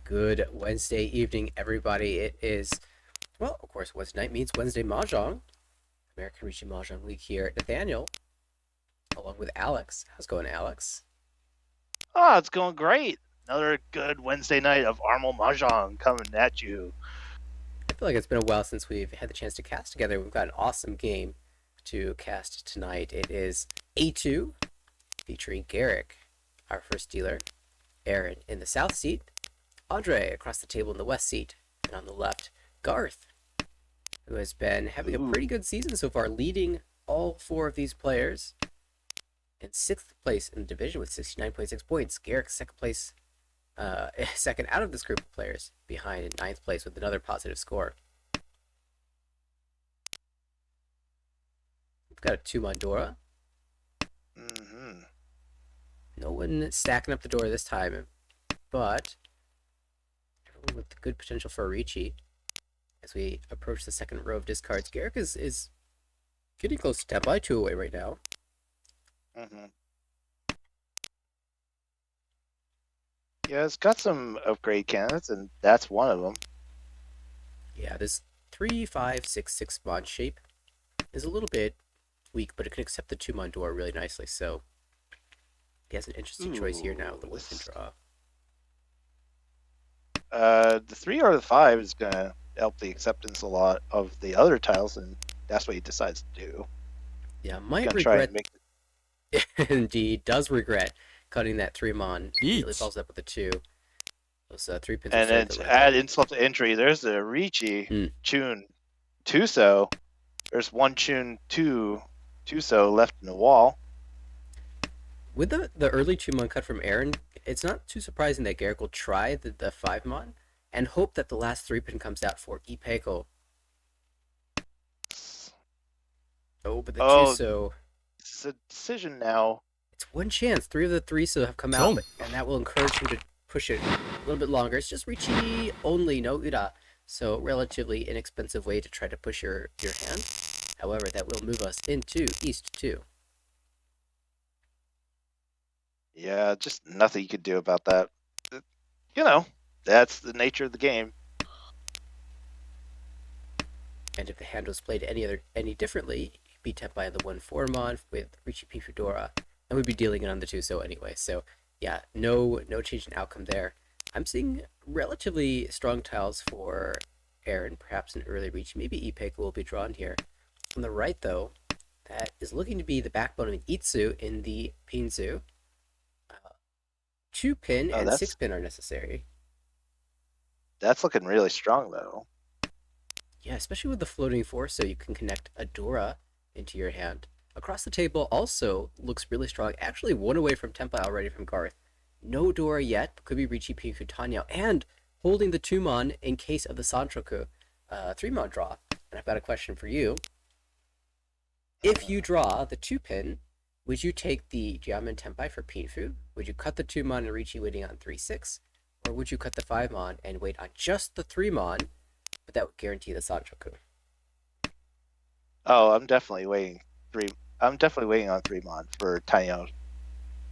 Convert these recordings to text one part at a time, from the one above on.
Good Wednesday evening, everybody. It is, well, of course, Wednesday night means Wednesday Mahjong, American Rishi Mahjong League here. Nathaniel, along with Alex. How's it going, Alex? It's going great. Another good Wednesday night of Armel Mahjong coming at you. I feel like it's been a while since we've had the chance to cast together. We've got an awesome game to cast tonight. It is A2 featuring Garrick, our first dealer, Aaron in the south seat, Andre across the table in the west seat, and on the left, Garth, who has been having a pretty good season so far, leading all four of these players in sixth place in the division with 69.6 points. Garrick second place, second out of this group of players, behind in ninth place with another positive score. We've got a two-man Dora. No one stacking up the door this time, but everyone with good potential for a Ricci. As we approach the second row of discards, Garrick is getting close to 10 by 2 away right now. Yeah, it's got some upgrade candidates, and that's one of them. Yeah, this 3-5-6-6 mod shape is a little bit weak, but it can accept the two-mon door really nicely, so he has an interesting choice here now, the whiff and draw. The 3 or the 5 is going to help the acceptance a lot of the other tiles, and that's what he decides to do. Yeah, might regret... Indeed, does regret cutting that 3-mon. Really follows up with a 2. Those 3 pins. And then to add insult to injury, there's a Ricci, Chun, Tuso. There's one Chun, Tuso left in the wall. With the early 2-mon cut from Aaron, it's not too surprising that Garrick will try the 5-mon and hope that the last 3-pin comes out for Ipeko. Oh, but the Tuso... It's a decision now. It's one chance. 3 of the 3 so have come out, and that will encourage him to push it a little bit longer. It's just Ricci only, no Ura. So relatively inexpensive way to try to push your hand. However, that will move us into East 2. Yeah, just nothing you could do about that. You know, that's the nature of the game. And if the hand was played any differently, he'd be tapped by the 1-4-mon with Ricci P Fedora, and we'd be dealing it on the 2-so anyway. So yeah, no change in outcome there. I'm seeing relatively strong tiles for Aaron, perhaps an early reach. Maybe Ipeko will be drawn here. On the right, though, that is looking to be the backbone of Itsu in the Pinzu. 2-pin and 6-pin are necessary. That's looking really strong, though. Yeah, especially with the floating 4, so you can connect a Dora into your hand. Across the table also looks really strong. Actually, one away from Tempa already from Garth. No Dora yet, but could be Ricci P Futanya, and holding the 2-mon in case of the Sanchoku 3-mon draw. And I've got a question for you. If you draw the 2-pin, would you take the Jiamen Tempai for Pinfu? Would you cut the 2-mon and Ricci waiting on 3-6? Or would you cut the 5-mon and wait on just the 3-mon, but that would guarantee the Sanchoku? Oh, I'm definitely waiting on 3-mon for Tanyo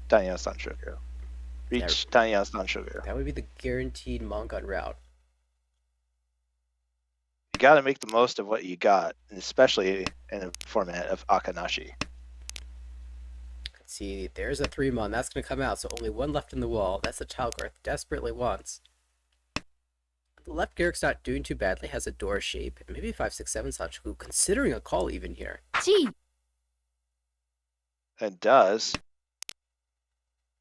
Sanchoku. Reach Tanyo Sanchoku. That would be the guaranteed Mongun route. You got to make the most of what you got, especially in a format of Akanashi. Let's see, there's a 3-mon. That's going to come out, so only one left in the wall. That's the tile Garth desperately wants. The left Garrick's not doing too badly, has a door shape, and maybe 5-6-7 Sanchoku, considering a call even here. Gee. And does.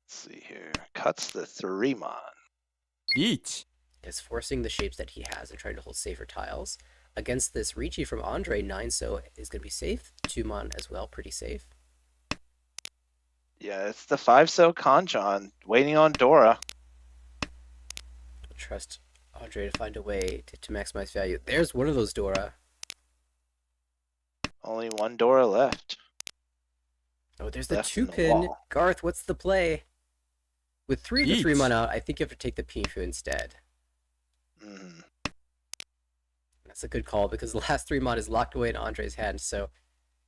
Let's see here. Cuts the 3-mon. Each. Is forcing the shapes that he has and trying to hold safer tiles. Against this Ricci from Andre, 9-so is going to be safe. 2-mon as well, pretty safe. Yeah, it's the 5-so Kanjon, waiting on Dora. Trust Andre to find a way to maximize value. There's one of those Dora. Only one Dora left. Oh, there's the 2-pin. Garth, what's the play? With 3 of the 3-mon out, I think you have to take the Pinfu instead. That's a good call because the last 3-mon is locked away in Andre's hand. So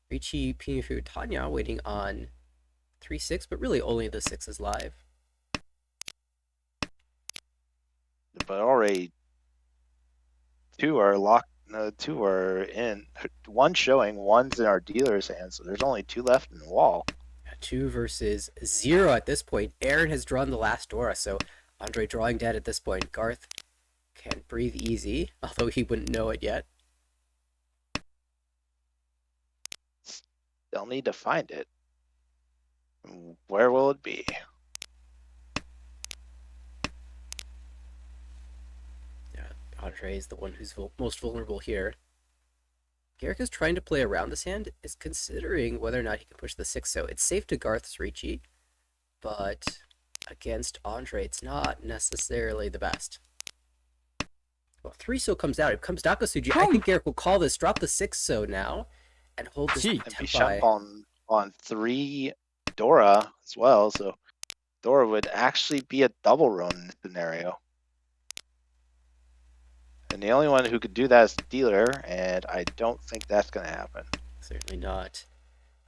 Ricci, Pinfu, Tanya waiting on 3-6, but really only the 6 is live. The but already two are locked. No, two are in. One's showing, one's in our dealer's hand, so there's only two left in the wall. 2 versus 0 at this point. Aaron has drawn the last Dora, so Andre drawing dead at this point. Garth can breathe easy, although he wouldn't know it yet. They'll need to find it. Where will it be? Yeah, Andre is the one who's most vulnerable here. Garrick is trying to play around this hand, is considering whether or not he can push the 6, so it's safe to Garth's Ricci, but against Andre, it's not necessarily the best. Well, 3 so comes out. It comes Nakasuji. I think Garrick will call this, drop the 6 so now, and hold this Gee. And Bishop on 3 Dora as well, so Dora would actually be a double run scenario. And the only one who could do that is the dealer, and I don't think that's going to happen. Certainly not.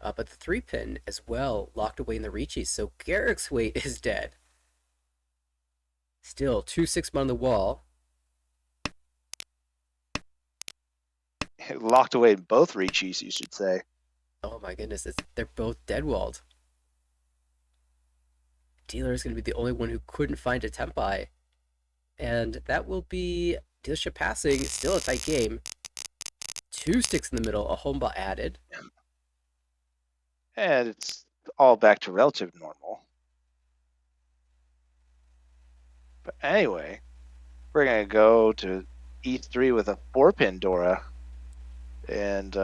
But the 3-pin as well locked away in the Ricci, so Garrick's weight is dead. Still, 2-6 on the wall. Locked away in both Ricci's, you should say. Oh my goodness, they're both dead walled. Dealer is going to be the only one who couldn't find a Tempai. And that will be dealership passing. Still a tight game. 2 sticks in the middle, a home ball added. And it's all back to relative normal. But anyway, we're going to go to E3 with a 4-pin Dora. And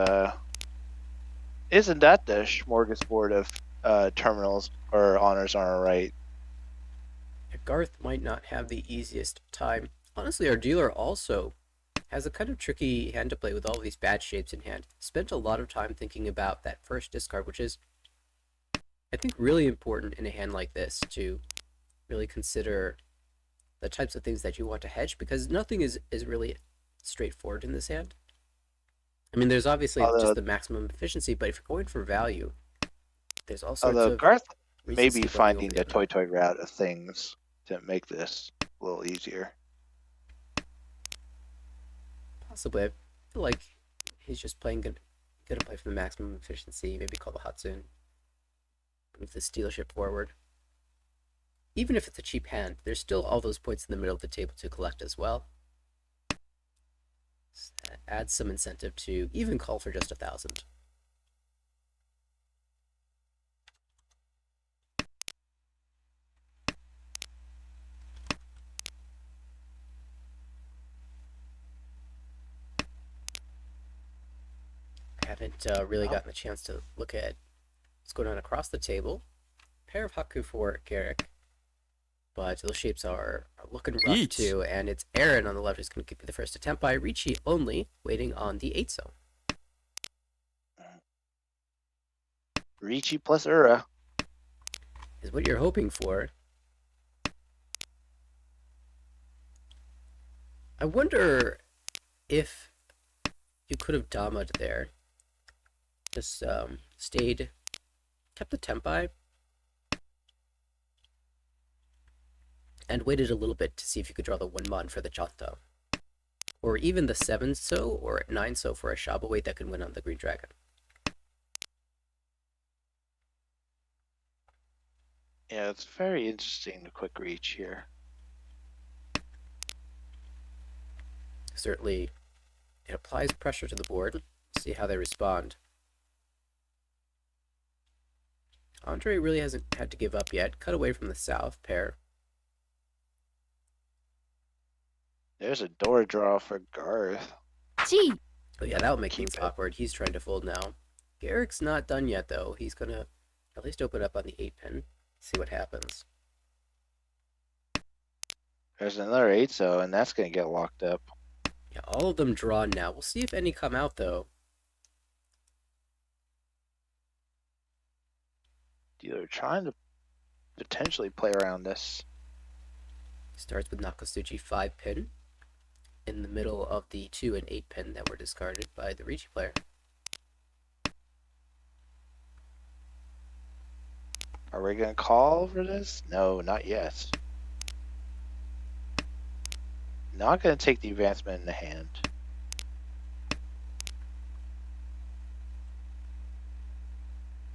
isn't that the smorgasbord of terminals or honors on our right? Garth might not have the easiest time. Honestly, our dealer also has a kind of tricky hand to play with all of these bad shapes in hand. Spent a lot of time thinking about that first discard, which is, I think, really important in a hand like this to really consider the types of things that you want to hedge, because nothing is really straightforward in this hand. I mean, there's obviously just the maximum efficiency, but if you're going for value, there's all sorts of Garth may reasons be to go finding the beyond that. toy route of things to make this a little easier. Possibly. I feel like he's just playing good to play for the maximum efficiency, maybe call the Hatsune. Move this dealership forward. Even if it's a cheap hand, there's still all those points in the middle of the table to collect as well. So that adds some incentive to even call for just 1,000. Haven't really gotten the chance to look at what's going on across the table. Pair of Haku for Garrick. But those shapes are looking rough Each. too, and it's Aaron on the left who's going to be the first attempt by Ricci only, waiting on the 8 so. Ricci plus Ura. Is what you're hoping for. I wonder if you could have Dama'd there. Just kept the Tempai, and waited a little bit to see if you could draw the 1 mon for the Chanto. Or even the 7 so or 9 so for a Shaba weight that can win on the Green Dragon. Yeah, it's very interesting, the quick reach here. Certainly, it applies pressure to the board. See how they respond. Andre really hasn't had to give up yet. Cut away from the south pair. There's a door draw for Garth. Oh yeah, that would make Keep things it. awkward. He's trying to fold now. Garrick's not done yet though. He's gonna at least open up on the 8-pin. See what happens. There's another 8 so, and that's going to get locked up. Yeah, all of them drawn now. We'll see if any come out though. Dealer trying to potentially play around this. Starts with Nakasuji 5-pin in the middle of the 2 and 8-pin that were discarded by the Ricci player. Are we going to call for this? No, not yet. not going to take the advancement in the hand.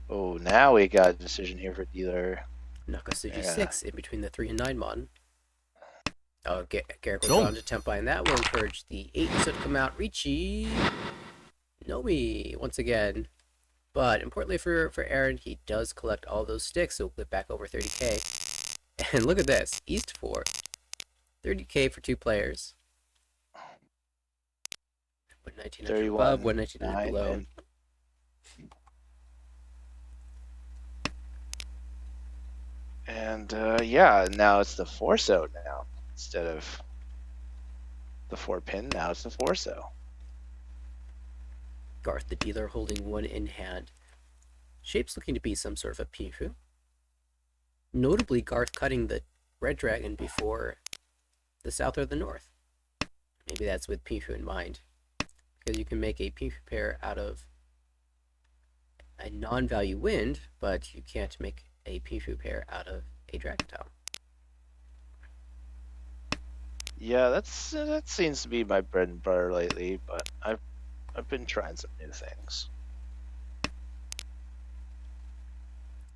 Oh, now we got a decision here for dealer. Knock us to Yeah. G6 in between the 3 and 9 mon. Oh, Garrick will Don't. draw into Tempai, and that will encourage the 8 so to come out. Ricci. Nomi, once again. But importantly for Aaron, he does collect all those sticks, so we'll get back over 30k. And look at this. East 4. 30k for 2 players. 11900 above, 11900 below. And yeah, now it's the 4-so now. Instead of the 4-pin, now it's the 4-so. Garth, the dealer, holding 1 in hand. Shape's looking to be some sort of a Pifu. Notably, Garth cutting the red dragon before the south or the north. Maybe that's with Pifu in mind. Because you can make a Pifu pair out of a non-value wind, but you can't make a Pifu pair out of a dragon tile. Yeah, that seems to be my bread and butter lately, but I've been trying some new things.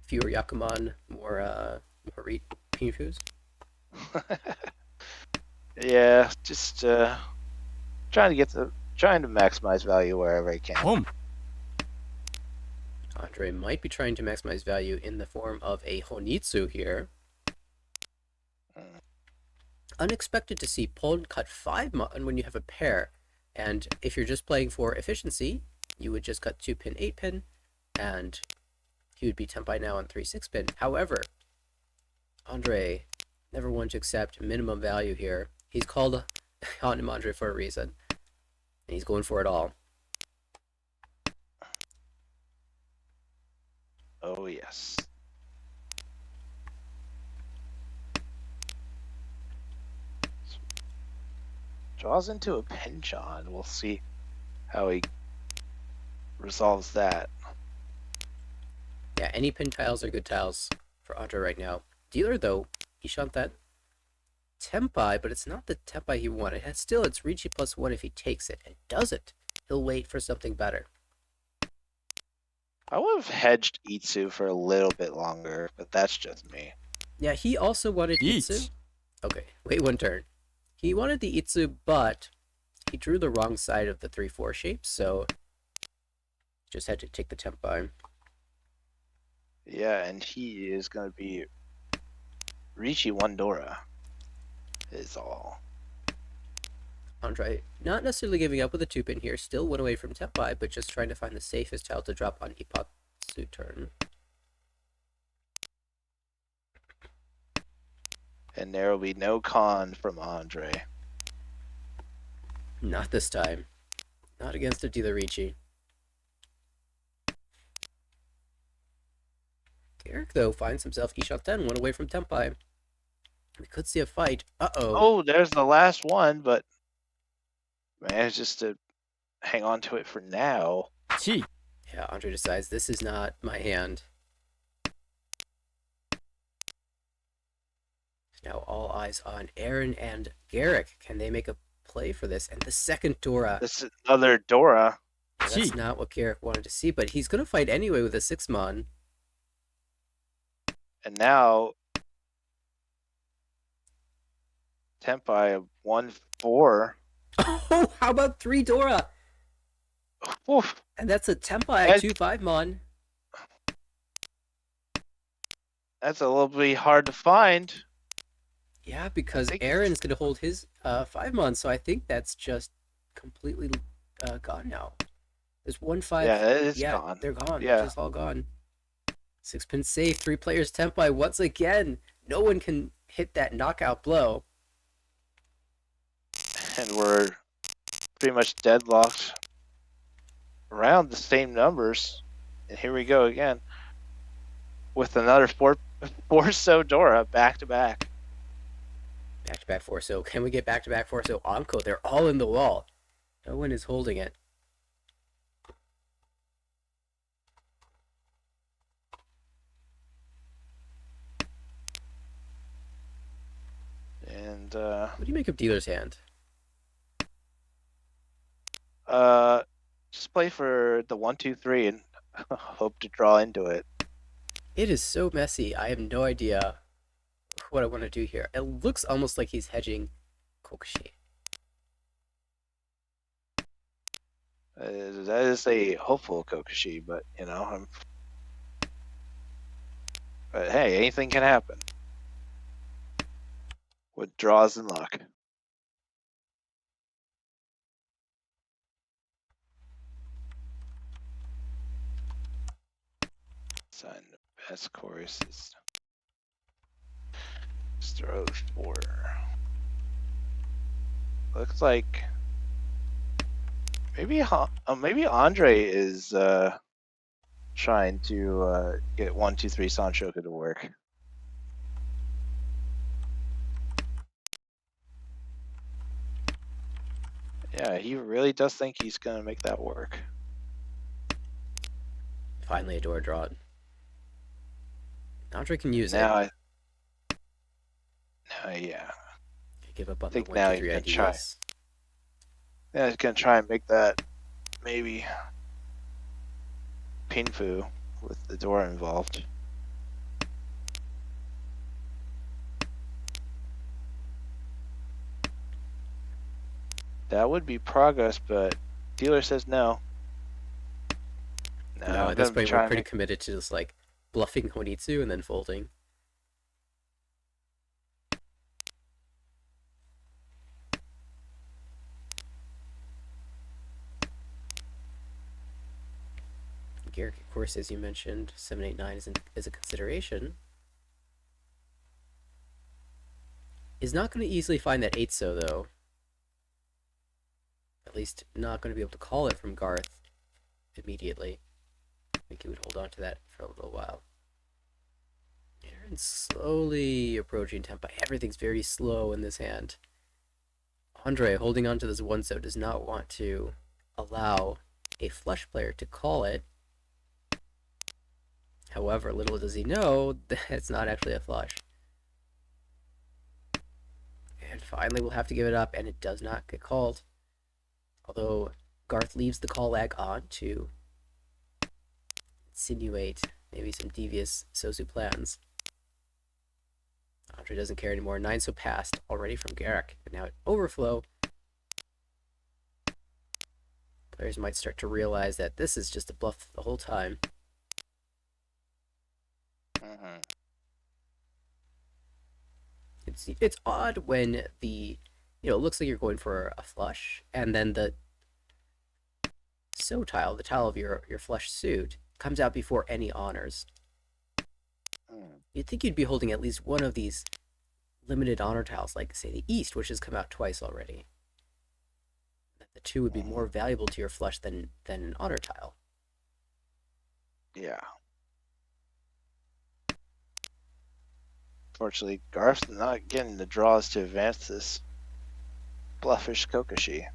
Fewer Yakuman, more Pifus. Yeah, just trying to maximize value wherever I can. Home. Andre might be trying to maximize value in the form of a Honitsu here. Unexpected to see Pon cut 5 mon when you have a pair. And if you're just playing for efficiency, you would just cut 2-pin, 8-pin, and he would be Tempai now on 3, 6-pin. However, Andre never one to accept minimum value here. He's called on him Andre for a reason. And he's going for it all. Oh, yes. Draws into a penchant. We'll see how he resolves that. Yeah, any pin tiles are good tiles for Andre right now. Dealer, though, he shot that Tempai, but it's not the Tempai he wanted. Still, it's Ricci +1 if he takes it. And doesn't. He'll wait for something better. I would have hedged Itsu for a little bit longer, but that's just me. Yeah, he also wanted Itsu. Each. Okay, wait 1 turn. He wanted the Itsu, but he drew the wrong side of the 3-4 shape, so just had to take the Tempai. Yeah, and he is going to be Ricci 1 Dora. Is all. Andre, not necessarily giving up with a 2-pin here, still 1 away from Tempai, but just trying to find the safest tile to drop on Ipatsu turn. And there will be no con from Andre. Not this time. Not against a dealer Ricci. Garrick, though, finds himself Ishant 10, 1 away from Tempai. We could see a fight. Uh-oh. Oh, there's the last one, but managed just to hang on to it for now. Chi. Yeah, Andre decides this is not my hand. Now all eyes on Aaron and Garrick. Can they make a play for this? And the second Dora. This is another Dora. Yeah, that's not what Garrick wanted to see, but he's going to fight anyway with a 6-mon. And now Tempai of 1-4. Oh, how about 3 Dora? Oof. And that's a Tempai at 2-5-mon. That's a little bit hard to find. Yeah, because Aaron's going to hold his 5-mon, so I think that's just completely gone now. There's 1-5. Yeah, it's gone. They're gone. Yeah. They're just all gone. 6-pin safe, 3 players Tempai once again. No one can hit that knockout blow. And we're pretty much deadlocked around the same numbers. And here we go again with another 4-so Dora back to back. Back-to-back 4-so. Can we get back-to-back 4-so Anko? They're all in the wall. No one is holding it. And What do you make of dealer's hand? Just play for the 1-2-3 and hope to draw into it. It is so messy. I have no idea what I want to do here. It looks almost like he's hedging Kokushi. That is a hopeful Kokushi, but but hey, anything can happen with draws and luck. Sign the best choruses. Throw 4. Looks like maybe Andre is trying to get 1-2-3 Sanshoku to work. Yeah, he really does think he's gonna make that work. Finally, a door drawn. Andre can use Now it. Yeah. Give up on think the now 1, he 2, 3 can try. ideas. Yeah, he's gonna try and make that maybe Pinfu with the door involved. That would be progress, but dealer says no. No, at this point, we're pretty committed to just like bluffing Honitsu and then folding. Garrick, of course, as you mentioned, 7-8-9 is a consideration. Is not going to easily find that 8-so, though. At least not going to be able to call it from Garth immediately. I think he would hold on to that for a little while. Aaron's slowly approaching Tempa. Everything's very slow in this hand. Andre, holding on to this 1-so, does not want to allow a flush player to call it. However, little does he know that it's not actually a flush. And finally, we'll have to give it up, and it does not get called. Although Garth leaves the call lag on to insinuate maybe some devious Sosu plans. Andre doesn't care anymore. 9-so passed already from Garrick, and now at overflow. Players might start to realize that this is just a bluff the whole time. Mm-hmm. It's odd when it looks like you're going for a flush, and then the so tile, the tile of your flush suit, comes out before any honors. You'd think you'd be holding at least one of these limited honor tiles, like say the East, which has come out twice already. That the 2 would be more valuable to your flush than an honor tile. Yeah. Fortunately, Garth's not getting the draws to advance this bluffish Kokushi.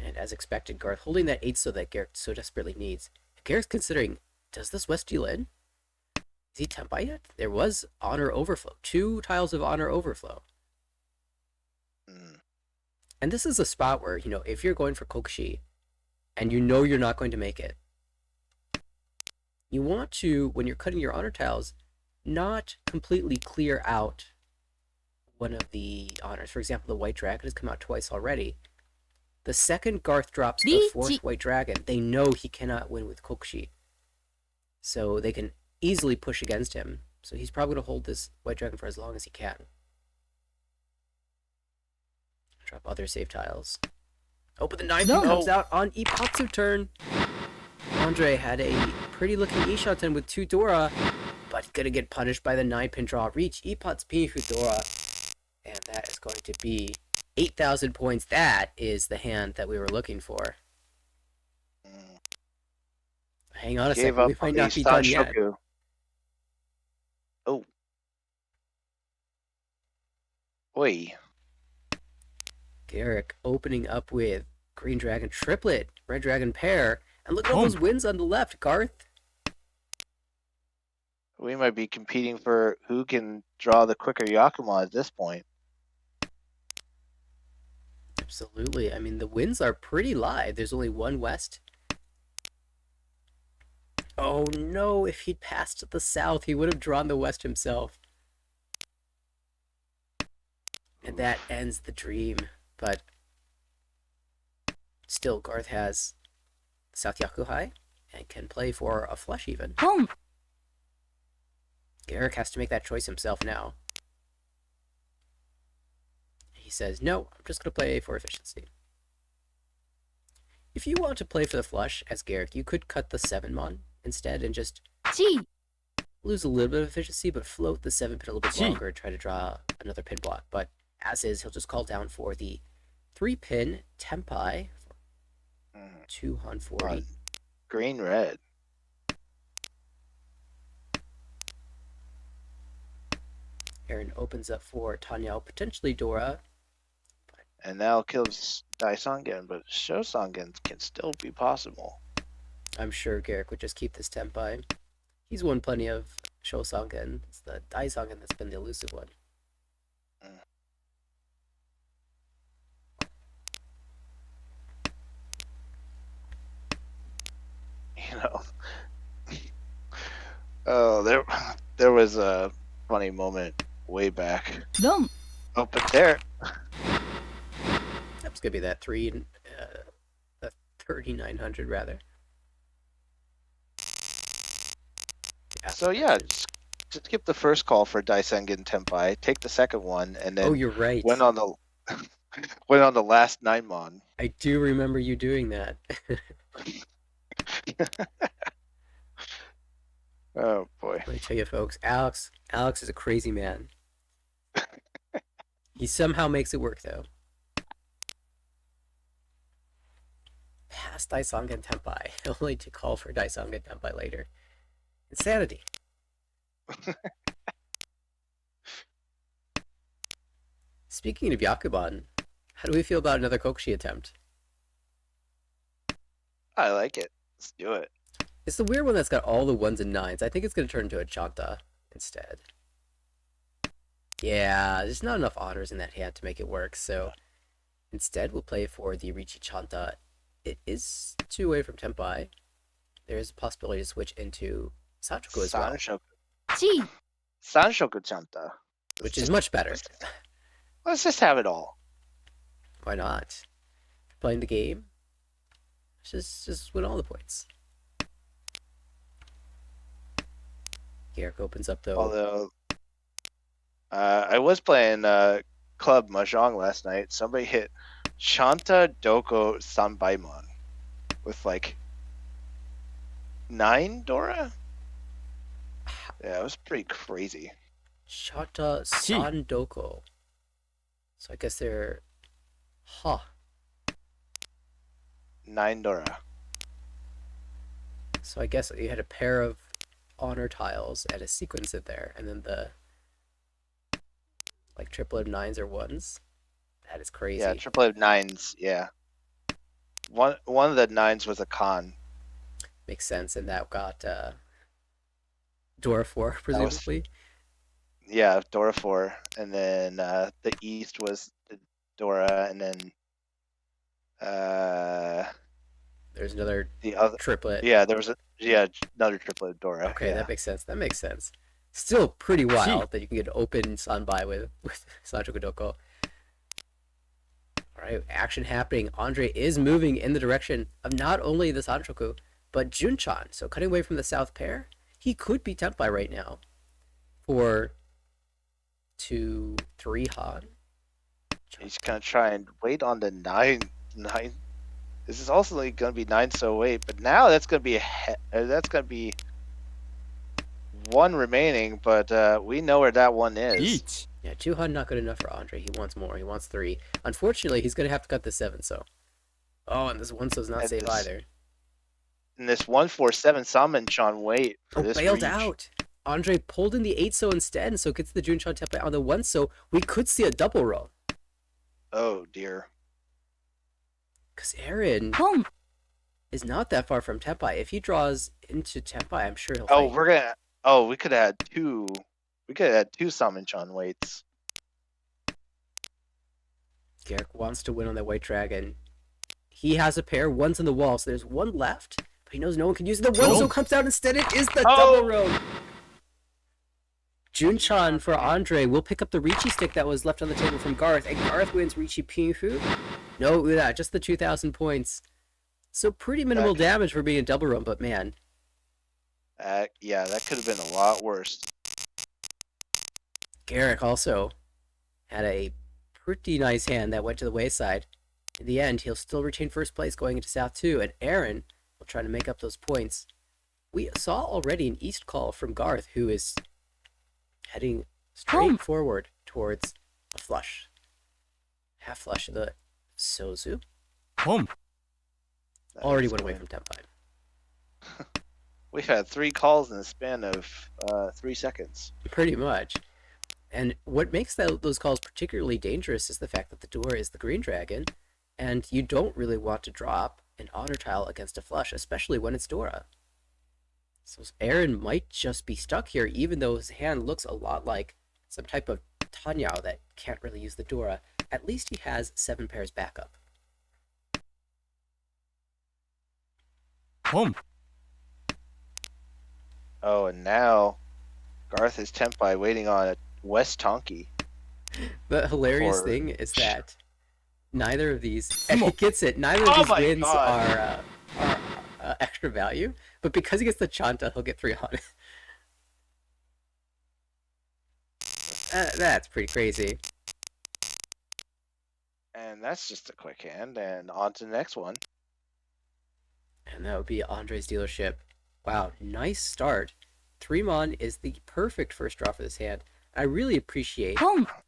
And as expected, Garth holding that 8-so that Garrick so desperately needs. Garrick's considering, does this West deal in? Is he Tempai yet? There was honor overflow. 2 tiles of honor overflow. And this is a spot where, if you're going for Kokushi and you're not going to make it, you want to, when you're cutting your honor tiles, not completely clear out one of the honors. For example, the White Dragon has come out twice already. The second Garth drops the 4th White Dragon, they know he cannot win with Kokushi. So they can easily push against him. So he's probably going to hold this White Dragon for as long as he can. Drop other save tiles. Oh, but the 9 comes out on Ippatsu turn. Andre had a pretty looking Ishanten with 2 Dora, but gonna get punished by the 9-pin draw. Reach Ippatsu Pinfu Dora. And that is going to be 8,000 points. That is the hand that we were looking for. Hang on a second, we might not be done yet. Oh. Oi. Garrick opening up with Green Dragon triplet, Red Dragon pair, and look at all those wins on the left, Garth. We might be competing for who can draw the quicker Yakuma at this point. Absolutely. I mean, the winds are pretty live. There's only one west. Oh no, if he'd passed to the south, he would have drawn the west himself. And that ends the dream. But still, Garth has South Yakuhai and can play for a flush even. Boom. Garrick has to make that choice himself now. He says, no, I'm just going to play for efficiency. If you want to play for the flush as Garrick, you could cut the 7 mon instead and just G. lose a little bit of efficiency, but float the 7 pin a little bit Gee. longer and try to draw another pin block. But as is, he'll just call down for the 3 pin Tempai for 2 Han 40. On green red. Aaron opens up for Tanyao, potentially Dora. And now kills Daisongen, but Shosangen can still be possible. I'm sure Garrick would just keep this Tempai. He's won plenty of Shosangen. It's the Daisongen that's been the elusive one. You know. Oh, there was a funny moment way back. Dum. Oh, but there. That's gonna be that 3900 rather. So yeah, just skip the first call for Daisengen Tempai, take the second one, and then Oh, you're right. went on the went on the last 9 mon. I do remember you doing that. Oh boy. Let me tell you, folks, Alex is a crazy man. He somehow makes it work, though. Past Daisongen Tempai, only to call for Daisongen Tempai later. Insanity. Speaking of Yakuban, how do we feel about another Kokushi attempt? I like it. Let's do it. It's the weird one that's got all the 1s and 9s. I think it's going to turn into a Chanta instead. Yeah, there's not enough honors in that hand to make it work, so instead we'll play for the Richi Chanta. It is 2 away from Tempai. There is a possibility to switch into Sanchoku as well, G. Sanshoku Chanta. which is much better. Let's just have it all. Why not? Playing the game, just win all the points. Garrick opens up though. Although I was playing Club Mahjong last night. Somebody hit Chanta Doko Sanbaimon with like 9 Dora. Yeah, it was pretty crazy. Chanta Sandoko. So I guess they're... Huh. 9 Dora. So I guess you had a pair of honor tiles and a sequence in there, and then the like triplet of 9s or 1s. That is crazy. Yeah, triplet of 9s. Yeah. One of the 9s was a con. Makes sense, and that got Dora 4, presumably. Yeah, Dora 4, and then the East was Dora, and then There's another the other triplet. Yeah, there was another triplet of Dora. Okay, yeah. that makes sense. That makes sense. Still pretty wild that you can get open Sanbai with Sancho Kodoko. Alright, action happening. Andre is moving in the direction of not only the Sanchoku, but Junchan. So cutting away from the south pair, he could be Tempai right now for 2-3 Han. He's gonna try and wait on the 9. This is also gonna be 9 so wait, but now that's gonna be that's gonna be 1 remaining, but we know where that one is. Each. Yeah, 2 Han not good enough for Andre. He wants more. He wants 3. Unfortunately, he's gonna have to cut the 7. So, oh, and this 1 does not And save this- either. And this 147 summon Sean wait for Oh, this bailed reach. out. Andre pulled in the 8 so instead, so gets the Junchan Tempai on the 1 so. We could see a double roll. Oh dear. Because Aaron Boom. is not that far from Tempai. If he draws into Tempai, I'm sure he'll Oh, fight. we're gonna Oh, we could have had two. We could have had two Summonchon weights. Garrick wants to win on that white dragon. He has a pair. One's in the wall, so there's one left. But he knows no one can use the one, so comes out instead. It is the double roam. Junchan for Andre will pick up the Ricci stick that was left on the table from Garth, and Garth wins Ricci Pinfu. No, that just the 2,000 points. So pretty minimal damage for being a double roam, but man. Yeah, that could have been a lot worse. Garrick also had a pretty nice hand that went to the wayside. In the end, he'll still retain first place going into South 2, and Aaron will try to make up those points. We saw already an East call from Garth, who is heading straight forward towards a flush. Half flush of the Sozu. Already went away from Tenpai. We've had 3 calls in the span of 3 seconds. Pretty much. And what makes those calls particularly dangerous is the fact that the door is the green dragon, and you don't really want to drop an honor tile against a flush, especially when it's Dora. So Aaron might just be stuck here, even though his hand looks a lot like some type of Tanyao that can't really use the Dora. At least he has 7 pairs backup. Oh, and now Garth is Tenpai waiting on a West Tonki. The hilarious thing is that neither of these, and he gets it, neither of these wins are extra value, but because he gets the Chanta, he'll get 3 on it. That's pretty crazy. And that's just a quick hand, and on to the next one. And that would be Andre's dealership. Wow, nice start. 3-mon is the perfect first draw for this hand. I really appreciate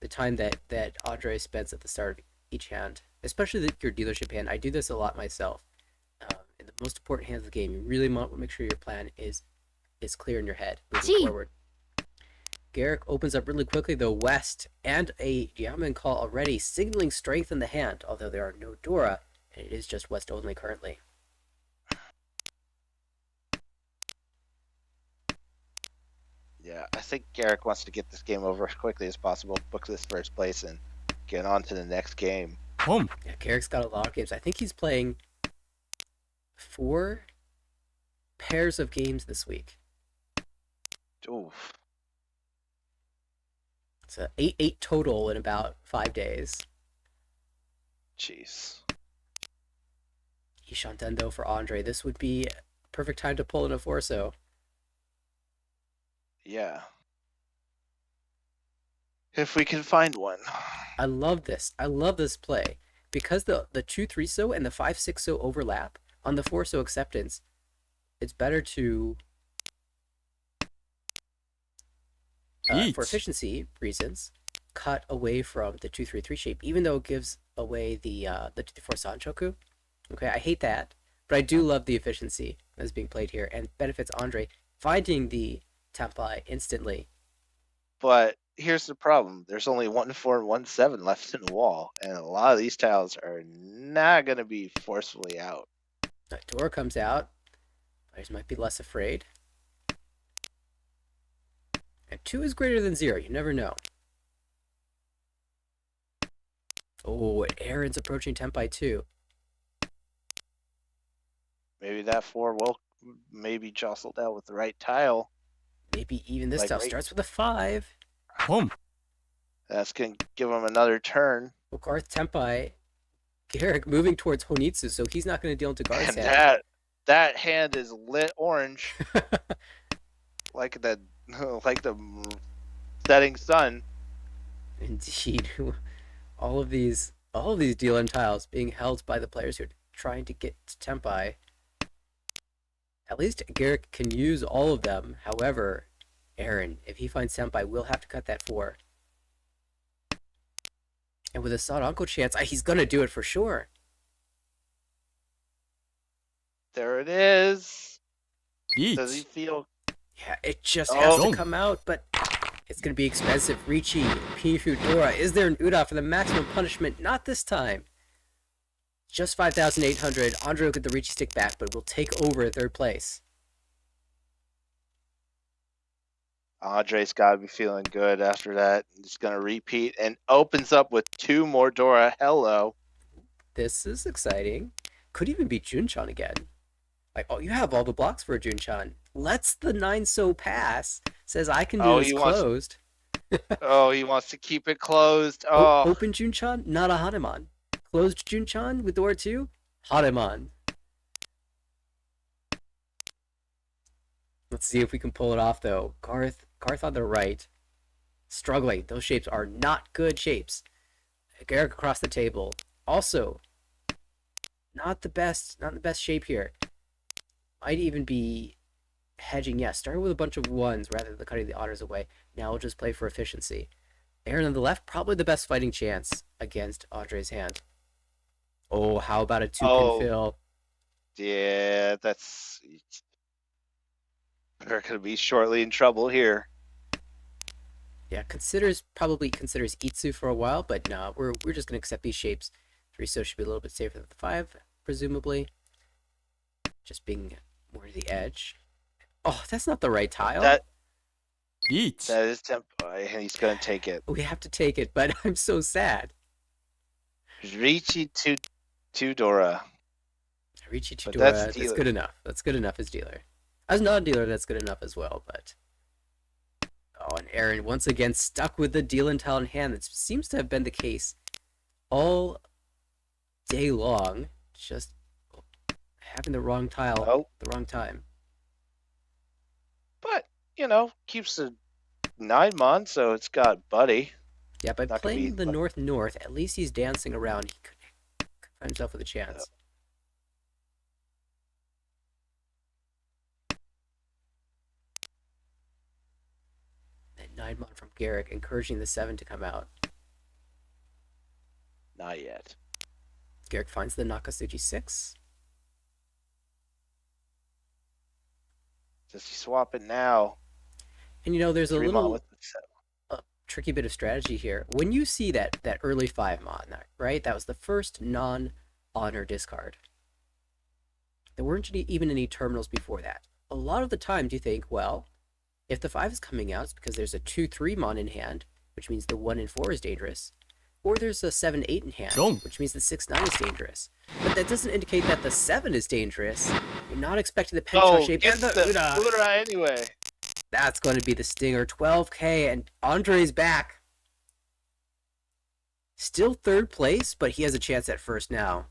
the time that Andre spends at the start of each hand, especially your dealership hand. I do this a lot myself. In the most important hands of the game, you really want to make sure your plan is clear in your head moving forward. Garrick opens up really quickly, though, West, and a Diamond call already, signaling strength in the hand, although there are no Dora, and it is just West only currently. Yeah, I think Garrick wants to get this game over as quickly as possible, book this first place, and get on to the next game. Yeah, Garrick's got a lot of games. I think he's playing 4 pairs of games this week. Oof. It's a 8 total in about 5 days. Jeez. Ishantendo for Andre. This would be a perfect time to pull in a Forso. Yeah. If we can find one. I love this. I love this play. Because the 2-3-so and the 5-6-so overlap on the 4-so acceptance, it's better to, for efficiency reasons, cut away from the 2-3-3 shape, even though it gives away the 2-4 Sanchoku. Okay, I hate that, but I do love the efficiency that's being played here, and benefits Andre finding the Tenpai instantly. But here's the problem. There's only 1-4 and 1-7 left in the wall, and a lot of these tiles are not going to be forcefully out. Dora comes out. Players might be less afraid. And 2 is greater than 0. You never know. Oh, Aaron's approaching Tenpai too. Maybe that 4 will maybe jostled out with the right tile. Maybe even this Like tile right- starts with a 5. That's going to give him another turn. Well, Garth Tenpai, Garrick moving towards Honitsu, so he's not going to deal into Garth's And hand. that hand is lit orange. like the setting sun. Indeed. All of these deal in tiles being held by the players who are trying to get to Tenpai. At least Garrick can use all of them. However, Aaron, if he finds Tenpai, will have to cut that 4. And with a Sadonko chance, he's going to do it for sure. There it is. Each. Does he feel... Yeah, it just has to Oh. come out, but it's going to be expensive. Ricci, Pifu, Dora. Is there an Uda for the maximum punishment? Not this time. Just 5,800. Andre will get the Ricci stick back, but will take over 3rd place. Andre's got to be feeling good after that. He's going to repeat and opens up with 2 more Dora. Hello. This is exciting. Could even be Junchan again. Like, oh, you have all the blocks for a Junchan. Lets the 9 so pass. Says I can do Oh, this closed. he wants to keep it closed. Oh, Open Junchan, not a Hanuman. Closed Junchan with door 2, Hanuman. Let's see if we can pull it off, though. Garth on the right. Struggling. Those shapes are not good shapes. Garrick across the table. Also, not the best shape here. Might even be hedging. Yeah, starting with a bunch of ones rather than cutting the otters away. Now we'll just play for efficiency. Aaron on the left, probably the best fighting chance against Andre's hand. Oh, how about a 2-pin fill? yeah, that's. They're going to be shortly in trouble here. Yeah, probably considers Itsu for a while, but no, we're just gonna accept these shapes. 3 so should be a little bit safer than the 5, presumably. Just being more to the edge. Oh, that's not the right tile. That 1、is tempo, and he's going to take it. We have to take it, but I'm so sad. Richie to Dora. Richie But Chidora, that's that's good enough. That's good enough as dealer. As non-dealer, that's good enough as well, but... Oh, and Aaron once again stuck with the deal and tile in hand. That seems to have been the case all day long. Just having the wrong tile Oh, the wrong time. but, keeps the 9 mon, so it's got Buddy. Yeah, by Not gonna playing be- the north-north, at least he's dancing around. He could find himself with a chance. And 9 mon from Garrick, encouraging the 7 to come out. Not yet. Garrick finds the Nakasuchi 6. Does he swap it now? And there's a 3 mon little with the 7. tricky bit of strategy here. When you see that early 5 mon, right? That was the first non-honor discard. There weren't even any terminals before that. A lot of the times you think, well, if the 5 is coming out, it's because there's a 2-3 mon in hand, which means the 1 and 4 is dangerous. Or there's a 7-8 in hand, which means the 6-9 is dangerous. But that doesn't indicate that the 7 is dangerous. You're not expecting the pencha shape get and the the Uda. Uda anyway. That's going to be the stinger. 12k, and Andre's back. Still 3rd place, but he has a chance at first now.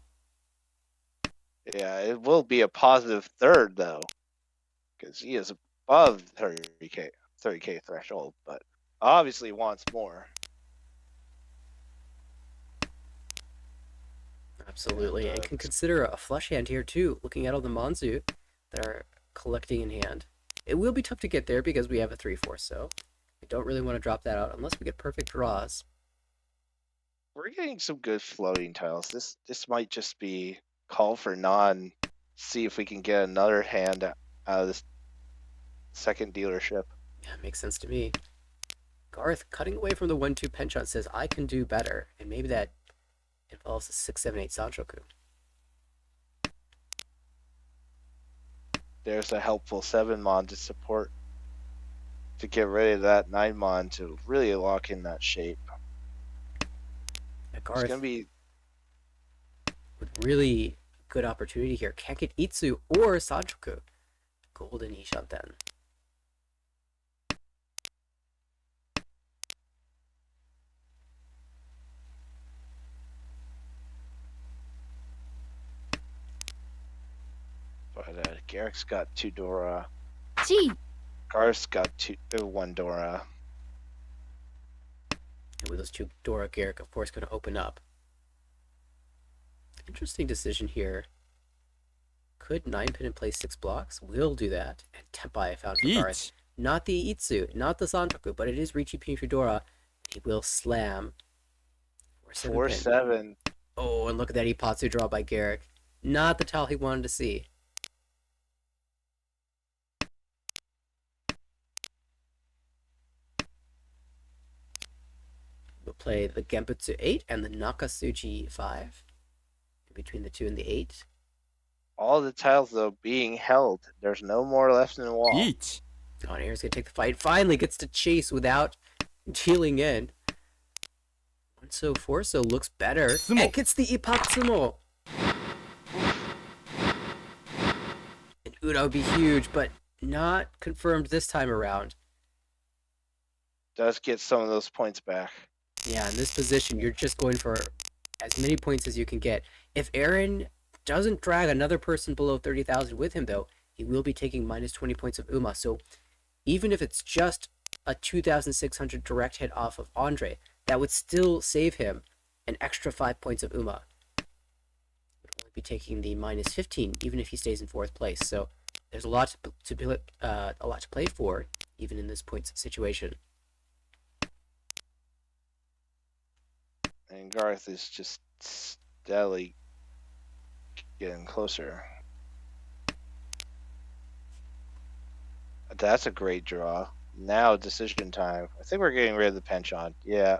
Yeah, it will be a positive 3rd, though. Because he is above 30k threshold, but obviously wants more. Absolutely, and can consider a flush hand here too, looking at all the Monzu that are collecting in hand. It will be tough to get there because we have a 3-4, so we don't really want to drop that out unless we get perfect draws. We're getting some good floating tiles. This might just be call for non. See if we can get another hand out of this second dealership. Yeah, makes sense to me. Garth cutting away from the 1-2 penchant says I can do better, and maybe that involves a 6-7-8 Sanchoku. There's a helpful 7 mon to support to get rid of that 9 mon to really lock in that shape. Yeah, It's Garth gonna be with really good opportunity here. Can't get Itsu or Sanchoku. Golden Ishanten. but Garrick's got 2 Dora. 1、Garth's got 1 Dora. And with those 2 Dora, Garrick, of course, going to open up. Interesting decision here. Could 9-pin and play 6 blocks? Will do that. And Tempai found for Garth. 1、Not the Itsu, not the Santoku, but it is Richi Pin Fedora. He will slam. 4-7. Oh, and look at that Ipatsu draw by Garrick. Not the tile he wanted to see. We'll play the Genputsu 8 and the Nakasuji 5. In between the 2 and the 8. All the tiles though being held. There's no more left in the wall. 1、Oh, Aaron's gonna take the fight. Finally gets to chase without dealing in. 1-so 4-so looks better. Sumo. And gets the Ipatsumo. And Uda would be huge, but not confirmed this time around. Does get some of those points back. Yeah, in this position, you're just going for as many points as you can get. If Aaron doesn't drag another person below 30,000 with him, though, he will be taking minus 20 points of UMA. So even if it's just a 2,600 direct hit off of Andre, that would still save him an extra 5 points of UMA. He would only be taking the minus 15, even if he stays in 4th place. So there's a lot to play for, even in this points situation. And Garth is just steadily getting closer. That's a great draw. Now decision time. I think we're getting rid of the penchant. Yeah.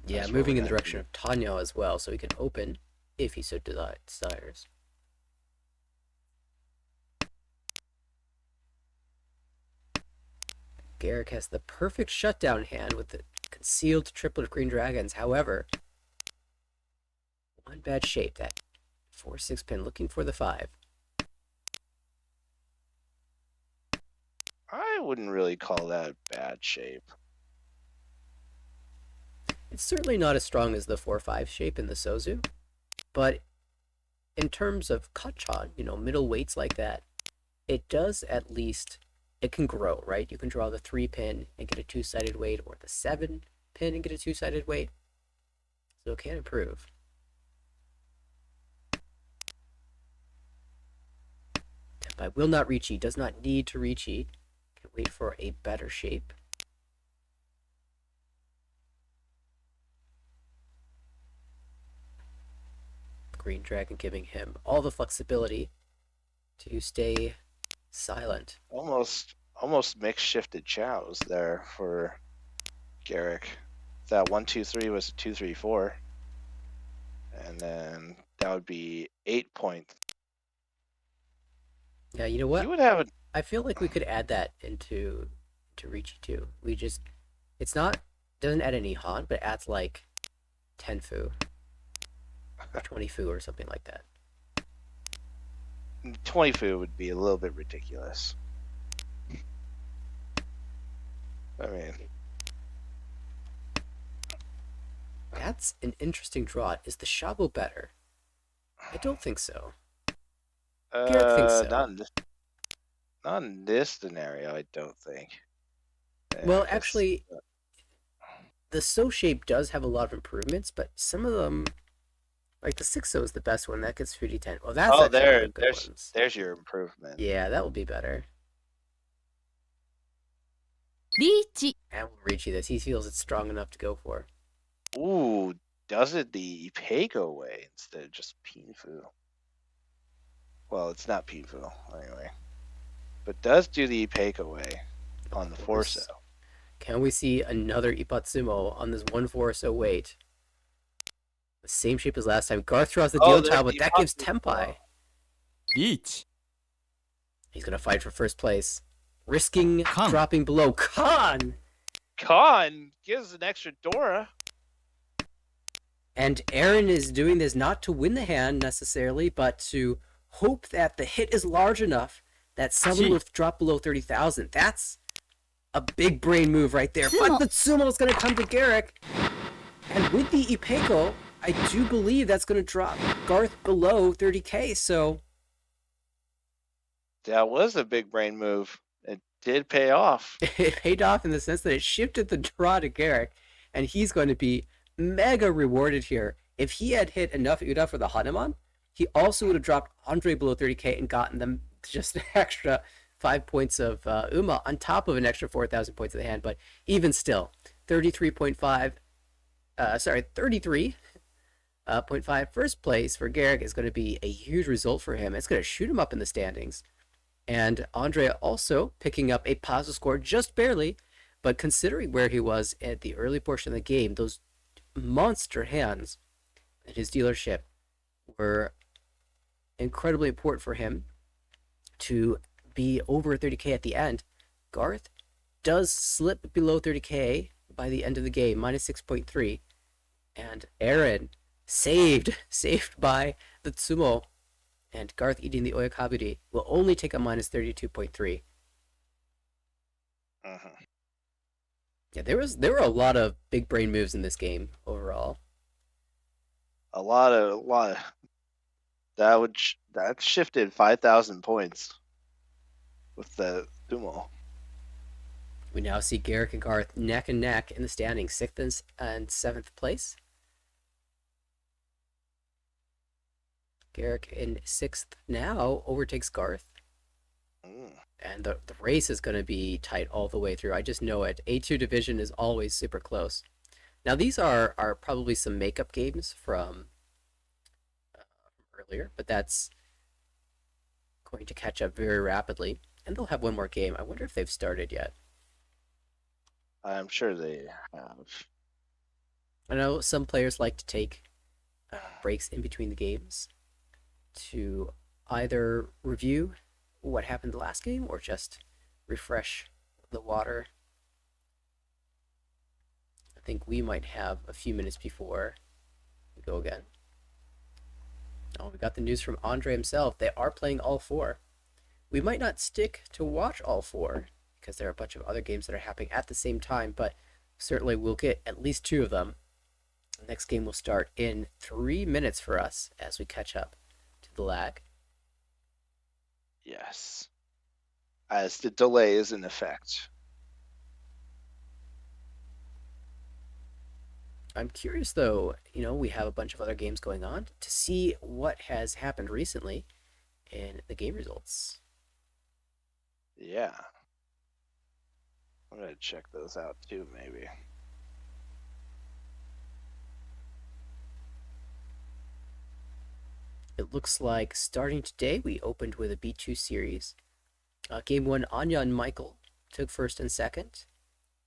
Yeah, That's moving what in we're the direction gonna of Tanya as well, so he can open if he so desires. Garrick has the perfect shutdown hand with the concealed triplet of green dragons. However, one bad shape, that 4-6 pin, looking for the 5. I wouldn't really call that bad shape. It's certainly not as strong as the 4-5 shape in the Sozu, but in terms of Kachan, middle weights like that, it does at least, it can grow, right? You can draw the 3 pin and get a 2-sided weight, or the 7 pin and get a 2-sided weight. So it can improve. I will not reach E, does not need to reach E. Can wait for a better shape. Green Dragon giving him all the flexibility to stay silent. Almost mixed shifted chows there for Garrick. That 1-2-3 was a 2-3-4. And then that would be 8 points. Yeah, you know what? He would have a I feel like we could add that into Ricci too. It's not, doesn't add any Han, but adds like 10 fu. Or 20 fu or something like that. 20 fu would be a little bit ridiculous. I mean, That's an interesting draw. Is the Shabo better? I don't think so. Garrick thinks so. Not in this scenario, I don't think. Well, actually, the So shape does have a lot of improvements, but some of them, like the 6-0 is the best one. That gets 3d10. Well, that's actually one of the good ones. There's your improvement. Yeah, that will be better. Reach. And we'll reach this. He feels it's strong enough to go for. Ooh, does it the Pego way instead of just Pinfu? Well, it's not Pinfu anyway, but does do the Pego way on the 4-so. Can we see another Ipatsumo on this 1-4-so weight? The same shape as last time. Garth draws the deal tile, but that gives Tempai. リーチ He's gonna fight for first place, risking Khan. dropping below. Khan! Khan gives an extra Dora. And Aaron is doing this not to win the hand necessarily, but to hope that the hit is large enough that someone will drop below 30,000. That's a big brain move right there. But the Sumo is going to come to Garrick. And with the Ipeko, I do believe that's going to drop Garth below 30k. So That was a big brain move. It did pay off. it paid off in the sense that it shifted the draw to Garrick. And he's going to be mega rewarded here. If he had hit enough Uda for the Hanuman, he also would have dropped Andre below 30k and gotten them just an extra 5 points of Uma on top of an extra 4,000 points of the hand. But even still, 33.5 first place for Garrick is going to be a huge result for him. It's going to shoot him up in the standings. And Andre also picking up a positive score just barely, but considering where he was at the early portion of the game, those monster hands at his dealership were incredibly important for him to be over 30k at the end. Garth does slip below 30k by the end of the game, minus 6.3. And Aaron saved by the Tsumo, and Garth eating the Oyakaburi will only take a minus 32.3. Mhm. Yeah, there were a lot of big brain moves in this game overall. A lot. That shifted 5,000 points with the Sumo. We now see Garrick and Garth neck and neck in the standings, 6th and 7th place. Garrick in 6th now overtakes Garth. And the race is going to be tight all the way through. I just know it. A2 division is always super close. Now, these are probably some makeup games from earlier, but that's going to catch up very rapidly. And they'll have one more game. I wonder if they've started yet. I'm sure they have. I know some players like to take breaks in between the games to either review what happened the last game or just refresh the water. I think we might have a few minutes before we go again. Oh, we got the news from Andre himself. They are playing all four. We might not stick to watch all four because there are a bunch of other games that are happening at the same time, but certainly we'll get at least two of them. The next game will start in 3 minutes for us as we catch up to the lag. Yes. As the delay is in effect. I'm curious though, we have a bunch of other games going on to see what has happened recently in the game results. Yeah. I'm going to check those out too, maybe. It looks like starting today, we opened with a B2 series. Game 1, Anya and Michael took first and second.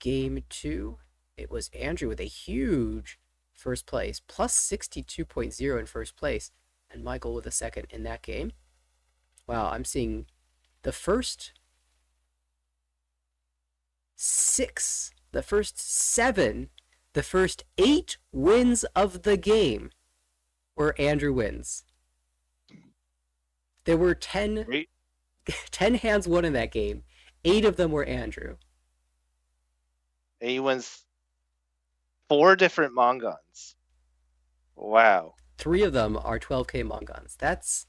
Game 2, it was Andrew with a huge first place, plus 62.0 in first place, and Michael with a second in that game. Wow, I'm seeing the first 6, the first 7, the first 8 wins of the game were Andrew wins. There were 10 hands won in that game. 8 of them were Andrew. And he wins 4 different Mongons. Wow. 3 of them are 12k Mongons.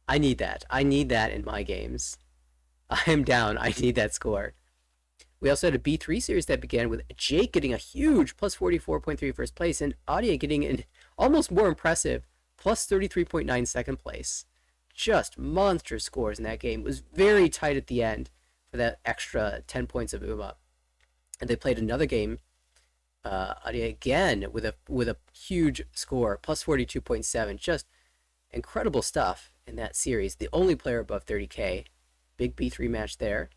I need that. I need that in my games. I am down. I need that score. We also had a B3 series that began with Jake getting a huge plus 44.3 first place and Audia getting an almost more impressive plus 33.9 second place. Just monster scores in that game. It was very tight at the end for that extra 10 points of Uma. And they played another game, Audia again with a huge score, plus 42.7. Just incredible stuff in that series. The only player above 30k. Big B3 match there.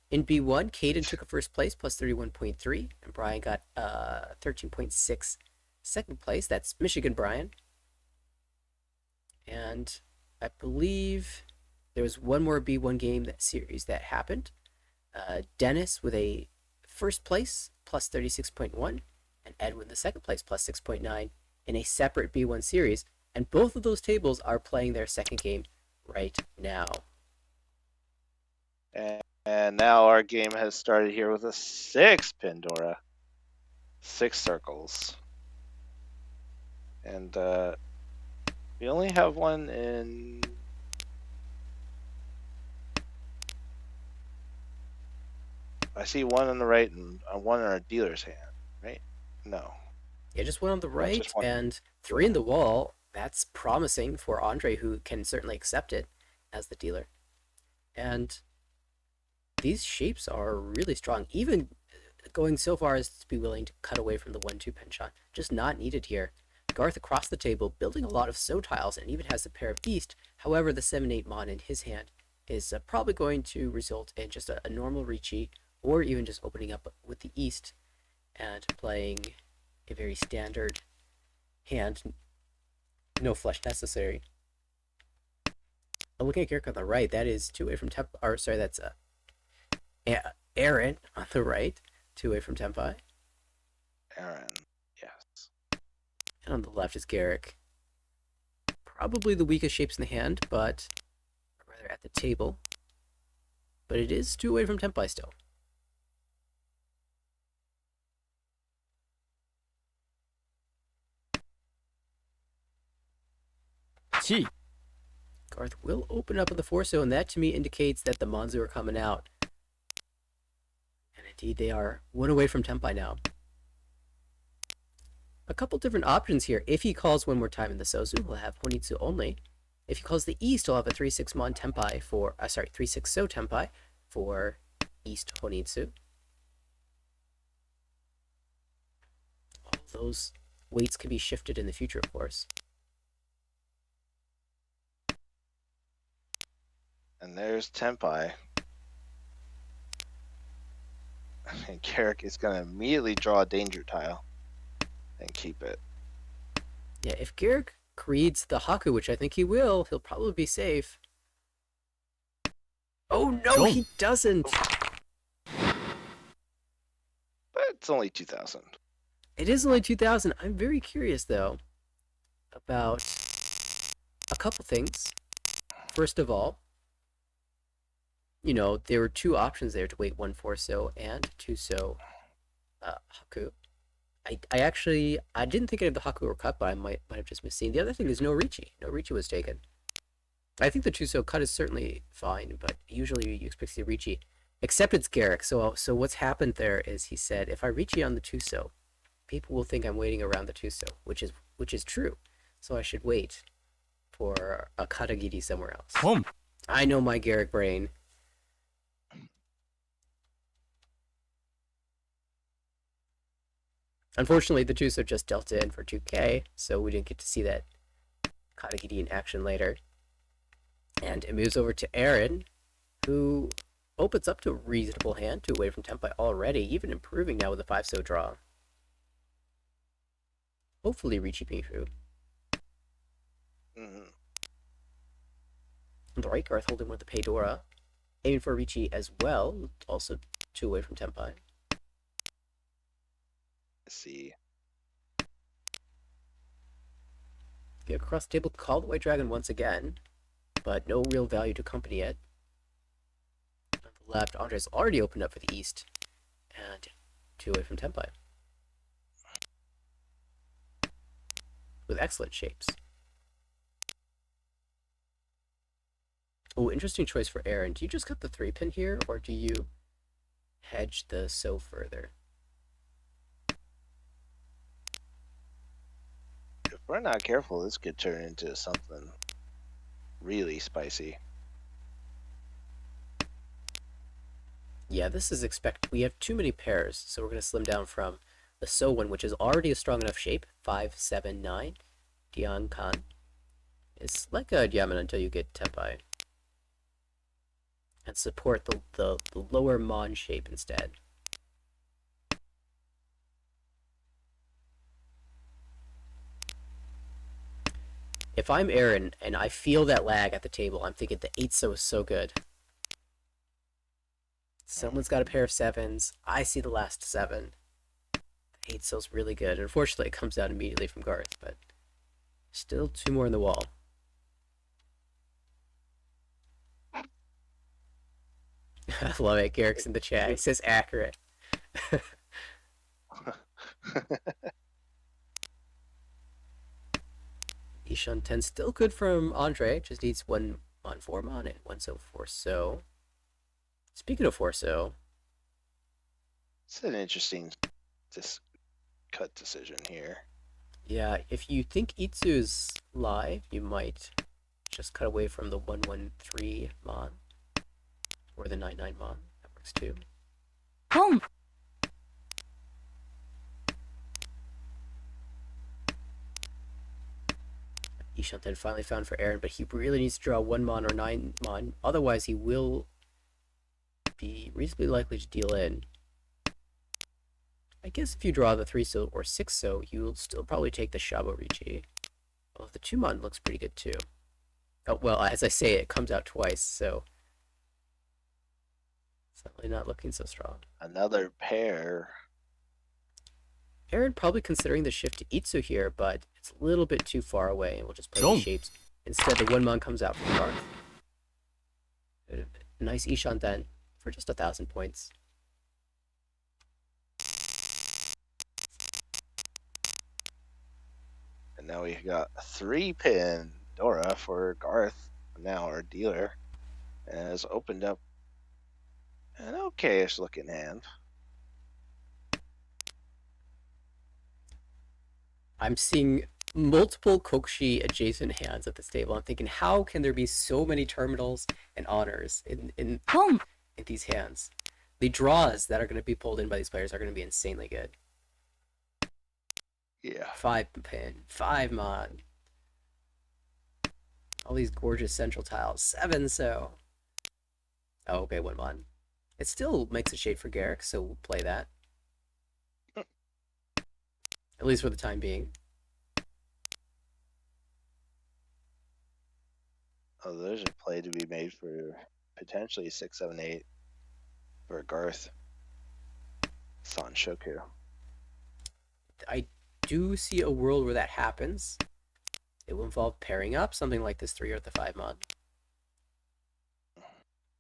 In B1, Caden took a first place, plus 31.3, and Brian got 13.6 second place. That's Michigan Brian. And I believe there was one more B1 game that series that happened. Dennis with a first place, plus 36.1, and Ed with the second place, plus 6.9, in a separate B1 series. And both of those tables are playing their second game right now. And now our game has started here with a 6 Pandora. 6 circles. And we only have one in... I see one on the right and one in our dealer's hand, right? No. Yeah, just one on the right just one. and 3 in the wall. That's promising for Andre, who can certainly accept it as the dealer. And these shapes are really strong, even going so far as to be willing to cut away from the 1-2 penchant. Just not needed here. Garth across the table, building a lot of so tiles, and even has a pair of East. However, the 7-8 Mon in his hand is probably going to result in just a normal Ricci, or even just opening up with the East and playing a very standard hand. No flush necessary. Looking at Garrick on the right, that is 2 away from Temple. Or sorry, that's Aaron on the right, 2 away from Tempai. Aaron. Yes. And on the left is Garrick. Probably the weakest shapes in the hand, but or rather at the table. But it is 2 away from Tempai still. Chi. Garth will open up on the 4-so, and that to me indicates that the Monzu are coming out. And indeed, they are 1 away from Tempai now. A couple different options here. If he calls one more time in the Sozu, he'll have Honitsu only. If he calls the East, he'll have a 3-6 Mon Tempai for, 3-6 So Tempai for East Honitsu. All those weights can be shifted in the future, of course. And there's Tempai. And Garrick is going to immediately draw a danger tile and keep it. Yeah, if Garrick creates the Haku, which I think he will, he'll probably be safe. Oh no, he doesn't! But it's only 2,000. It is only 2,000. I'm very curious, though, about a couple things. First of all, you know, there were 2 options there to wait 1 4-so and 2-so Haku. I didn't think any of the Haku were cut, but I might have just misseen. The other thing is no Richi. No Richi was taken. I think the 2-so cut is certainly fine, but usually you expect to see Richi. Except it's Garrick. So what's happened there is he said, if I Richi on the 2-so, people will think I'm waiting around the 2-so, which is true. So I should wait for a Katagiri somewhere else. Home. I know my Garrick brain. Unfortunately, the 2-so just dealt in for 2k, so we didn't get to see that Katagiri in action later. And it moves over to Aaron, who opens up to a reasonable hand, 2 away from Tempai already, even improving now with a 5-so draw. Hopefully Richi Pifu. Mm-hmm. On the right, Garth holding with the Paydora, aiming for Richi as well, also 2 away from Tempai. Let's see. Get across the table, call the White Dragon once again, but no real value to accompany it. On the left, Andre's already opened up for the East, and 2 away from Tempai. With excellent shapes. Oh, interesting choice for Aaron. Do you just cut the 3-pin here, or do you hedge the so further? If we're not careful, this could turn into something really spicy. Yeah, this is expected. We have too many pairs, so we're going to slim down from the So one, which is already a strong enough shape, 5, 7, 9. Dian Khan. It's like a Yaman until you get Tempai. And support the lower Mon shape instead. If I'm Aaron and I feel that lag at the table, I'm thinking the 8-so is so good. Someone's got a pair of 7s. I see the last 7. The 8-so's really good. Unfortunately, it comes out immediately from Garth, but still 2 more in the wall. I love it. Garrick's in the chat. He says accurate. Ishan 10 still good from Andre. Just needs 1 on 4 Mon and 1 so 4-so. Speaking of 4-so, It's an interesting cut decision here. yeah, if you think Itsu's live, you might just cut away from the 113 Mon. Or the 99 Mon. That works too. Home. Ishan 10 finally found for Aaron, but he really needs to draw 1 Mon or 9 Mon. Otherwise, he will be reasonably likely to deal in. I guess if you draw the 3-so or 6-so, you'll still probably take the Shabo Richi. Well, the 2 Mon looks pretty good too. Oh, well, as I say, it comes out twice, so Certainly not looking so strong. Another pair. Aaron probably considering the shift to Itsu here, but it's a little bit too far away, and we'll just play Wrong. these shapes. Instead, the Wonmon comes out from Garth. Nice Ishan then for just 1,000 points. And now we got a 3-pin Dora for Garth, now our dealer, and has opened up an okay-ish looking hand. I'm seeing multiple Kokushi adjacent hands at this table. I'm thinking, how can there be so many terminals and honors in these hands? The draws that are going to be pulled in by these players are going to be insanely good. Yeah. 5 pin, 5 mon. All these gorgeous central tiles. 7 so. Oh, okay, 1 mon. It still makes a shade for Garrick, so we'll play that. At least for the time being. Oh, there's a play to be made for potentially 6, 7, 8 for Garth. Sanshoku. I do see a world where that happens. It will involve pairing up something like this 3 or the 5 mon.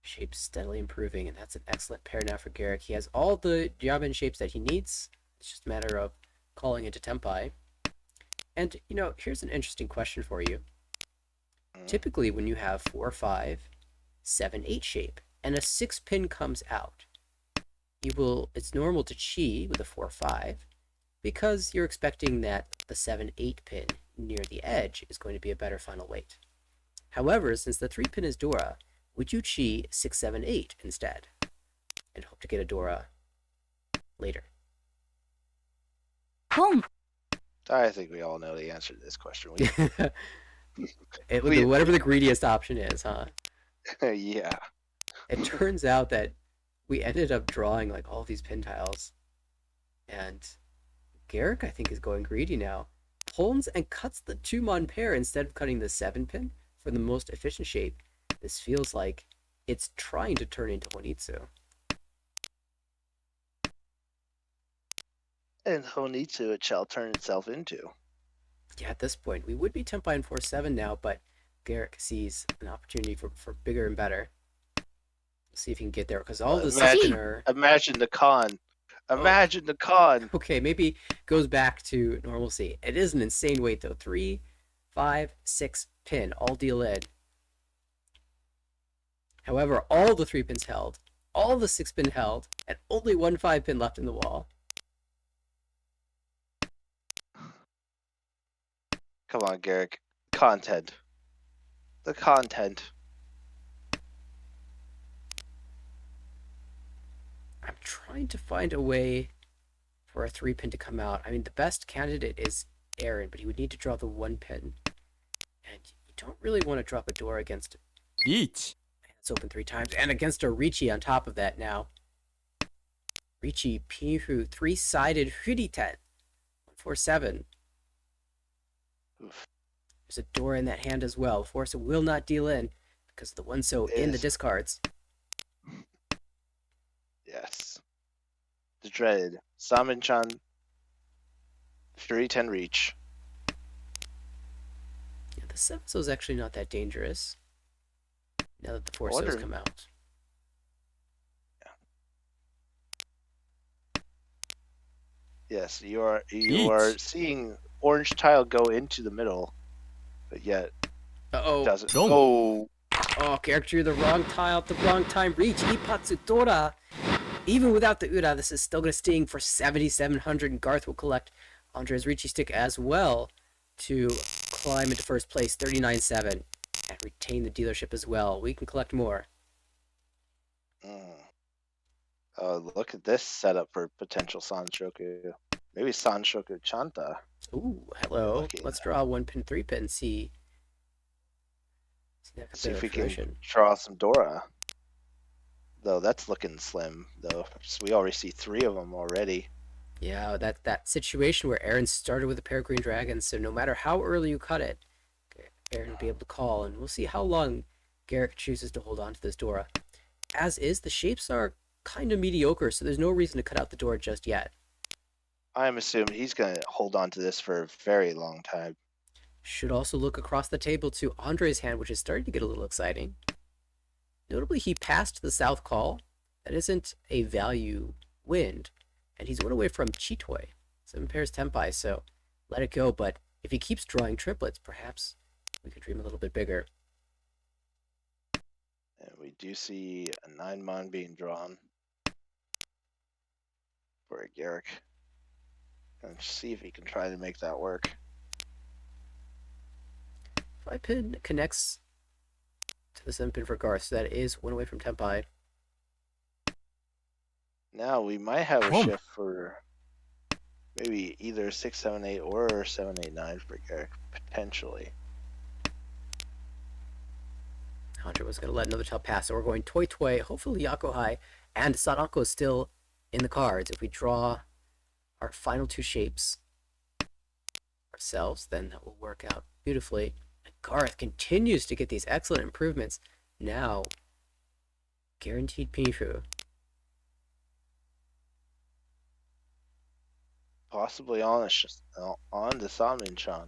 Shape steadily improving, and that's an excellent pair now for Garrick. He has all the Yamen shapes that he needs. It's just a matter of calling into Tempai. And, here's an interesting question for you. Typically, when you have 4, 5, 7, 8 shape, and a 6 pin comes out, it's normal to chi with a 4, 5, because you're expecting that the 7, 8 pin near the edge is going to be a better final weight. However, since the 3 pin is Dora, would you chi 6, 7, 8 instead, and hope to get a Dora later? I think we all know the answer to this question. Whatever the greediest option is, huh? Yeah. It turns out that we ended up drawing like all these pin tiles, and Garrick, I think, is going greedy now. Pulls and cuts the 2 mon pair instead of cutting the 7 pin for the most efficient shape. This feels like it's trying to turn into Honitsu. And Honitsu it shall turn itself into. Yeah, at this point, we would be Tempai in 4-7 now, but Garrick sees an opportunity for bigger and better. We'll see if he can get there, because all this Imagine the con. Imagine the con. Okay, maybe goes back to normalcy. It is an insane weight, though. 3, 5, 6 pin, all deal in. However, all the 3 pins held, all the 6 pin held, and only 1 5 pin left in the wall. Come on, Garrick. Content. The content. I'm trying to find a way for a 3 pin to come out. I mean, the best candidate is Aaron, but he would need to draw the 1 pin. And you don't really want to drop a door against Reach. It's open 3 times, and against a Ricci on top of that now. Ricci, Pihu, 3-sided Huriten. 1-4-7. There's a door in that hand as well. Force will not deal in because the 1-so in the discards. Yes. The dreaded Samenchan Fury 10 Reach. Yeah, the 7-so is actually not that dangerous. Now that the 4-sos come out. Yes, you are seeing orange tile go into the middle, but yet doesn't. Oh, Garrick drew the wrong tile at the wrong time. Reach Ipatsu Dora. Even without the Ura, this is still going to sting for 7,700, and Garth will collect Andre's Ricci stick as well to climb into first place, 39-7, and retain the dealership as well. We can collect more. Oh, look at this setup for potential Sanshoku. Maybe Sanshoku Chanta. Ooh, hello. Let's draw 1 pin, 3 pin, see if we can draw some Dora. Though that's looking slim, though. So we already see 3 of them already. Yeah, that situation where Aaron started with a pair of green dragons, so no matter how early you cut it, Aaron will be able to call, and we'll see how long Garrick chooses to hold on to this Dora. As is, the shapes are kind of mediocre, so there's no reason to cut out the door just yet. I'm assuming he's going to hold on to this for a very long time. Should also look across the table to Andre's hand, which is starting to get a little exciting. Notably, he passed the south call. That isn't a value wind, and he's one away from Chitoi. 7 pairs Tempai, so let it go. But if he keeps drawing triplets, perhaps we could dream a little bit bigger. And we do see a 9-mon being drawn for a Garrick. And see if he can try to make that work. 5 pin connects to the 7 pin for Garth, so that is one away from Tempai. Now we might have a Boom. shift for maybe either 6, 7, 8 or 7, 8, 9 for Garrick, potentially. Andre was going to let another tail pass, so we're going Toi Toi, hopefully Yakuhai, and Sadako is still in the cards. If we draw our final 2 shapes ourselves, then that will work out beautifully. And Garth continues to get these excellent improvements. Now, guaranteed Pinshu. Possibly on the Salmon-chan.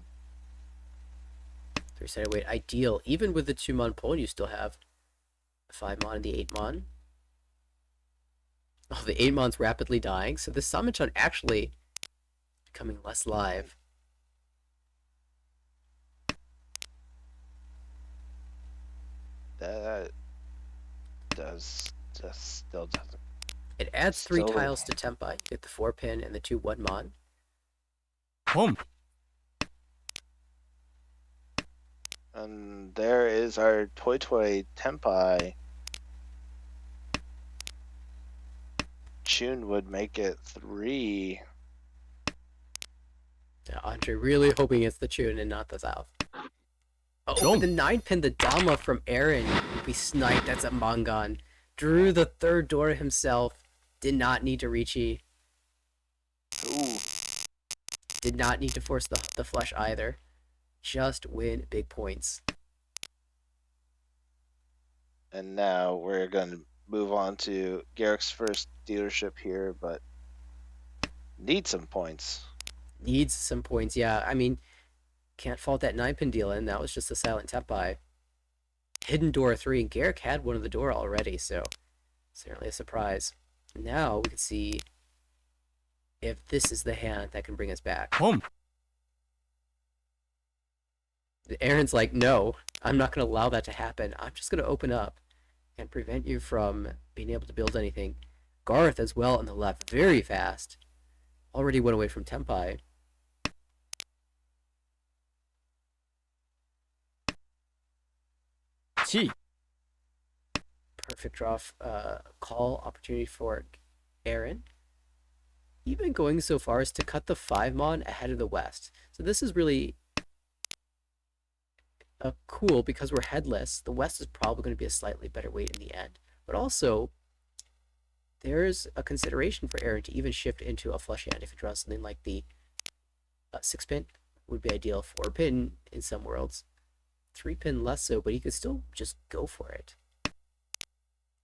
3-sided weight ideal. Even with the 2-mon pull, you still have the 5-mon and the 8-mon. Oh, the 8-mon's rapidly dying, so the Salmon-chan actually becoming less live. That does just still doesn't. It adds 3 Still- tiles to Tempai. You get the 4 pin and the 2 1-mon. Boom. And there is our Toi Toi Tempai. Chun would make it 3. Yeah, Andre really hoping it's the Chun and not the South. Oh, Jump. the 9 pin, the Dama from Aaron. We sniped. That's a Mangan. Drew the 3rd door himself. Did not need to Richi. Ooh, Did not need to force the flush either. Just win big points. and now we're going to move on to Garrick's first dealership here, but need some points. Needs some points, yeah. I mean, can't fault that 9 pin deal in. That was just a silent Tempai. Hidden door 3, and Garrick had one of the door already, so certainly a surprise. Now we can see if this is the hand that can bring us back. Boom. Aaron's like, no, I'm not going to allow that to happen. I'm just going to open up and prevent you from being able to build anything. Garth as well on the left, very fast. Already went away from Tempai. Chi. Perfect draw call opportunity for Aaron. Even going so far as to cut the 5-mon ahead of the West. So this is really cool because we're headless. The West is probably going to be a slightly better weight in the end. But also, there's a consideration for Aaron to even shift into a flush hand if he draws something like the 6-pin would be ideal. 4-pin in some worlds. 3-pin less so, but he could still just go for it. And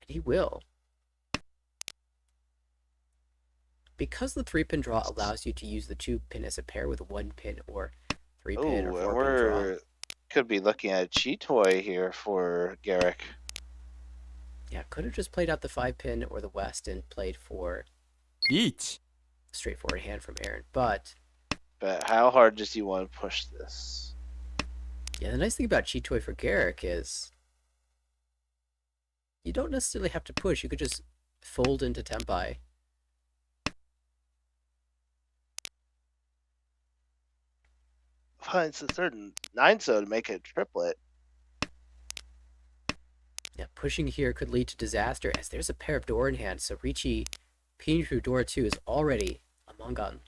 he will. Because the 3-pin draw allows you to use the 2-pin as a pair with a 1-pin or 3-pin or 4-pin Ooh, and draw. we're could be looking at Chitoi here for Garrick. Yeah, could have just played out the 5-pin or the West and played for Reach. a straightforward hand from Aaron. But But how hard does he want to push this? yeah, the nice thing about Chitoi for Garrick is you don't necessarily have to push. You could just fold into Tempai. Finds the third 9 so to make it a triplet. Yeah, pushing here could lead to disaster as there's a pair of door in hand. So Richi Pinshu door 2 is already a Mangan.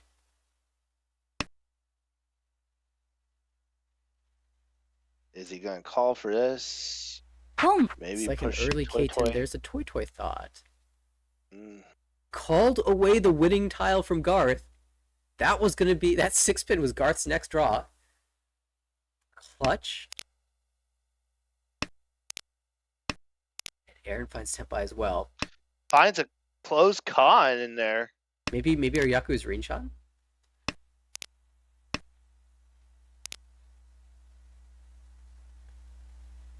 Is he going to call for this? Home. Maybe It's like an push early Toi K10. Toi? There's a Toi Toi thought. Mm, Called away the winning tile from Garth. That was going to be... That 6-pin was Garth's next draw. Clutch. And Aaron finds Tempai as well. finds a Close con in there. Maybe our Yaku is Rinshan?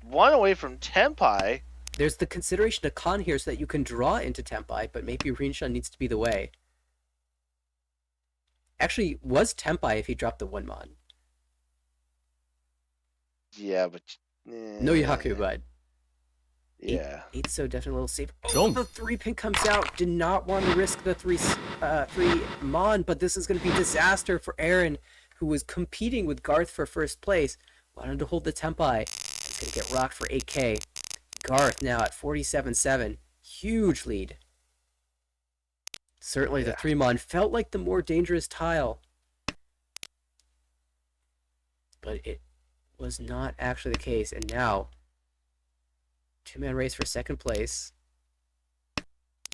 One away from Tempai. There's the consideration of Khan here so that you can draw into Tempai, but maybe Rinshan needs to be the way. Actually, was Tempai if he dropped the 1-mon. Yeah, but No Yaku, but yeah. 8 so definitely a little safe. Oh, Don't. the 3-pin comes out. Did not want to risk the 3 mon, but this is going to be disaster for Aaron, who was competing with Garth for first place. Wanted to hold the Tempai. He's going to get rocked for 8k. Garth now at 47-7. Huge lead. Certainly the 3-mon felt like the more dangerous tile. But it was not actually the case. And now, 2-man race for second place.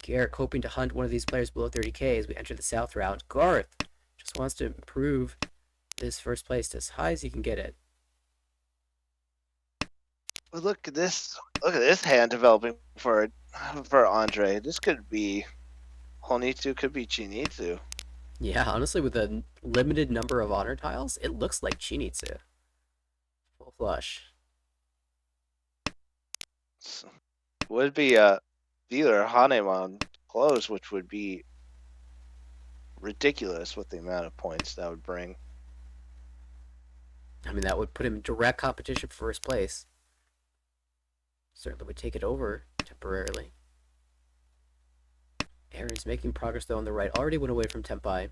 Garrick hoping to hunt one of these players below 30k as we enter the south round. Garth just wants to improve this first place to as high as he can get it. Look at this! Look at this hand developing for Andre. This could be Honitsu, could be Chinitsu. Yeah, honestly, with a limited number of honor tiles, it looks like Chinitsu. Full flush. Would be either Hanemon close, which would be ridiculous with the amount of points that would bring. I mean, that would put him in direct competition for first place. Certainly would take it over temporarily. Aaron's making progress though on the right. Already went away from Tempai.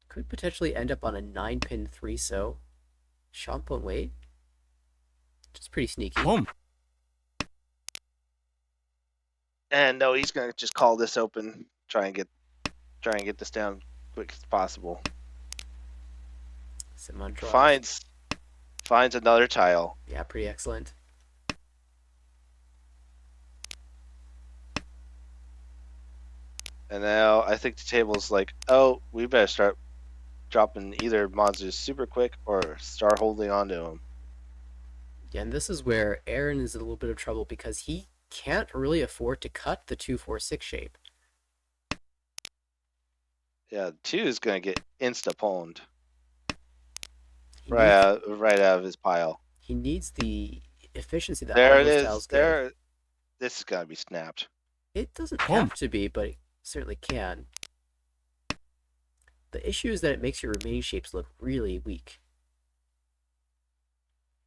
Could potentially end up on a 9-pin 3-so. Shampoo and wait. Which is pretty sneaky. Home. And no, he's gonna just call this open. Try and get this down quick as possible. Simon draws. Finds another tile. Yeah, pretty excellent. And now I think the table's like, oh, we better start dropping either monsters super quick or start holding on to them. Yeah, and this is where Aaron is in a little bit of trouble because he can't really afford to cut the 2-4-6 shape. Yeah, 2 is gonna get insta-pwned He right needs, out of his pile. he needs the efficiency that There all it those is. tiles There, give. this is gonna be snapped. It doesn't have to be, but it certainly can. The issue is that it makes your remaining shapes look really weak.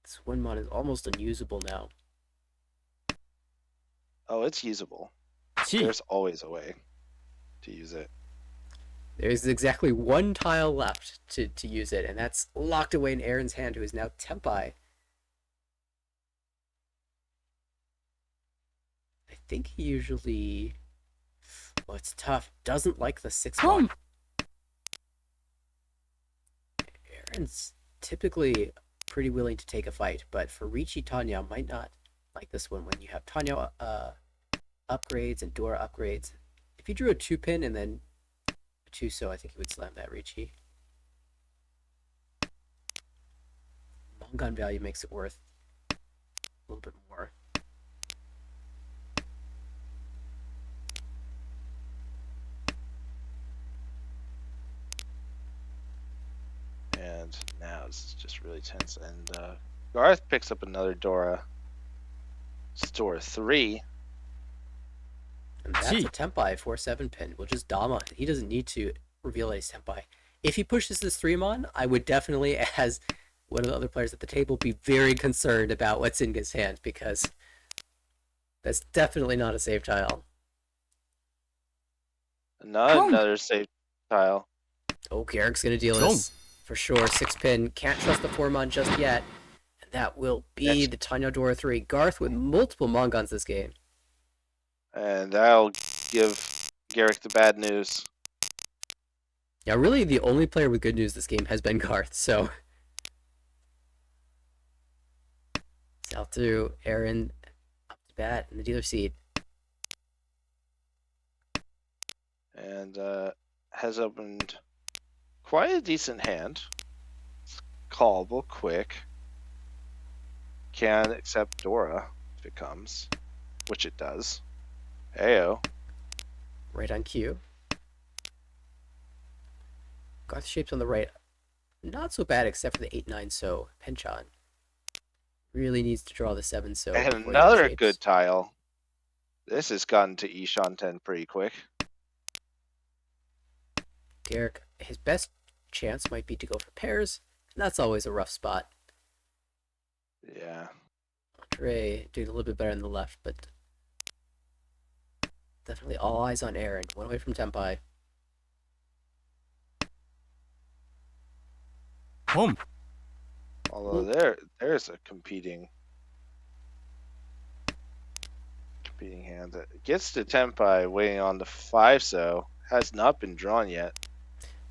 This 1-mon is almost unusable now. Oh, it's usable. Chi. There's always a way to use it. There's exactly 1 tile left to use it, and that's locked away in Aaron's hand, who is now Tempai. I think he usually... Well, it's tough. Doesn't like the 6-mon. Aaron's typically pretty willing to take a fight, but for Ricci, Tanya might not like this one when you have Tanya upgrades and Dora upgrades. If he drew a 2-pin and then a 2-so, I think he would slam that Ricci. Mongon value makes it worth a little bit more. And now this is just really tense. And Garth picks up another Dora. It's Dora 3. And that's a Tempai 4-7 pin, which is Dama. He doesn't need to reveal that he's Tempai. If he pushes this 3-mon, I would definitely, as one of the other players at the table, be very concerned about what's in his hand, because that's definitely not a safe tile. Another safe tile. Oh, Garrick's going to deal this. For sure, 6-pin. Can't trust the 4-mon just yet. And that will be the Tanya Dora 3. Garth with multiple Mongons this game. And that'll give Garrick the bad news. Yeah, really the only player with good news this game has been Garth, so... South through, Aaron up to bat in the dealer seat. And has opened quite a decent hand. It's callable, quick. Can accept Dora if it comes, which it does. Heyo. right on cue. Garth shapes on the right, not so bad except for the 8-9 so penchant. Really needs to draw the 7 so And before he then another shapes. good tile. This has gotten to Ishan 10 pretty quick. Derek, his best chance might be to go for pairs, and that's always a rough spot. Yeah. Andre doing a little bit better on the left, but definitely all eyes on Aaron. One away from Tempai. ポン Although there's a competing hand that gets to Tempai waiting on the 5 so has not been drawn yet.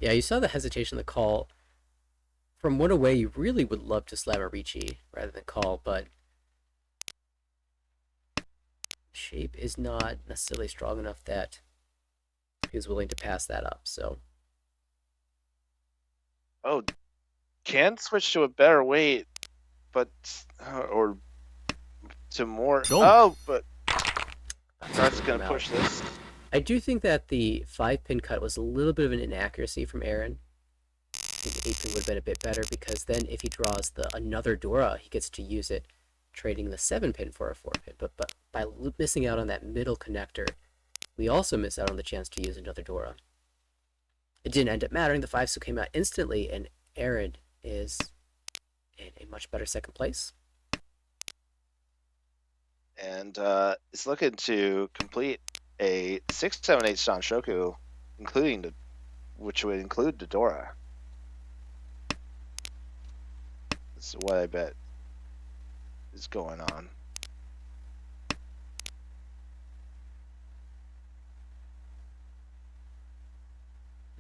Yeah, you saw the hesitation, the call. From one away, you really would love to slam a Ricci rather than call, but shape is not necessarily strong enough that he was willing to pass that up. So Oh, can switch to a better weight, but or to more. Don't. Oh, but that's Garth's gonna gonna come push out. this. I do think that the 5-pin cut was a little bit of an inaccuracy from Aaron. I think the 8-pin would have been a bit better because then if he draws another Dora, he gets to use it, trading the 7-pin for a 4-pin. But by missing out on that middle connector, we also miss out on the chance to use another Dora. It didn't end up mattering. The 5 still came out instantly, and Aaron is in a much better second place. And is looking to complete a 678 Sanshoku, which would include the Dora. That's what I bet is going on.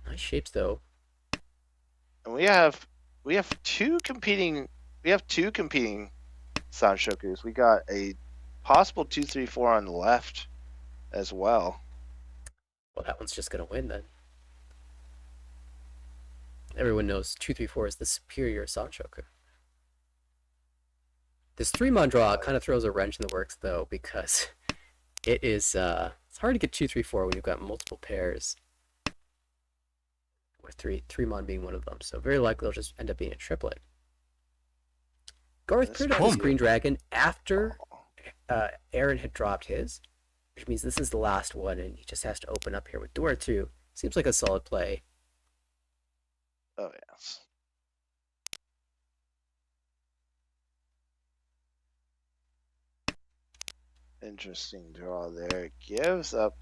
Nice shapes though. And we have two competing Sanshokus. We got a possible 2-3-4 on the left as well. Well, that one's just gonna win then. Everyone knows 2-3-4 is the superior Sanshoku. This 3-mon draw kind of throws a wrench in the works though, because it is it's hard to get 2-3-4 when you've got multiple pairs. With 3-mon being one of them, so very likely it'll just end up being a triplet. Garth paired up his Green Dragon after Aaron had dropped his, which means this is the last one, and he just has to open up here with Dora 2. Seems like a solid play. Oh yes. Interesting draw there. It gives up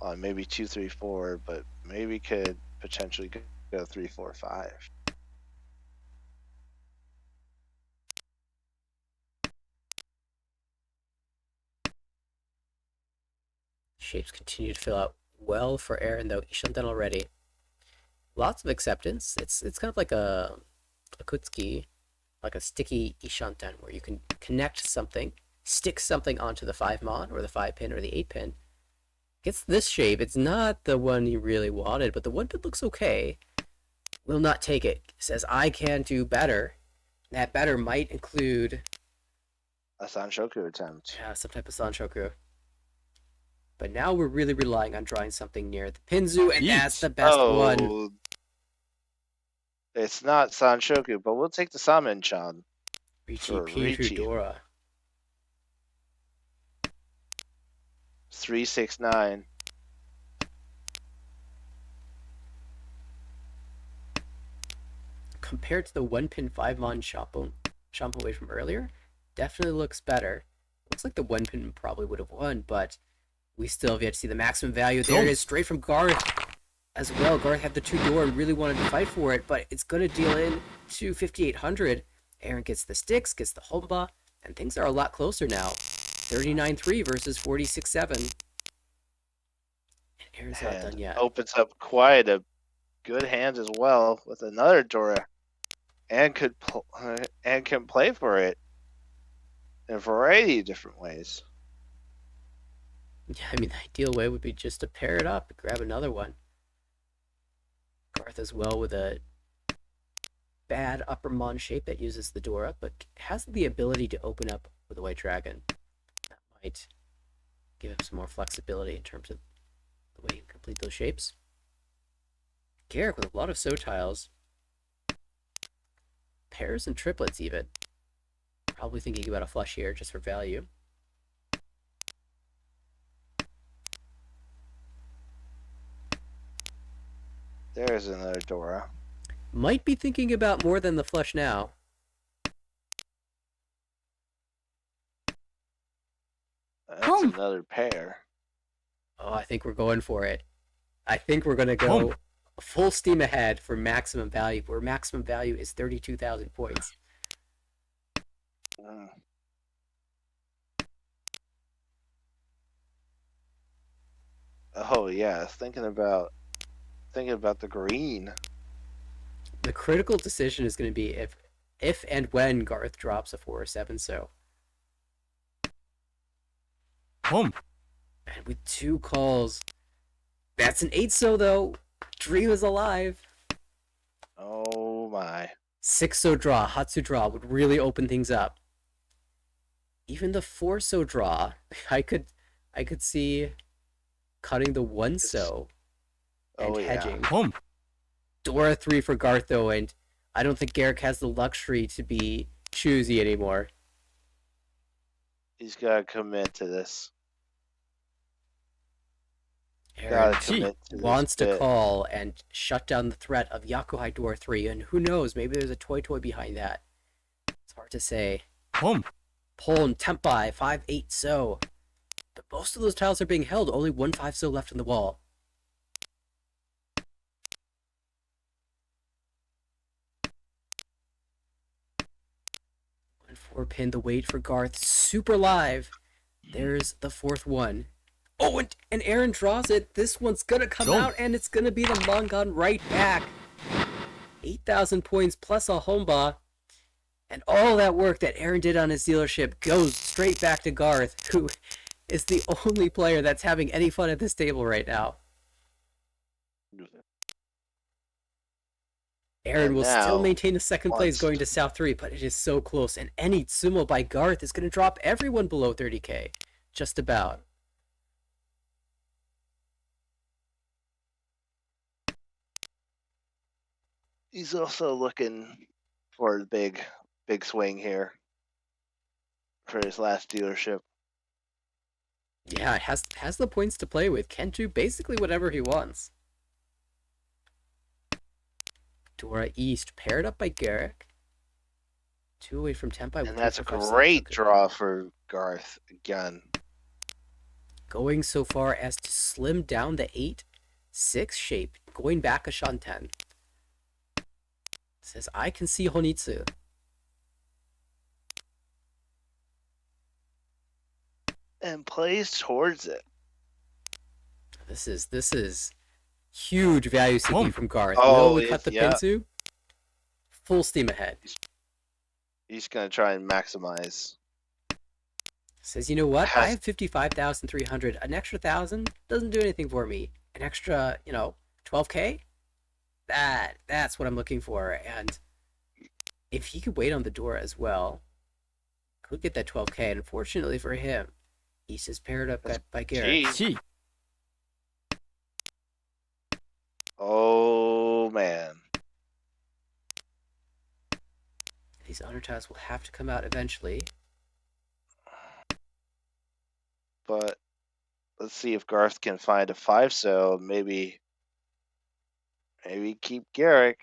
on maybe 2-3-4, but maybe could potentially go 3-4-5. Shapes continue to fill out well for Aaron, though. Ishan done already. Lots of acceptance. It's kind of like a Kutsuki, like a sticky Ishanten, where you can connect something, stick something onto the 5-mon, or the 5-pin, or the 8-pin. Gets this shape. It's not the one he really wanted, but the one that looks okay. Will not take it. Says, I can do better. That better might include A Sanshoku attempt. some type of Sanshoku. But now we're really relying on drawing something near the Pinzu, and that's the best one. It's not Sanshoku, but we'll take the Samen-chan. Ricci, for Pichu, Ricci. Dora. 3-6-9. Compared to the 1-pin 5-mon shampoo away from earlier, definitely looks better. Looks like the 1-pin probably would have won, but we still have yet to see the maximum value. There it is, straight from Garth as well. Garth had the 2-door and really wanted to fight for it, but it's going to deal in to 5,800. Aaron gets the sticks, gets the Homba, and things are a lot closer now. 39-3 versus 46-7. And Aaron's not done yet. Opens up quite a good hand as well with another Dora, and can play for it in a variety of different ways. Yeah, I mean, the ideal way would be just to pair it up and grab another one. Garth as well with a bad upper mon shape that uses the Dora, but has the ability to open up with a White Dragon. That might give him some more flexibility in terms of Complete those shapes. Garrick with a lot of so tiles. Pairs and triplets even. Probably thinking about a flush here just for value. There's another Dora. Might be thinking about more than the flush now. That's Home. another pair. Oh, I think we're going for it. I think we're going to go full steam ahead for maximum value, where maximum value is 32,000 points. Mm. Oh yeah, thinking about the green. The critical decision is going to be if and when Garth drops a 4 or 7 so. Home. And with 2 calls, that's an 8 so though. Dream is alive. Oh my. 6 so draw, Hatsu draw would really open things up. Even the 4 so draw, I could see cutting the 1 so and Oh yeah. hedging. Home. Dora 3 for Garth though, and I don't think Garrick has the luxury to be choosy anymore. He's gotta commit to this. Aaron Gotta commit to this wants to bit. call and shut down the threat of Yakuhai Dora 3, and who knows, maybe there's a toy behind that. It's hard to say. Home. Pon, Tempai, 5-8 so. But most of those tiles are being held, only 1 5 so left on the wall. 1-4 pin, the wait for Garth, super live. There's the 4th one. Oh, and Aaron draws it. This one's gonna come out, and it's gonna be the Mongon right back. 8,000 points plus a Homba. And all that work that Aaron did on his dealership goes straight back to Garth, who is the only player that's having any fun at this table right now. Aaron And will still now, maintain the second place once- going to South 3, but it is so close. And any sumo by Garth is going to drop everyone below 30k. Just about. He's also looking for a big swing here for his last dealership. Yeah, has the points to play with. Can do basically whatever he wants. Dora East paired up by Garrick. 2 away from Tempai. And that's a great draw for Garth again. Going so far as to slim down the 8-6 shape, going back a Shanten. Says, I can see Honitsu. And plays towards it. This is huge value seeking from Garth. Oh, Will we cut the yeah. Pinsu? Full steam ahead. He's going to try and maximize. Says, you know what? I have 55,300. An extra 1,000 doesn't do anything for me. An extra, 12k? That's what I'm looking for. And if he could wait on the door as well, could get that 12k. And unfortunately for him, East is paired up by Garrett. Gee. Chi. Oh, man. These honor tiles will have to come out eventually. But let's see if Garth can find a 5 so maybe keep Garrick.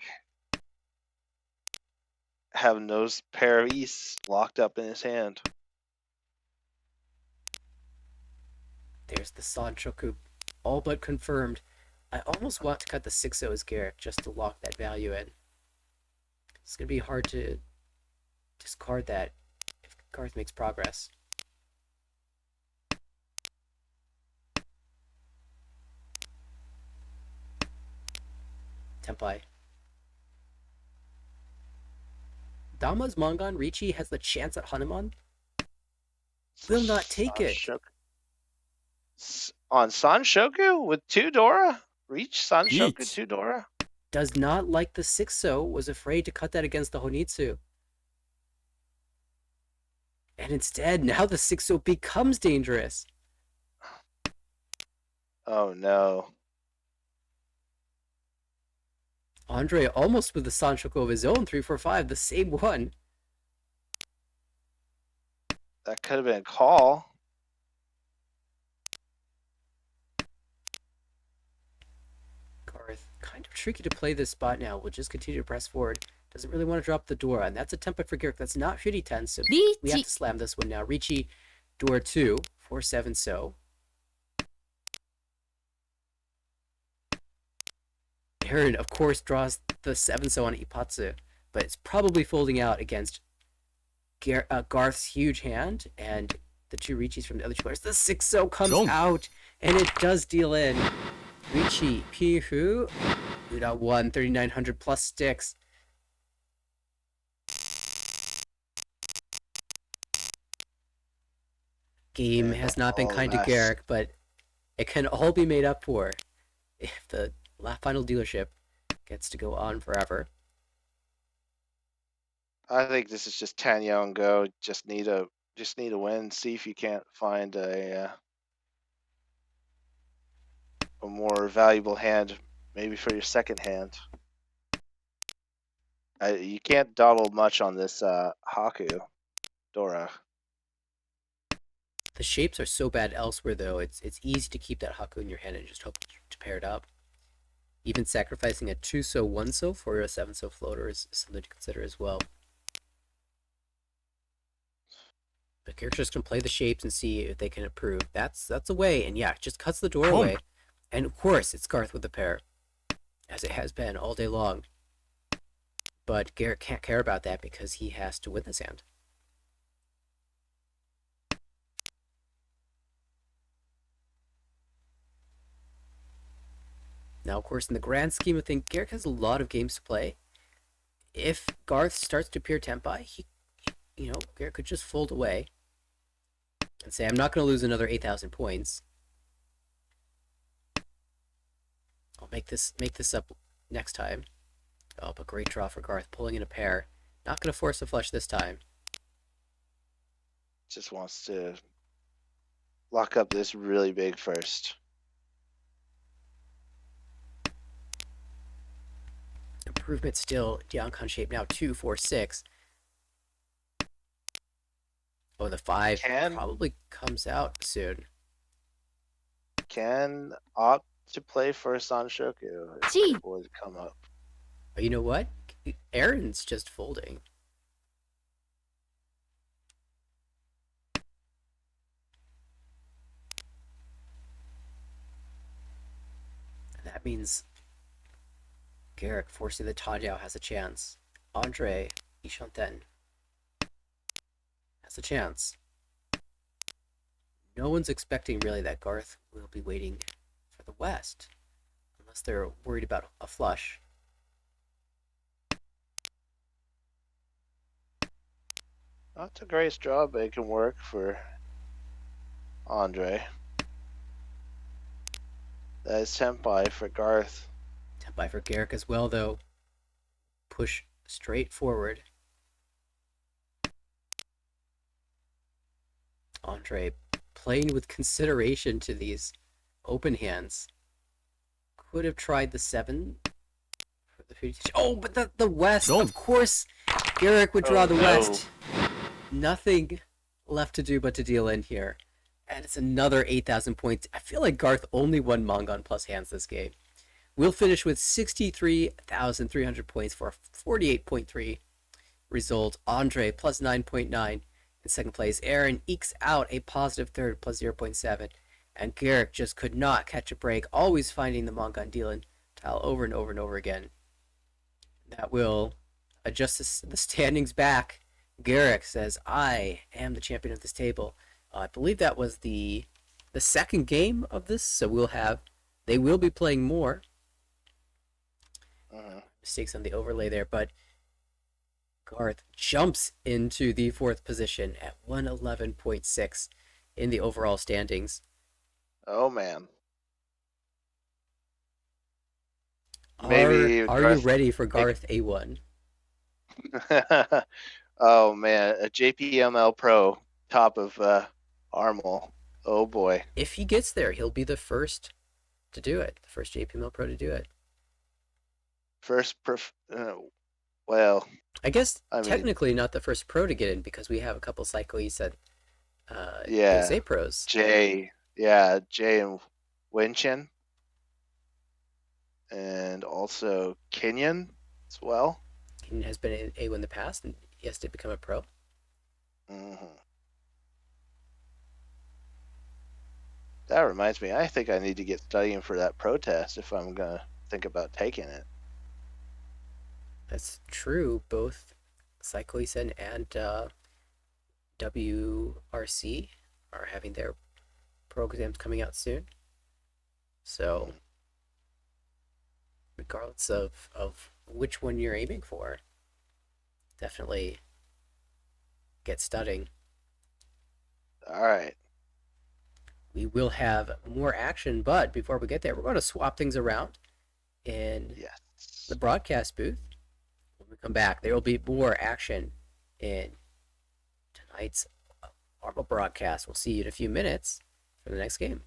Having those pair of Easts locked up in his hand. There's the Sanchoku, all but confirmed. I almost want to cut the 6-0 as Garrick just to lock that value in. It's going to be hard to discard that if Garth makes progress. Tempai. Dama's Mongon Ricci has the chance at Hanuman. Will not take it. On Sanshoku with 2 Dora? Reach Sanshoku Yeet. 2 Dora? Does not like the 6-0, was afraid to cut that against the Honitsu. And instead, now the 6-0 becomes dangerous. Oh no. Andre almost with the Sanchoku of his own, 3-4-5, the same one. That could have been a call. Garth, kind of tricky to play this spot now. Will just continue to press forward. Doesn't really want to drop the Dora, and that's a tempo for Garrick. That's not shitty 10, so we have リー to チ slam this one now. Ricci, Dora 2, 4-7 so. Aaron, of course, draws the 7 so on Ipatsu, but it's probably folding out against Garth's huge hand and the 2 Ricci's from the other 2 players. The 6 so comes Jump. out, and it does deal in. Ricci, Pihu, Uda 1, 3,900 plus sticks. Game And has not been all kind to mess. Garrick, but it can all be made up for if the final dealership gets to go on forever. I think this is just 10 young go. Just need a win. See if you can't find a more valuable hand, maybe for your second hand. You can't dawdle much on this Haku Dora. The shapes are so bad elsewhere, though. It's easy to keep that Haku in your hand and just hope to pair it up. Even sacrificing a 2 so 1 so for a 7 so floater is something to consider as well. The characters can play the shapes and see if they can improve. That's a way, and yeah, just cuts the door away. And of course, it's Garth with the pair, as it has been all day long. But Garrett can't care about that because he has to win this hand. Now, of course, in the grand scheme of things, Garrick has a lot of games to play. If Garth starts to appear Tempai, Garrick could just fold away and say, I'm not going to lose another 8,000 points. I'll make this up next time. Oh, but great draw for Garth, pulling in a pair. Not going to force a flush this time. Just wants to lock up this really big first. Improvement still. Diancon shape now 2, 4, 6. Oh, the 5 probably comes out soon. Can opt to play for a Sanshoku Gee. before they come up. But you know what? Aaron's just folding. And that means Garrick, forcing the Tanjao, has a chance. Andre Ishanten has a chance. No one's expecting really that Garth will be waiting for the West, unless they're worried about a flush. Not a great draw, but it can work for Andre. That is Senpai for Garth. Tempai for Garrick as well, though. Push straight forward. Andre playing with consideration to these open hands. Could have tried the 7 for the 50. Oh, but the West, No. of course. Garrick would draw Oh, the no. West. Nothing left to do but to deal in here. And it's another 8,000 points. I feel like Garth only won Mongon plus hands this game. We'll finish with 63,300 points for a 48.3 result. Andre plus 9.9 in second place. Aaron ekes out a positive third plus 0.7. And Garrick just could not catch a break, always finding the Mongon dealing tile over and over and over again. That will adjust the standings back. Garrick says, I am the champion of this table. I believe that was the second game of this, so they will be playing more. Mistakes on the overlay there, but Garth jumps into the 4th position at 111.6 in the overall standings. Oh man. Are Maybe you Garth- ready for Garth A1? Oh man, a JPML Pro top of Armel. Oh boy. If he gets there, he'll be the first to do it. The first JPML Pro to do it. well, I guess I mean, technically not the first pro to get in because we have a couple Cycle E said yeah, USA pros. Jay and Winchin, and also Kenyon as well. He has been an A in the past, and yes, did become a pro. Hmm. That reminds me, I think I need to get studying for that protest if I'm gonna think about taking it. That's true. Both Cycle E and WRC are having their pro exams coming out soon. So, Mm. regardless of which one you're aiming for, definitely get studying. All right. We will have more action, but before we get there, we're going to swap things around in the Yes. broadcast booth. When we come back, there will be more action in tonight's Marvel broadcast. We'll see you in a few minutes for the next game.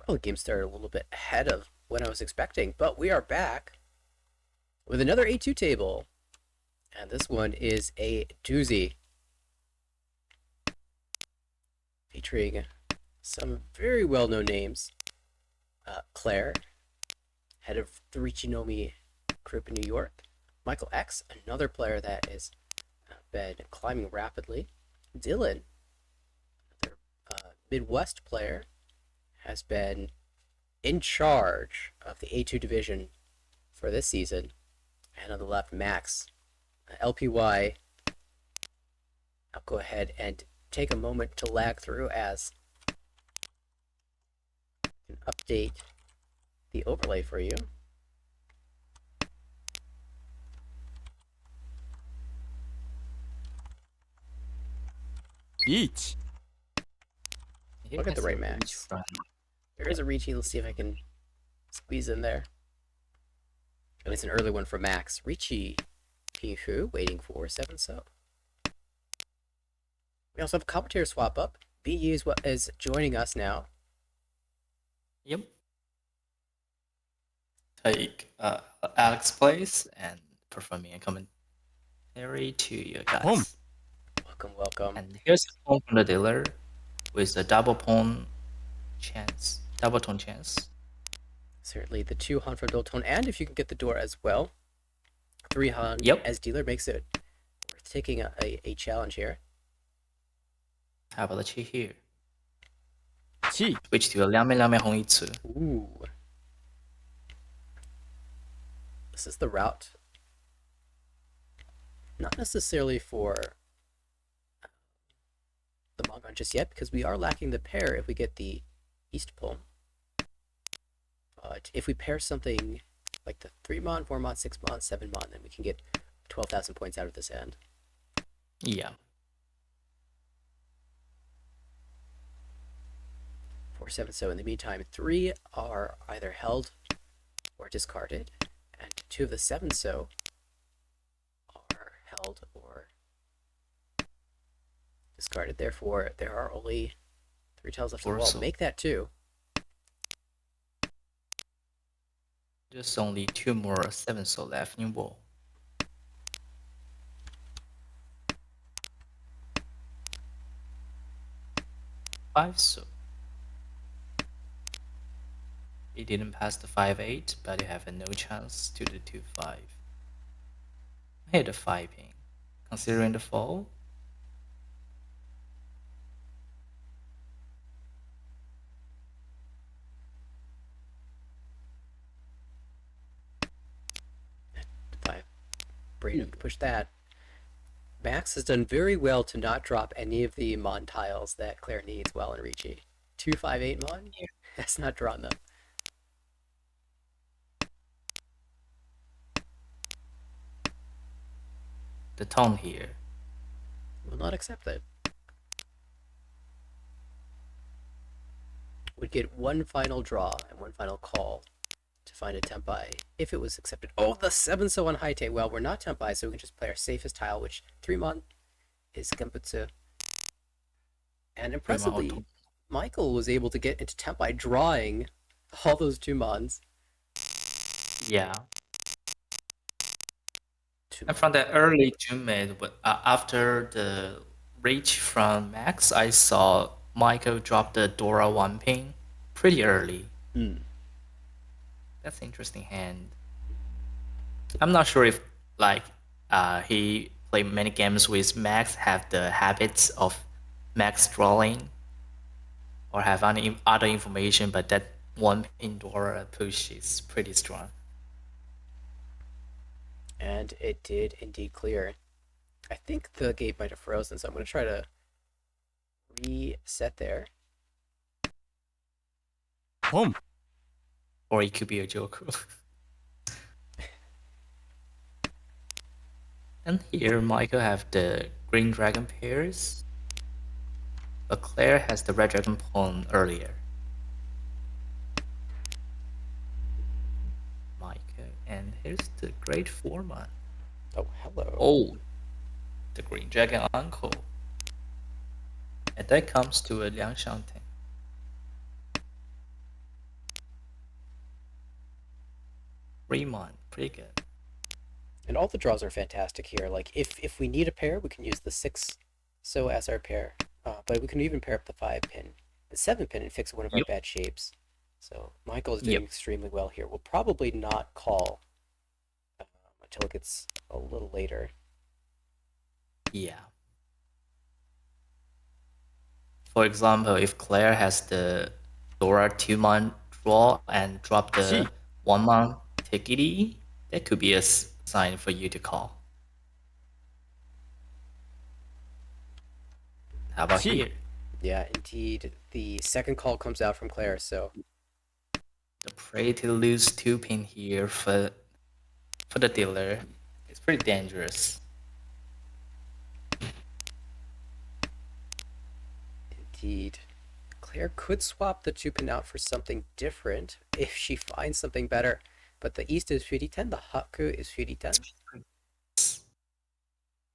Well, the game started a little bit ahead of when I was expecting, but we are back with another A2 table. And this one is a doozy. Featuring some very well-known names. Claire, head of the Richinomi group in New York. Michael X, another player that has been climbing rapidly. Dylan, another Midwest player, has been in charge of the A2 division for this season. And on the left, Max, LPY. I'll go ahead and take a moment to lag through as I can update the overlay for you. Reach. Look at the right Max. There is a Ricci. Let's see if I can squeeze in there. And it's an early one for Max. Ricci Pihu waiting for 7 so. We also have a commentator swap up. BE is joining us now. Yep. Take Alex's place and performing a commentary to you guys. Home. Welcome, welcome. And here's the pawn from the dealer with a double tone chance. Certainly the 2 Han from Doltone, and if you can get the door as well. 3 Han Yep. as dealer makes it worth taking a challenge here. How about the chi here? 气 Switch to a 两面红一次. Ooh. This is the route. Not necessarily for the Mongon just yet, because we are lacking the pair if we get the East Pole. But if we pair something like the 3 Mon, 4 Mon, 6 Mon, 7 Mon, then we can get 12,000 points out of this end. Yeah. 4, 7, so in the meantime, 3 are either held or discarded, and 2 of the 7 so are held or discarded. Therefore, there are only 3 tiles left on the wall. So. Make that 2. Just only 2 more 7 so left in wall. Five so. It didn't pass the 5-8, but you have no chance to the 2-5. Hit a 5 pin. Considering the fall, Braden push that. Max has done very well to not drop any of the Mon tiles that Claire needs while in Ricci. 2, 5, 8 Mon? Yeah. That's not drawn them. the tone here. Will not accept it. Would get one final draw and one final call to find a Tempai if it was accepted. Oh, the 7 so on Haite. Well, we're not Tempai, so we can just play our safest tile, which 3 Mon is Genputsu. And impressively, Michael was able to get into Tempai drawing all those 2 Mons. Yeah. 2 And from the early June mid, after the reach from Max, I saw Michael drop the Dora 1 pin pretty early. That's an interesting hand. I'm not sure if he played many games with Max, have the habits of Max drawing, or have any other information, but that 1 pin Dora push is pretty strong. And it did indeed clear. I think the gate might have frozen, so I'm going to try to reset there. Home. Or it could be a joke. And here Michael have the green dragon pairs, but Claire has the red dragon pawn earlier. Michael, and here's the great foreman. Oh, hello. Oh, the green dragon uncle. And that comes to a Liang Shangting. 3 month, pretty good. And all the draws are fantastic here. Like if we need a pair, we can use the 6 so as our pair. But we can even pair up the 5 pin, the 7 pin, and fix one of our Yep. bad shapes. So Michael is doing Yep. extremely well here. We'll probably not call until it gets a little later. Yeah. For example, if Claire has the Dora 2-month draw and drop the Gee. 1-month tickety, that could be a sign for you to call. How about Gee. here? Yeah, indeed. The second call comes out from Claire, so The pretty loose 2-pin here for the dealer. It's pretty dangerous. indeed. Claire could swap the 2 pin out for something different if she finds something better. But the East is 50-10, the Haku is 50-10.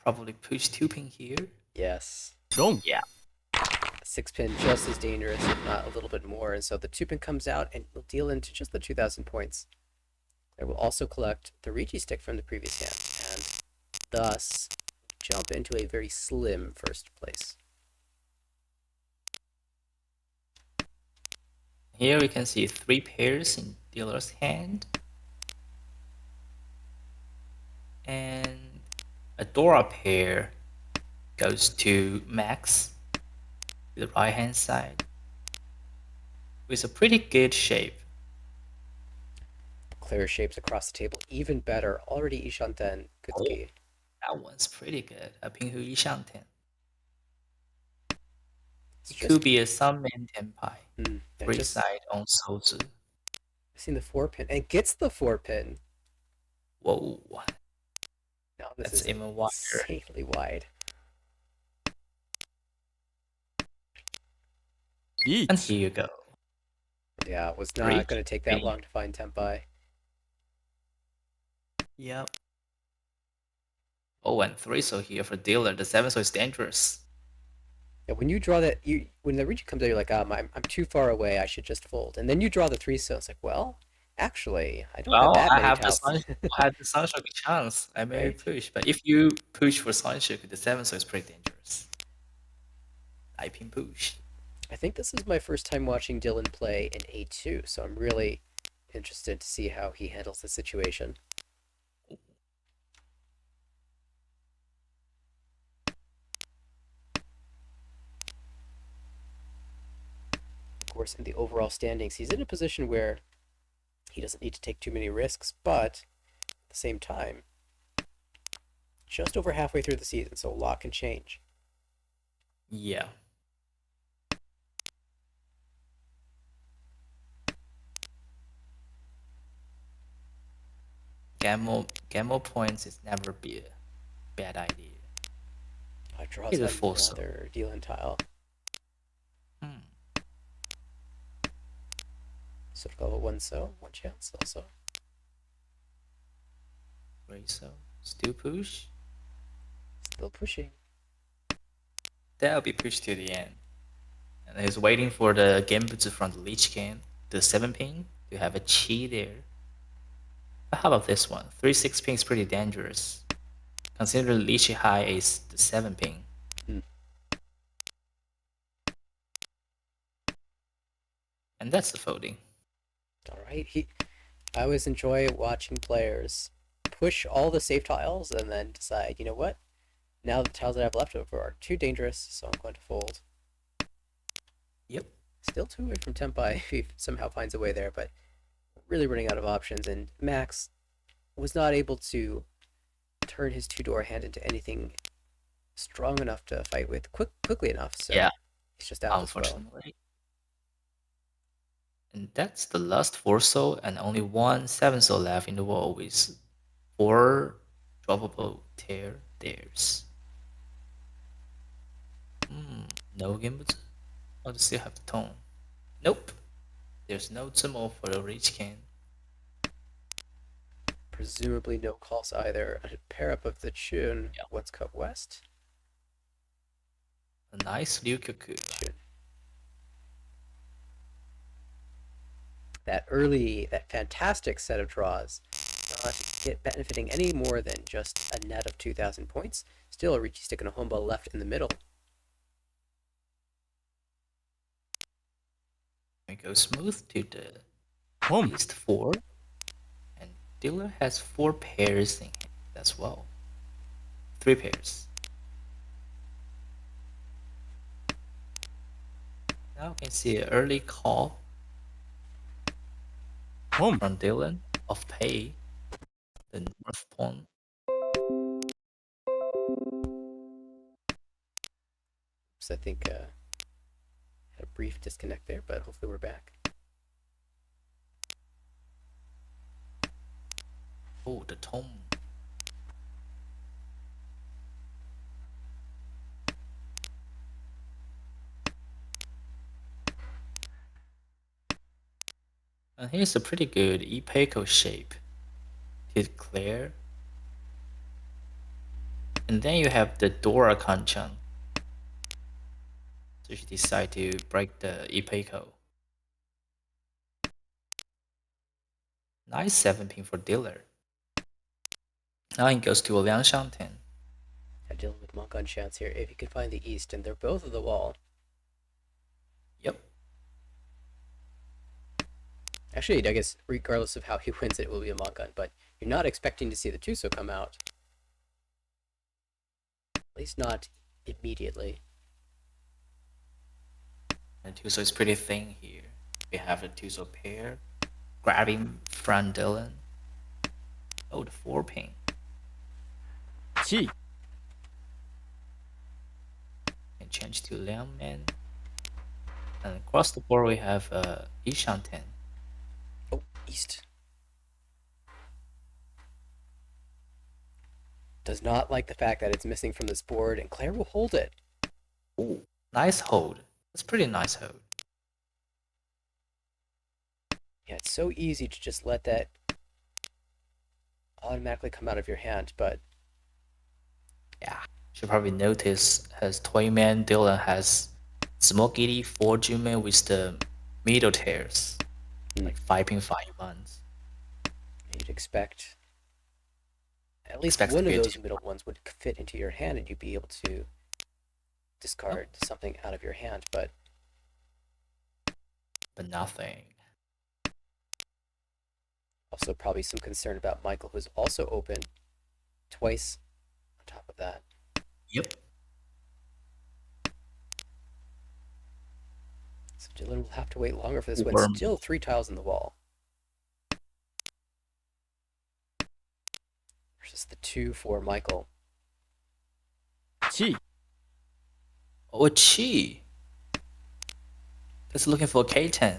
Probably push 2-pin here. Yes. wrong. Yeah. 6 pin just as dangerous, if not a little bit more. And so the 2 pin comes out and will deal into just the 2,000 points. Claire will also collect the Rigi stick from the previous hand, and thus jump into a very slim first place. Here we can see 3 pairs in dealer's hand. And a Dora pair goes to Max, the right hand side, with a pretty good shape. Claire shapes across the table even better. Already Ishanten Kutsuki. That one's pretty good. A Pinghu Yishanten. It's It just, could be a Sunman Tenpai. yeah, Free just side on Sozu. seen the 4 pin and gets the 4 pin. Whoa. Now this That's is even wider. insanely wide. And Beach. here you go. Yeah, it was Three, not going to take that three. long to find Tenpai. Yep. Oh, and 3 so here for dealer. The 7 so is dangerous. Yeah, when you draw that, when the Rigi comes out, you're like, I'm too far away. I should just fold. And then you draw the 3 so it's like, well, actually, I don't have Well, that I many have the tiles. I have the Sunshock chance. I may Right. push, but if you push for Sunshock, the 7 so is pretty dangerous. I pin push. I think this is my first time watching Dylan play in A2, so I'm really interested to see how he handles the situation. Of course, in the overall standings, he's in a position where he doesn't need to take too many risks, but at the same time, just over halfway through the season, so a lot can change. Yeah. Gamble points is never be a bad idea. Draws He's a full so. another Dylan tile. So level 1 so, 1 chance also. Great so. Still push. Still pushing. That'll be pushed to the end. And he's waiting for the Genbutsu from the Lich King, the 7 pin, to have a chi there. But how about this one? 3-6 pin is pretty dangerous. Consider Lich High is the 7 pin. And that's the folding. All right, I always enjoy watching players push all the safe tiles and then decide, you know what? Now the tiles that I have left over are too dangerous, so I'm going to fold. Yep. Still 2 away from Tenpai if he somehow finds a way there, but really running out of options. And Max was not able to turn his 2-door hand into anything strong enough to fight with quickly enough. So yeah. he's just out as well. Unfortunately. And that's the last 4 soul and only 1 7 soul left in the wall with 4 droppable tear theirs. No Genbutsu? Oh, they still have the tone. Nope. There's no Tsumo for the Rich King. Presumably no calls either. A pair up of the Chun. Yeah. What's Cup West? A nice Ryukyoku. Chun. That fantastic set of draws not benefiting any more than just a net of 2,000 points. Still, Ricci sticking a home ball left in the middle. We go smooth to the Home. east 4. And dealer has 4 pairs in hand as well. 3 pairs. Now we can see an early call Home. from Dylan of pay, the north pawn. So I think had a brief disconnect there, but hopefully we're back. Oh, the tone. And here's a pretty good Ipeco shape to declare. And then you have the Dora Kanchan. So she decide to break the Ipeco. Nice 7 pin for dealer. Now he goes to a Liangshan 10. I'm dealing with monk on chance here. If you can find the east, and they're both of the wall. Yep. Actually, I guess regardless of how he wins it will be a monk gun, but you're not expecting to see the Tuso come out. At least not immediately. And Tuso is pretty thin here. We have a Tuso pair grabbing front Dylan. Oh, the 4 pin. 7. And change to Liang Man. And across the board we have Ishan 10. Oh, east. Does not like the fact that it's missing from this board, and Claire will hold it. Ooh, nice hold. That's pretty nice hold. Yeah, it's so easy to just let that automatically come out of your hand, but Yeah, should probably notice his toy man Dylan has small giddy 4 Juman with the middle tears. Like 5 pin 5 ones. you'd expect at least Expects one to of be a those 2. middle ones would fit into your hand and you'd be able to discard something out of your hand, but nothing. also probably some concern about Michael, who's also open twice on top of that. Yep. So Dylan will have to wait longer for this one. Worm. Still 3 tiles in the wall. Versus the 2 for Michael. 7. Oh, Chi. Just looking for K10.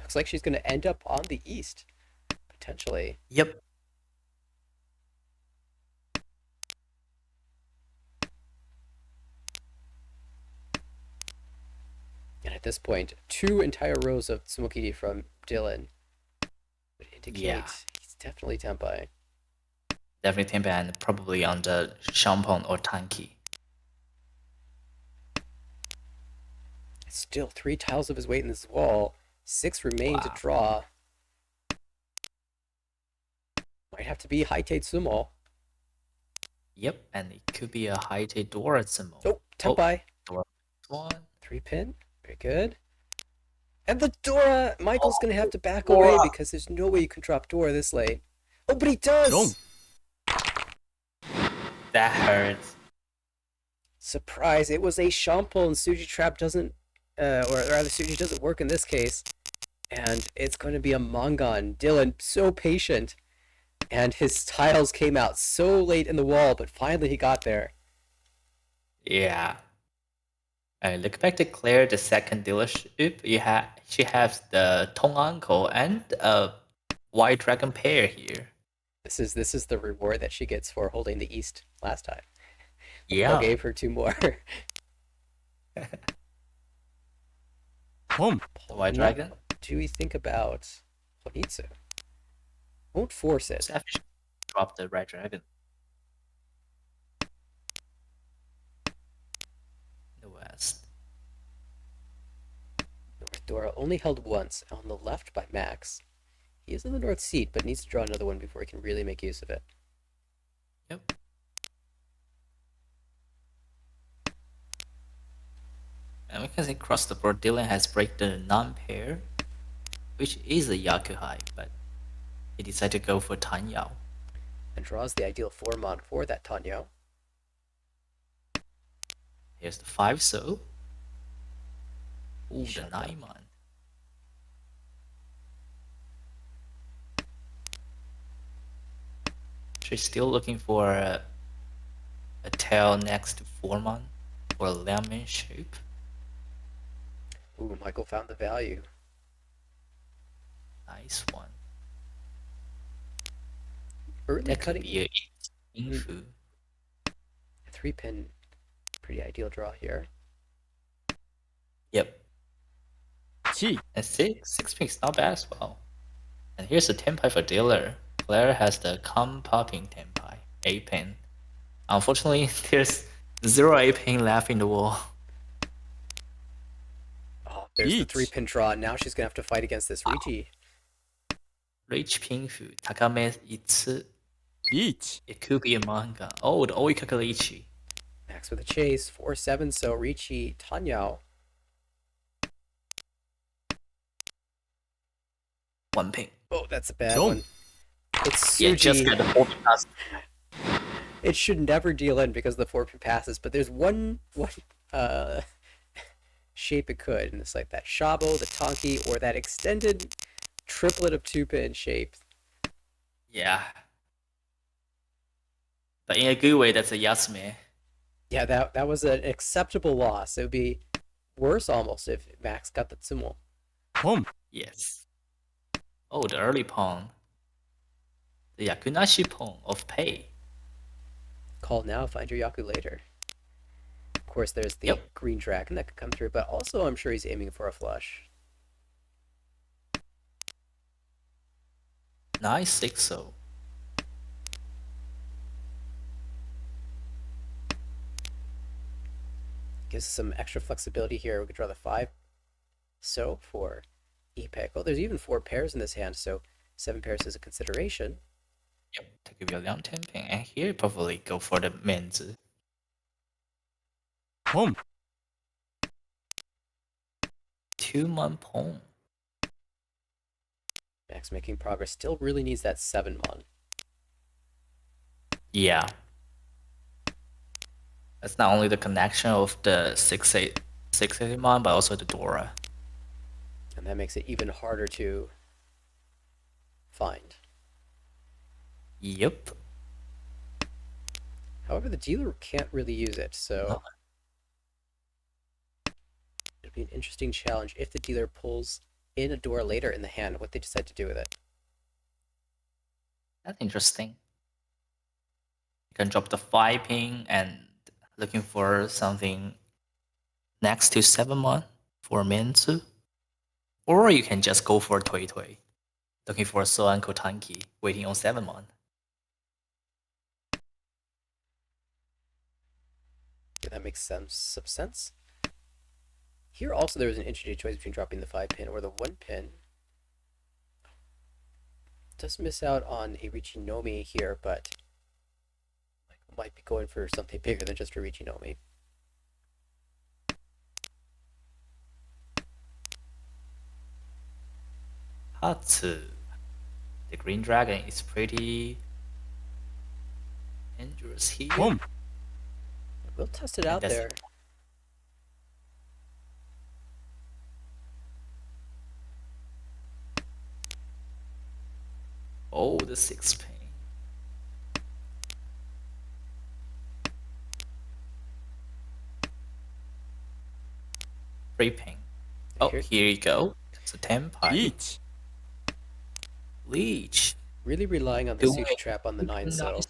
Looks like she's going to end up on the east, potentially. Yep. And at this point, 2 entire rows of Tsumokiri from Dylan would indicate Yeah. he's definitely Tenpai. Definitely 10 and probably on the Shampoo or Tanki. Still 3 tiles of his weight in this wall. 6 remain to draw. Might have to be Haite Sumo. Yep, and it could be a Haite Dora symbol. Oh, Tenpai. Dora 1. 3 pin. Very good. And the Dora! Michael's going to have to back away because there's no way you can drop Dora this late. Oh, but he does! Don't. That hurts. Surprise, it was a Shampoo and Suji Trap doesn't, or rather Suji doesn't work in this case. And it's going to be a Mongon. Dylan, so patient. And his tiles came out so late in the wall, but finally he got there. Yeah. Look back to Claire, the second dealership. She has the Tong Uncle and a White Dragon pair here. This is the reward that she gets for holding the East last time. Yeah. I gave her 2 more. Home. The White Dragon. Do we think about Honitsu? Won't force it. Seth should drop the Red Dragon. The West. North Dora only held once on the left by Max. He is in the north seat, but needs to draw another one before he can really make use of it. Yep. And we can see across the board, Dylan has break the non-pair, which is a Yakuhai, but he decided to go for Tanyao. And draws the ideal 4-mon for that Tanyo. Here's the 5 so. Ooh, the Shut down. 9-mon. She's still looking for a tail next to 4-mon or a lemon shape. Ooh, Michael found the value. Nice one. Early That could cutting. be a Infu. A 3-pin, pretty ideal draw here. Yep. 7 And 6 picks not bad as well. And here's the tenpai for dealer. Claire has the come popping tenpai, 8-pin. Unfortunately, there's 0 8-pin left in the wall. Oh, there's the Each. 3-pin draw. Now she's gonna have to fight against this Rigi. Rich Pinfu, Takame Itsu. 1 It could be a manga. Oh, the Oikakarichi. Max with a chase. 4-7, so Ricci, Tanyao. 1 pin. Oh, that's a bad Don't. one. It's Yeah, just Suji. got the 4 pass. It should never deal in because the 4-pin passes, but there's one uh, shape it could, and it's like that Shabo, the Tonki, or that extended triplet of 2-pin shape. Yeah. But in a good way, that's a Yasume. Yeah, that was an acceptable loss. It would be worse almost if Max got the Tsumo. 本 Yes. Oh, the early pawn. The Yakunashi pawn of pay. Call now, find your Yaku later. Of course, there's the Yep. green dragon that could come through, but also I'm sure he's aiming for a flush. Nice 6 so. Gives us some extra flexibility here. We could draw the 5. So for Epec, well, there's even 4 pairs in this hand, so 7 pairs is a consideration. Yep, take a 2 10 pin. And here probably go for the menzu. 本 2-mon pawn. Max making progress. Still really needs that 7-mon. Yeah. That's not only the connection of the 6-8 mon, but also the Dora. And that makes it even harder to find. Yep. However, the dealer can't really use it, so No. it'll be an interesting challenge if the dealer pulls in a door later in the hand, what they decide to do with it. That's interesting. You can drop the 5 pin and looking for something next to 7-mon for menzu. Or you can just go for Tui Tui, looking for Soan Kotanki, waiting on 7-mon. Yeah, that makes some sense. Here also there was an interesting choice between dropping the 5-pin or the 1-pin. Does miss out on a Richinomi here, but might be going for something bigger than just a Richinomi. Hatsu. The green dragon is pretty dangerous here. 本 We'll test it out that's- there. Oh, the 6 pin. Three pin. Oh, Here- here you go. It's a 10 pie. 1 Leech. Really relying on the Doing Suchi trap on the 9 so. nice.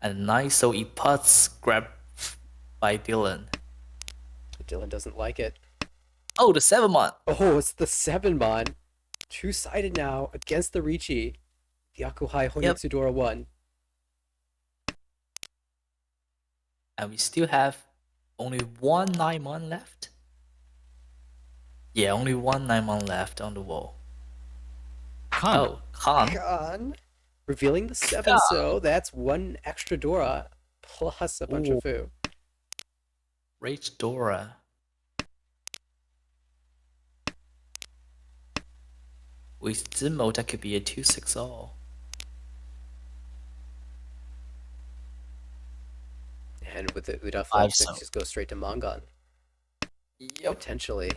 And nice so it puts grab by Dylan. Dylan doesn't like it. Oh, the 7-mon. Oh, it's the 7-mon. Two-sided now against the Ricci. The Akuhai Honitsu Dora 1. And we still have only 1 9-mon left. Yeah, only 1 9-mon left on the wall. Kan. Oh, Khan. Gone. Revealing the 7, so that's one extra Dora plus a bunch Ooh. of foo. Rage Dora. With Zimo, that could be a 2-6-0. And with the Uda Five flips, so. next just go straight to Mongon. Yep. Potentially.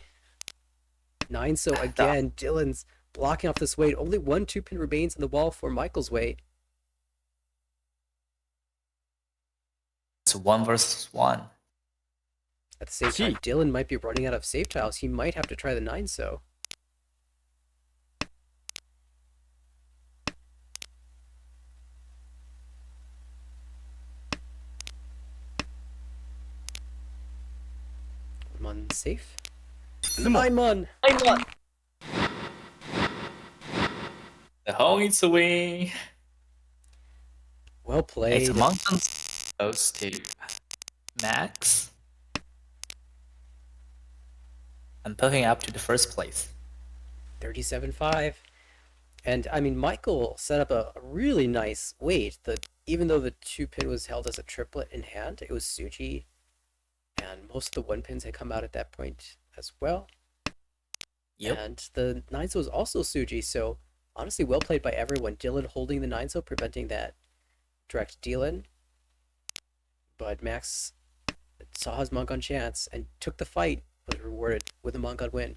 9 so again. Dylan's blocking off this weight. Only one 2-pin remains in the wall for Michael's weight. It's 1 versus 1. At the same time, Dylan might be running out of save tiles. He might have to try the 9 so. Mon safe. 9 mon. The home is a win. Well played. It's Mountain goes to Max. I'm picking up to the first place. 37-5. And I mean, Michael set up a really nice weight. Even though the 2-pin was held as a triplet in hand, it was Suji, and most of the 1-pins had come out at that point as well. Yep. And the 9 so was also Suji, so honestly, well played by everyone. Dylan holding the 9 so, preventing that direct deal-in. But Max saw his Mongon chance and took the fight, was rewarded with a Mongon win.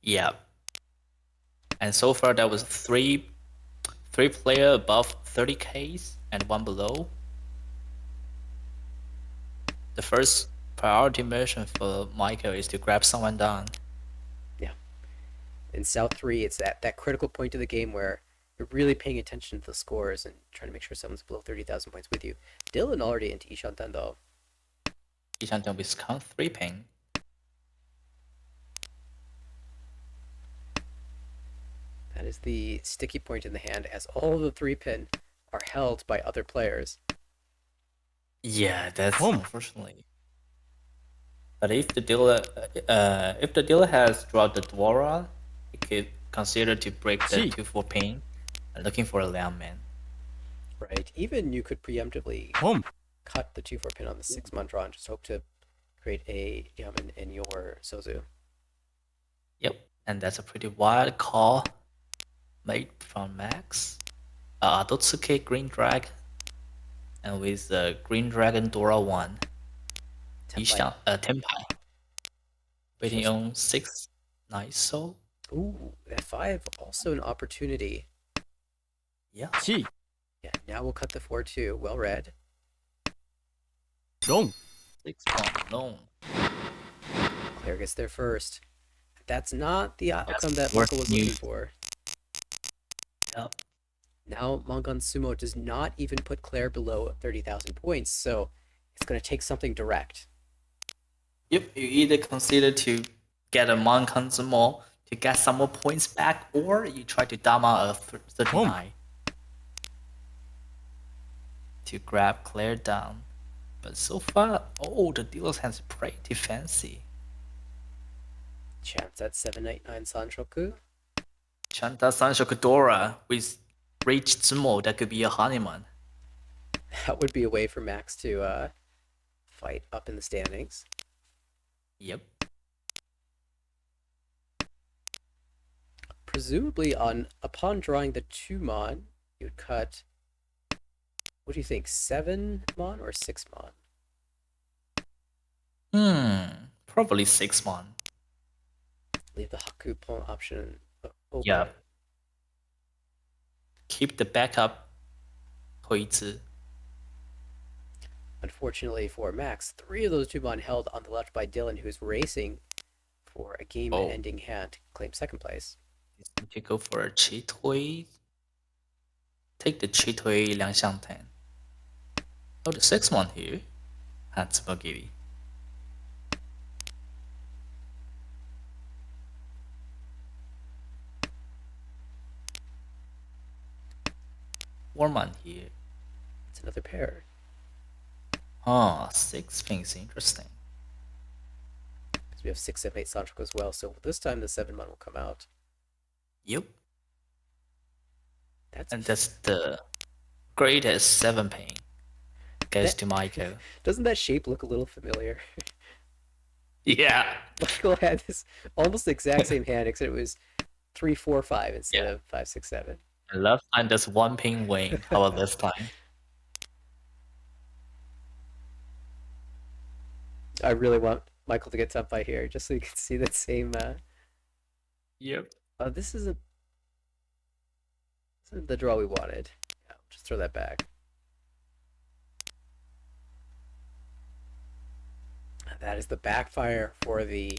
Yeah. And so far, there was three player above 30Ks and 1 below. The first priority mission for Michael is to grab someone down. Yeah. In South 3, it's that critical point of the game where you're really paying attention to the scores and trying to make sure someone's below 30,000 points with you. Dylan already into Ishantan though. Ishantan with count 3 ping. That is the sticky point in the hand, as all of the 3-pin are held by other players. Yeah, that's unfortunately. But if the dealer has dropped the Dwara, he could consider to break the 2-4 ping and looking for a landman. Right. Even you could preemptively Home. cut the 2-4 pin on the 6-mon draw and just hope to create a Yaman in your Sozu. Yep, and that's a pretty wild call made from Max. Dotsuke Green Dragon. And with the Green Dragon Dora 1. Tenpai. Waiting on 6. Nice soul. Ooh, that 5 also an opportunity. Yeah. Yeah, now we'll cut the 4-2. Well read. Long. 6-1 long. Claire gets there first. That's not the outcome that worth Michael was news. looking for. Yep. Now Mongon Sumo does not even put Claire below 30,000 points, so it's going to take something direct. Yep, you either consider to get a Monkan Sumo to get some more points back, or you try to Dama a 39 to grab Claire down. But so far, the dealer's hands are pretty fancy. Chance at 789 Sanshoku. Chanta Sanshoku Dora with Rage Tsumo, that could be a honeymoon. That would be a way for Max to fight up in the standings. Yep. Presumably, upon drawing the 2 mon, you would cut. What do you think? 7 mon or 6 mon? Probably 6-1. Leave the Haku pawn option open. Yeah. Keep the backup 回子. Unfortunately for Max, 3 of those 2 mon held on the left by Dylan, who's racing for a game-ending hand to claim second place. He's going to go for a 7推. Take the 7推 2相填. Oh, the 6-1 here. That's Bogiri. Warman here. It's another pair. 6 things interesting. Because we have 6, 7, 8 Sanchoku as well, so this time the 7 mon will come out. Yep. That's And that's the greatest 7 pin goes that. to Michael. Doesn't that shape look a little familiar? Yeah. Michael had this almost the exact same hand, except it was 3-4-5 instead Yeah. of 5-6-7. And last time that's 1 pin win. How about this time? I really want Michael to get up by here, just so you can see that same. Yep. This isn't the draw we wanted. Yeah, just throw that back. That is the backfire for the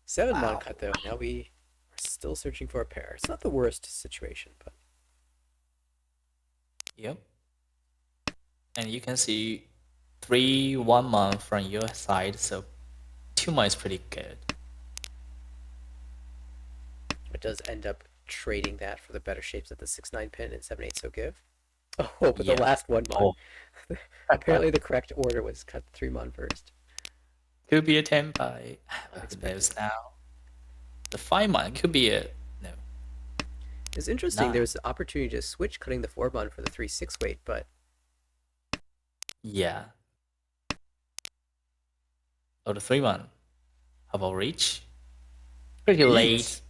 7-mon cut, though. Now we are still searching for a pair. It's not the worst situation, but Yep. And you can see 3-1-mon from your side, so 2-mon is pretty good. it does end up trading that for the better shapes of the 6-9 pin and 7-8 so give. Oh, but Yeah. the last 1-mon. Oh. Apparently the correct order was cut the 3-mon first. Could be a 10 by Unexpected. those now. The 5-mon could be a no. It's interesting. Nah. There was an opportunity to switch cutting the 4-mon for the 3-6 weight, but Yeah. Oh, the 3-mon. How about reach? Pretty late.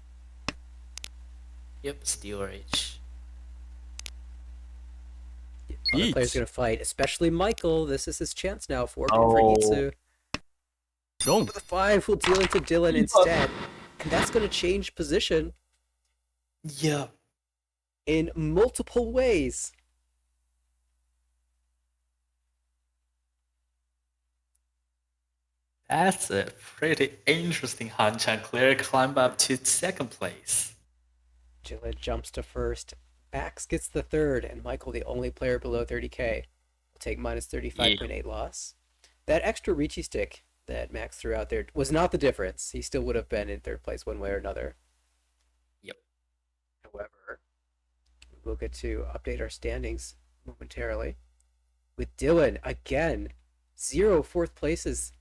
Yep, still reach. other players Each. going to fight, especially Michael. This is his chance now. 4 pin Oh. for Hitsu. Wrong. With a 5 will deal it to Dylan instead. And that's going to change position Yeah. in multiple ways. That's a pretty interesting hunch, and clear climb up to 2nd place. Dylan jumps to first. Max gets the 3rd, and Michael, the only player below 30k, will take minus 35.8 loss. That extra reachy stick that Max threw out there was not the difference. He still would have been in 3rd place one way or another. Yep. However, we'll get to update our standings momentarily. With Dylan, again, 0 4th places.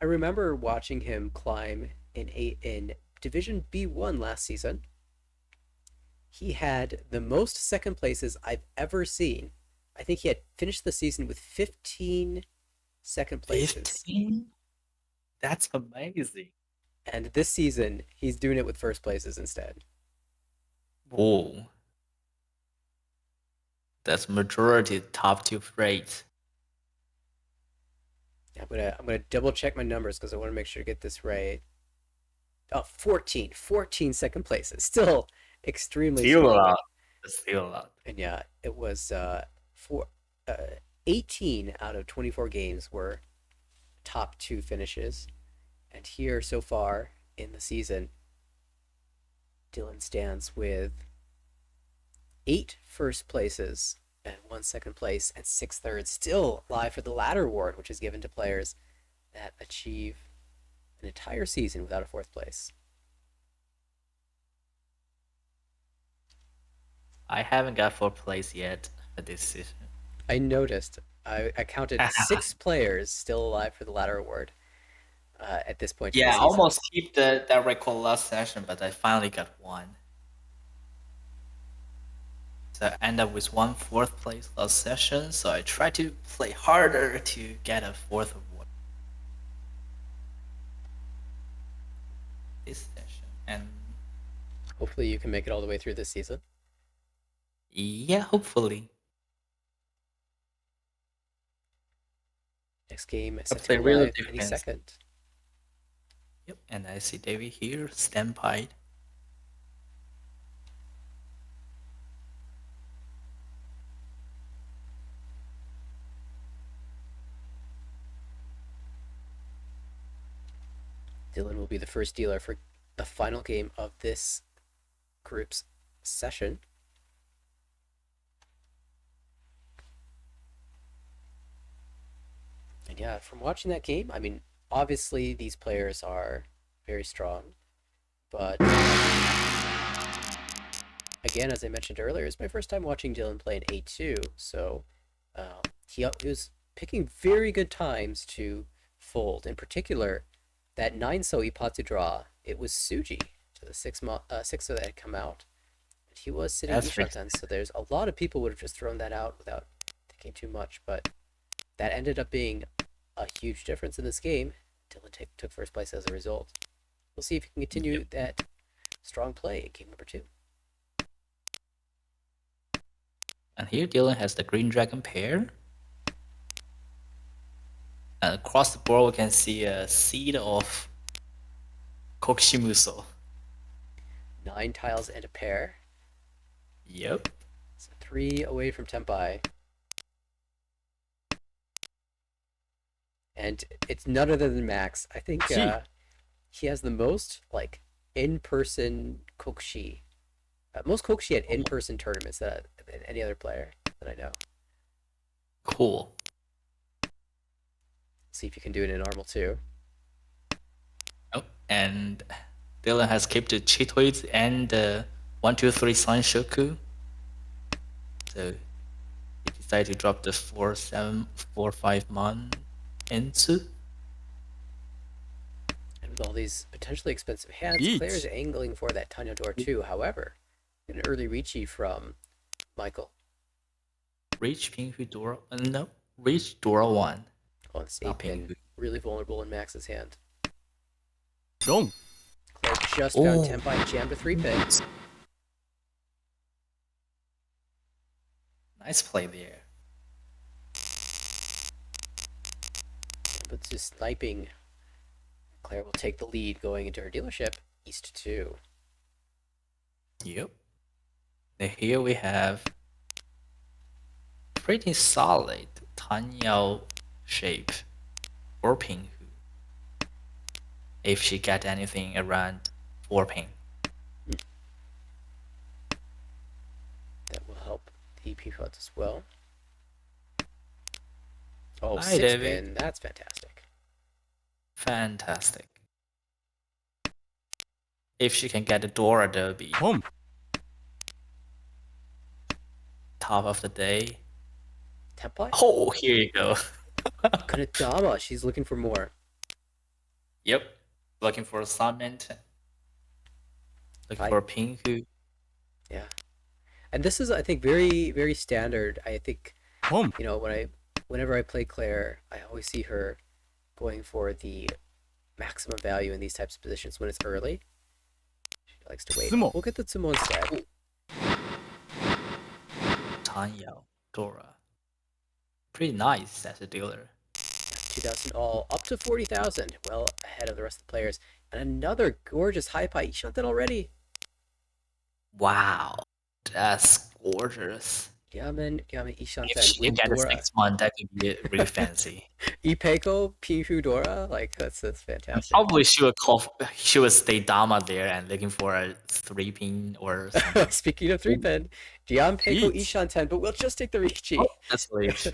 I remember watching him climb in Division B1 last season. He had the most 2nd places I've ever seen. I think he had finished the season with 15 2nd places. 15? That's amazing. And this season, he's doing it with 1st places instead. Whoa. That's majority top 2 rate. I'm gonna double check my numbers because I want to make sure to get this right. Oh, 14 2nd places. Still extremely Still a strong. lot. Still a lot. And yeah, it was 18 out of 24 games were top 2 finishes. And here so far in the season, Dylan stands with 8 1st places and 1 2nd place and 6 thirds, still alive for the ladder award, which is given to players that achieve an entire season without a 4th place. I haven't got 4th place yet for this season. I noticed. I counted 6 players still alive for the ladder award at this point. Yeah, I almost keep that record last session, but I finally got 1. So I end up with 1 4th place last session, so I try to play harder to get a 4th award this session. And hopefully you can make it all the way through this season. yeah, hopefully. Next game is Hopefully set to really live any depends. second. Yep, and I see David here, standby. Dylan will be the first dealer for the final game of this group's session. And yeah, from watching that game, I mean, obviously these players are very strong, but again, as I mentioned earlier, it's my first time watching Dylan play an A2, so he was picking very good times to fold. In particular, that 9 so Ipatsu draw, it was Suji to the 6 so that had come out. And he was sitting That's Ishanten, so there's a lot of people would have just thrown that out without thinking too much, but that ended up being a huge difference in this game. Dylan took first place as a result. We'll see if he can continue that strong play in game number 2. And here Dylan has the green dragon pair. And across the board, we can see a seed of Kokushimuso. 9 tiles and a pair. Yep. So 3 away from Tenpai. And it's none other than Max. I think he has the most like in-person Kokushi. Most Kokushi at in-person tournaments than any other player that I know. Cool. See if you can do it in normal too. Oh, and Dylan has kept the Chitoids and the 1, 2, 3 Sanshoku. So he decided to drop the 4, 7, 4, 5 mon into. And with all these potentially expensive hands, Eats. Claire's angling for that Tanya door too. However, an early reachy from Michael. Reach Pinghu Dora. No, reach Dora 1. On this Not 8-pin, Pinghu. really vulnerable in Max's hand. Wrong. Claire just found Tenpai, jammed a 3-pin. Nice play there. But just sniping, Claire will take the lead going into her dealership, East 2. Yep. And here we have pretty solid Tanyao shape for Pinghu. If she got anything around 4 ping. That will help the EP shots as well. Oh, Hi, 6 David. pin. That's fantastic. Fantastic. If she can get the Dora, that would be Home. top of the day. Tenpai? Oh, here you go. Kanedama. She's looking for more. Yep. Looking for a summon. Looking for a Pinghu. Yeah. And this is, I think, very, very standard. I think, Home. you know, whenever I play Claire, I always see her going for the maximum value in these types of positions when it's early. She likes to wait. Sumo. We'll get the Sumo instead. Tanyao. Dora. Pretty nice as a dealer. 2,000 all, up to 40,000. Well ahead of the rest of the players. And another gorgeous high pie. You shot that already. Wow. That's gorgeous. Yamen Ishanten If she can with get a Dora. 6-1, that could be really fancy. Ipeko, Pihu Dora, like that's fantastic. Probably she would stay Dama there and looking for a 3-pin or something. Speaking of 3-pin, Peko Eats. Ishanten, but we'll just take the Richi. Oh, that's late.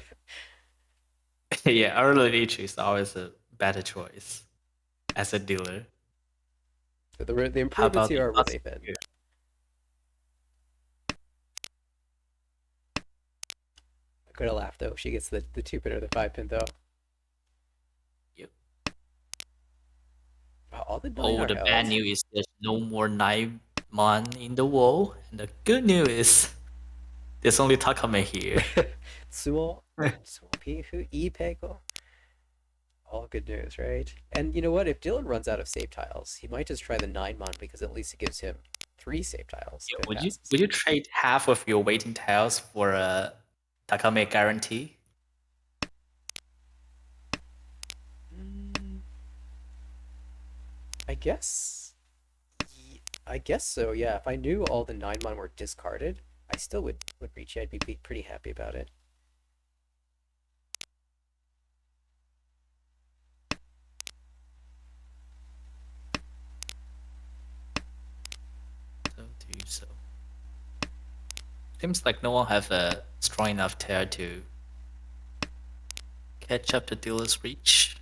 Yeah, early reach is always a better choice as a dealer. The How improvements about here are the really thin. I'm gonna laugh though. She gets the 2-pin or the 5-pin though. Yep. Wow, all the Oh, the bad news is there's no more 9-mon in the wall. And the good news is there's only Takame here. Sumo, Pihu, Ipeko. All good news, right? And you know what? If Dylan runs out of save tiles, he might just try the 9-mon because at least it gives him 3 save tiles. Yeah, if it would you passes. trade half of your waiting tiles for a Takame guarantee? I guess. I guess so. Yeah. If I knew all the 9-mon were discarded, I still would reach. I'd be pretty happy about it. So do so. Seems like no one have a strong enough tail to catch up to dealer's reach.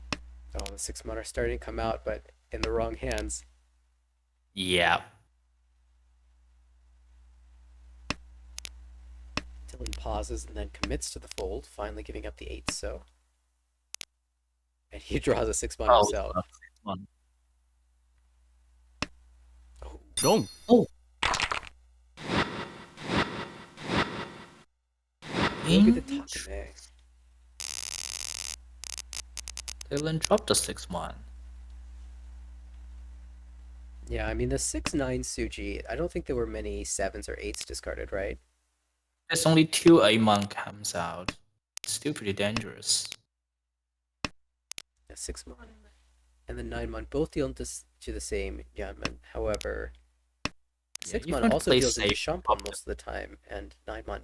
Oh, the 6-mon are starting to come out, but in the wrong hands. Yeah. Dylan pauses and then commits to the fold, finally giving up the 8. So, and he draws a 6-mon himself. One. Wrong. will be the Change. Takame. Dylan dropped the 6-1. Yeah, I mean the 6-9 Suji. I don't think there were many 7s or 8s discarded, right? There's only 2 A-Mon comes out. It's still pretty dangerous. Yeah, 6-mon and the 9-mon both deal to the same Yanman. However, Yeah, if 6-mon you want to also play deals into safe, Shampoo most of the time, and 9-mon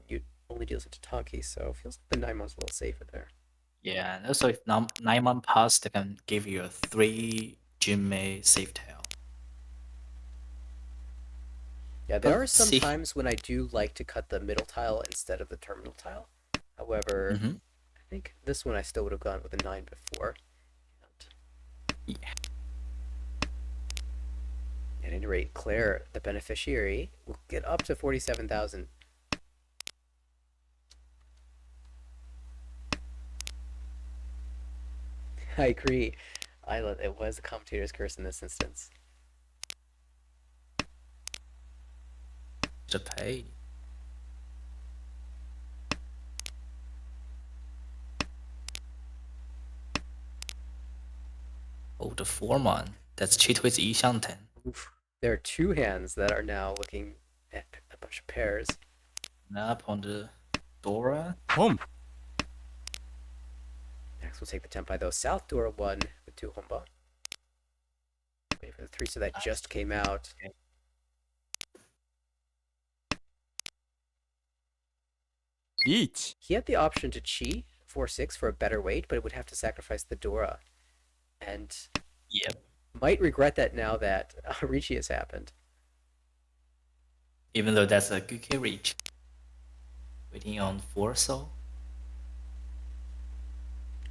only deals into Tanki, so it feels like the 9-mon's a little safer there. yeah, and also if 9-1 pass, they can give you a 3 Jinmei safe tail. Yeah, there are Let's some see. times when I do like to cut the middle tile instead of the terminal tile. However, Mhm. I think this one I still would have gone with a 9 before. Yeah. At any rate, Claire, the beneficiary, will get up to 47,000. I agree. It was the commentator's curse in this instance. To pay. Oh, the 4-1. That's 七推子一象ten. Oof. There are 2 hands that are now looking at a bunch of pairs. Up on the Dora. Home. Next, we'll take the Tenpai though. South Dora 1 with 2 Homba. Wait for the 3, so that just came out. Okay. Beach. He had the option to Chi 4-6 for a better weight, but it would have to sacrifice the Dora. And Yep. might regret that now that Ricci has happened. Even though that's a good kill reach. Waiting on 4 so.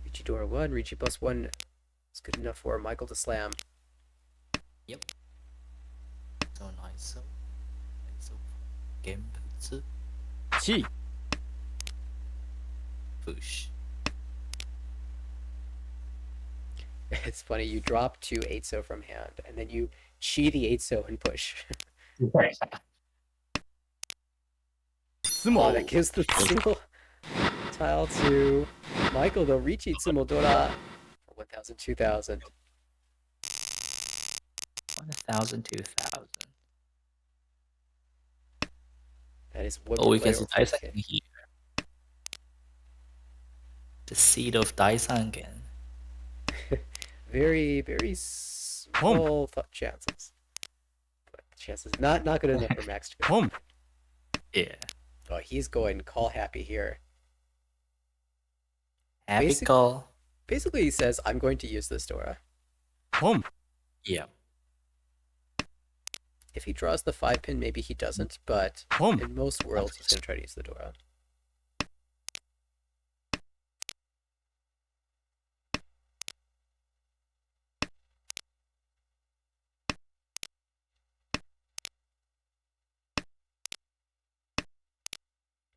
Ricci Dora 1, Ricci plus 1 is good enough for Michael to slam. Yep. So nice so. So game Chi. push. It's funny, you drop 2 8-so from hand, and then you Chi the 8-so and push. Oh, that gives the single tile to Michael, though. Ricci Tsumodora for 1,000, 2,000. 1,000, 2,000. That is one Oh, more we player can see over 4K. Daisangen here. The seed of Daisangen. Very, very small chances. But chances not good enough for Max to go. Home. Yeah. Oh, he's going call happy here. Happy Basic- call. Basically, he says, I'm going to use this Dora. Home. Yeah. If he draws the 5-pin, maybe he doesn't, but Home. in most worlds, he's going to try to use the Dora.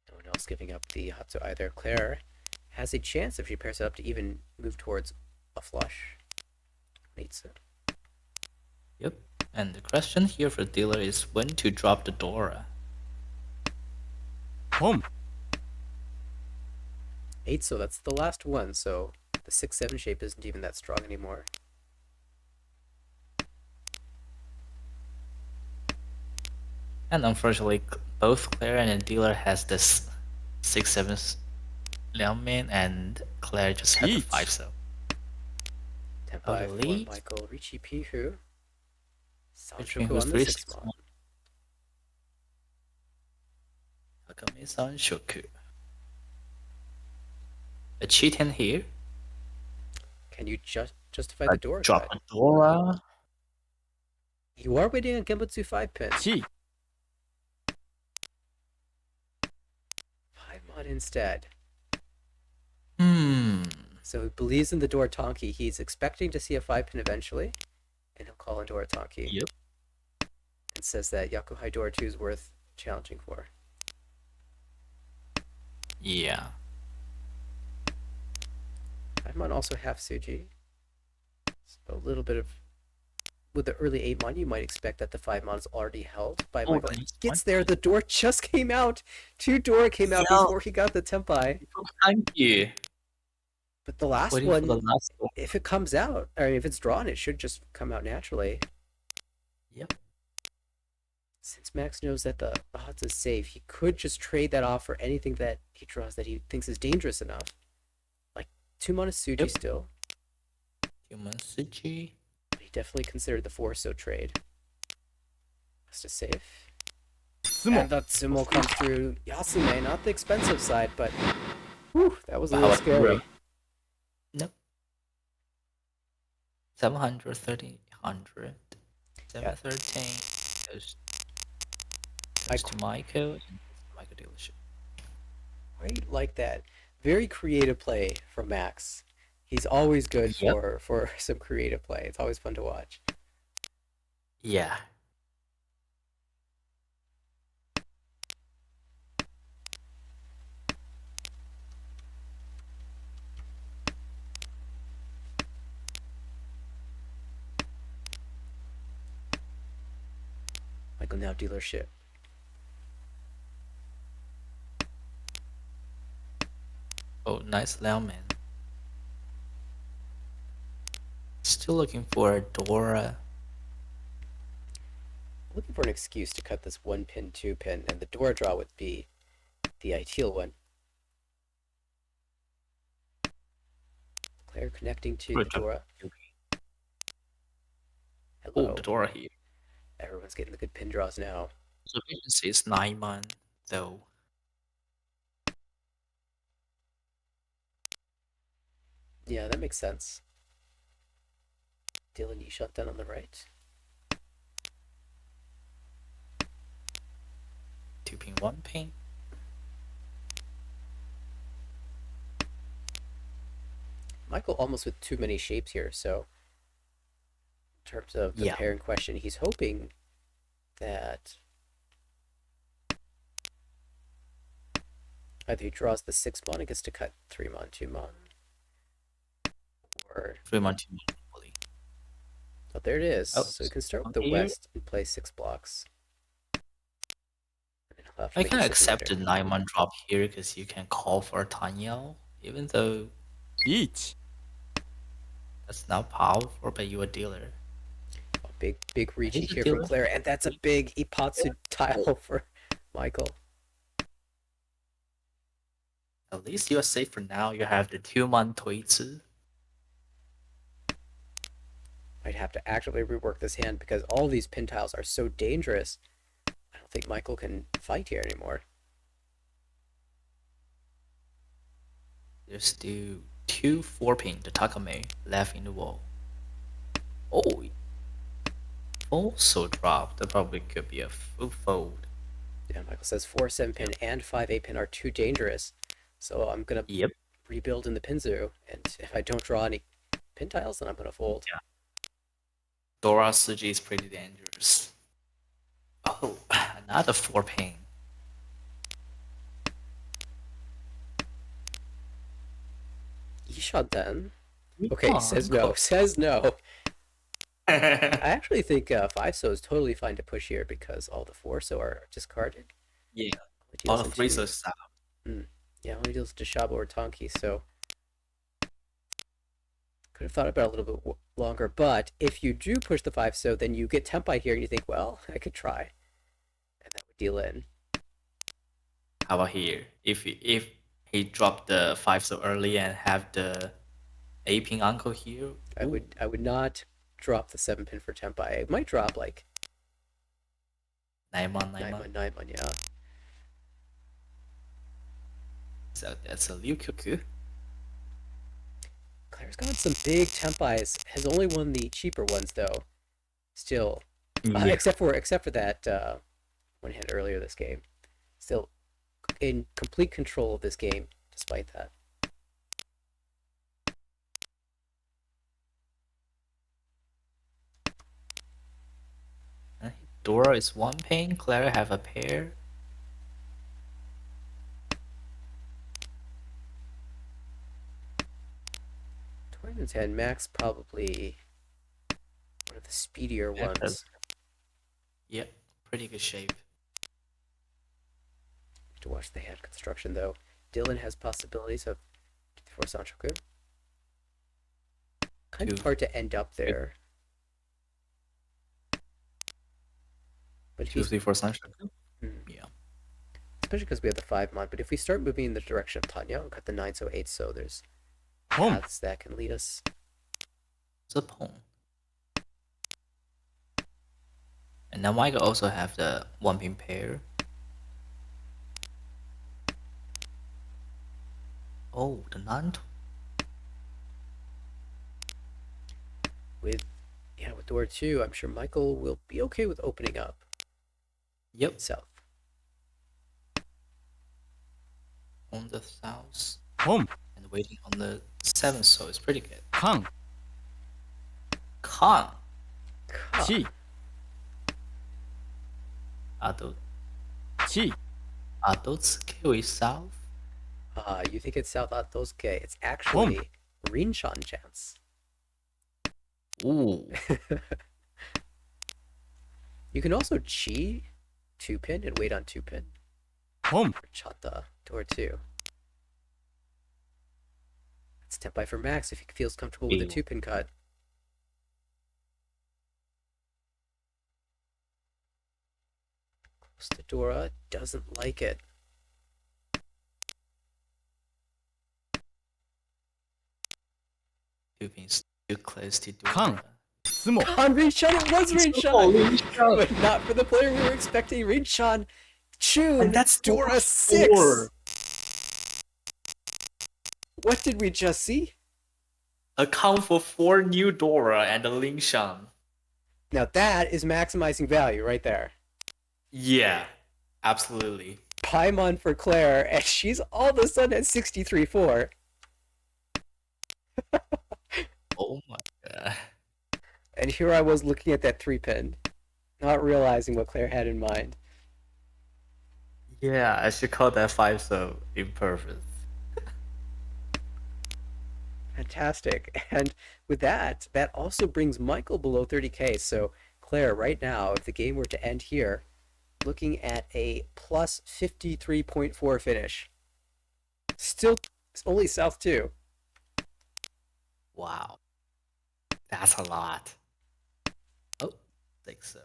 No one else giving up the Hatsu either. Claire has a chance if she pairs it up to even move towards a flush. Needs it. Yep. And the question here for dealer is when to drop the Dora. Home. 8, so that's the last one, so the 6-7 shape isn't even that strong anymore. And unfortunately, both Claire and the dealer has this 6-7 Liangmin, and Claire just had the Each. 5 so. Tenpai for lead. Michael, Ricci Pihu. Between Sanchoku on the 3, 6-mon. Takame-san Shoku. A cheat-in here. Can you justify the Dora Drop cut? a Dora. You are waiting on Genbutsu 5-pin. Chi. 5-mon instead. Hmm. So he believes in the Dora Tonki. He's expecting to see a 5-pin eventually, and he'll call in Dora Tonki. Yep. And says that Yakuhai Dora 2 is worth challenging for. Yeah. 5-mon also half Suji. So a little bit of with the early 8-mon, you might expect that the 5-mon is already held by Oh, Michael. the He next gets one. there, the door just came out. 2 door came out Yeah. before he got the Tempai. Thank you. But the last Waiting for the one, last one. if it comes out, or if it's drawn, it should just come out naturally. Yep. Since Max knows that the odds is safe, he could just trade that off for anything that he draws that he thinks is dangerous enough. Like 2 mana Suji Yep. still. Human Suji. He definitely considered the Forso trade. Just a safe. 質問 And the Tsumo comes through Yasume, not the expensive side, but whew, that was a How little about scary. Ura? Nope. 730, 100. 713 goes to Michael and Michael dealership. Right, like that. Very creative play from Max. He's always good Yep. for some creative play. It's always fun to watch. Yeah. Michael now dealership. Oh, nice Lellman. Still looking for a Dora. Looking for an excuse to cut this 1-pin, 2-pin, and the door draw would be the ideal one. Claire connecting to the Dora. Hello. Oh, the Dora here. Everyone's getting the good pin draws now. So efficiency is 9-man, though. Yeah, that makes sense. Dylan, you shut down on the right. 2-pin, 1-pin. Michael almost with too many shapes here, so in terms of the pair in question, he's hoping that either he draws the 6-mon and gets to cut 3-mon, 2-mon, or 3-man, 2-man. oh, there it is. Oh, So we can start with the here. west and play 6 blocks. And he'll have to I make can a accept the decision 9-man drop here because you can call for a Tanyao, even though リーチ that's not powerful, but you're a dealer. later. Oh, big reachy He's a here from dealer. Claire, and that's a big Ipatsu tile for Michael. At least you are safe for now. You have the 2-man Toitsu. Might have to actively rework this hand because all these pin tiles are so dangerous. I don't think Michael can fight here anymore. There's still 2 4-pin, the Takame, left in the wall. Oh, also drop. That probably could be a full fold. Yeah, Michael says 4 7-pin and 5 8-pin are too dangerous. So I'm going to Yep. rebuild in the Pinzu. And if I don't draw any pin tiles, then I'm going to fold. Yeah. Dora Suji is pretty dangerous. Oh, another 4-pin. Ishanten. Okay, says no. Says no. I actually think 5-so is totally fine to push here because all the 4-so are discarded. Yeah. Only All deals the 3 into- so stop. Yeah, only deals to Shabo or Tonki, so could have thought about it a little bit longer. But if you do push the 5-so, then you get Tempai here, and you think, well, I could try, and that would deal in. How about here? If he dropped the 5 so early and have the 8-pin uncle here, I would not drop the 7-pin for Tempai. I might drop like 9-man, 9-mon, yeah. So that's a Liu Kyoku. Claire's got some big Tempais. Has only won the cheaper ones though. Still, except for that one hand earlier this game. Still in complete control of this game, despite that. Dora is 1-pin. Clara have a pair. Tournament's hand Max probably one of the speedier Yeah, ones. Yep, pretty good shape. To watch the hand construction though. Dylan has possibilities of for Sanchoku. Kind of Two. hard to end up there. But if 2, he's 3, 4 sunshine. Hmm. Yeah. especially because we have the 5 mon, but if we start moving in the direction of Tanya and cut the 9 so 8 so there's Home. paths that can lead us. It's a pawn. And now Michael also have the 1-pin pair. Oh, the 9. With door 2, I'm sure Michael will be okay with opening up Yep, south. on the south. Home. And waiting on the 7th, so it's pretty good. Kang. Khan. Chi. Ado, Chi. Adotsuke with south. You think it's South Atosuke. It's actually Rinshan chance. Ooh. You can also chi 2-pin and wait on 2-pin. Home. Or chata door 2. That's Tenpai for Max if he feels comfortable with a Ew. 2-pin cut. Close to Dora, doesn't like it. Two pins too close to do Kang. Sumo. On Rinshan, it was Rinshan! But not for the player we were expecting. Rinshan, Chun, And that's Dora Dora 6! 4. What did we just see? Account for 4 new Dora and a Lingshan. Now that is maximizing value right there. Yeah, absolutely. Paimon for Claire, and she's all of a sudden at 63-4. Oh my god. And here I was looking at that 3-pin, not realizing what Claire had in mind. Yeah, I should call that 5 so imperfect. Fantastic. And with that, that also brings Michael below 30k. So Claire, right now, if the game were to end here, looking at a plus 53.4 finish. Still only South 2. Wow. That's a lot. Oh, think so.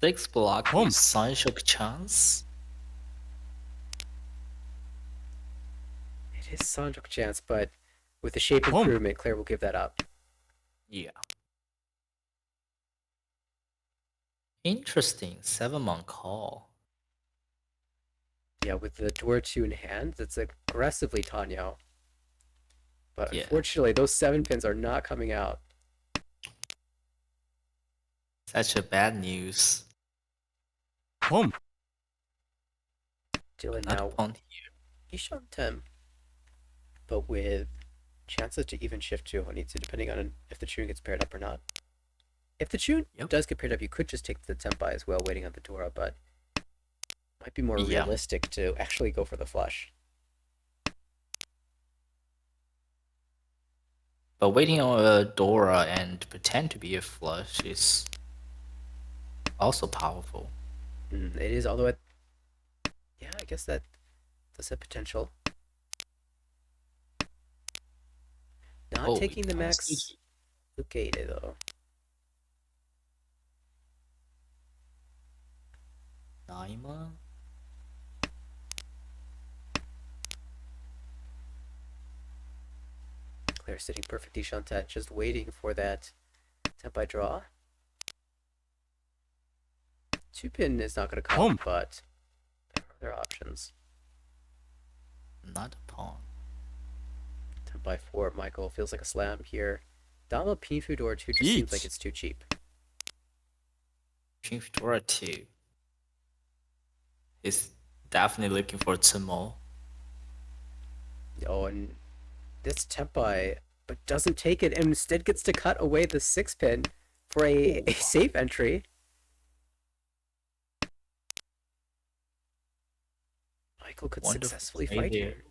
6 block Home. with Sunshock chance. It is Sanjok chance, but with the shape Home. improvement, Claire will give that up. Yeah. Interesting. 7-mon call. Yeah, with the door 2 in hand, it's aggressively Tanyo. But Yeah. unfortunately, those 7 pins are not coming out. Such a bad news. Home. Dylan Not now pawn here. Ishantem, but with chances to even shift to Honitsu, depending on if the Chun gets paired up or not. If the Chun Yep. does get paired up, you could just take the Tenpai as well, waiting on the Dora, but might be more Yeah. realistic to actually go for the flush. But waiting on a Dora and pretend to be a flush is also powerful. It is, although yeah, I guess that does have potential. Not Oh, taking the pawn max Suji. Ukade though. Naima. Claire sitting perfect Ishantet, just waiting for that Tenpai draw. 2-pin is not going to come, Home. but there are other options. Not a pawn. 10x4, Michael feels like a slam here. Dama Pinfu Door 2 just seems like it's too cheap. King Dora 2. He's definitely looking for Tsumo. Oh, and this Tenpai, but doesn't take it and instead gets to cut away the 6-pin for a safe entry. Michael could Wonderful successfully play fight there. here.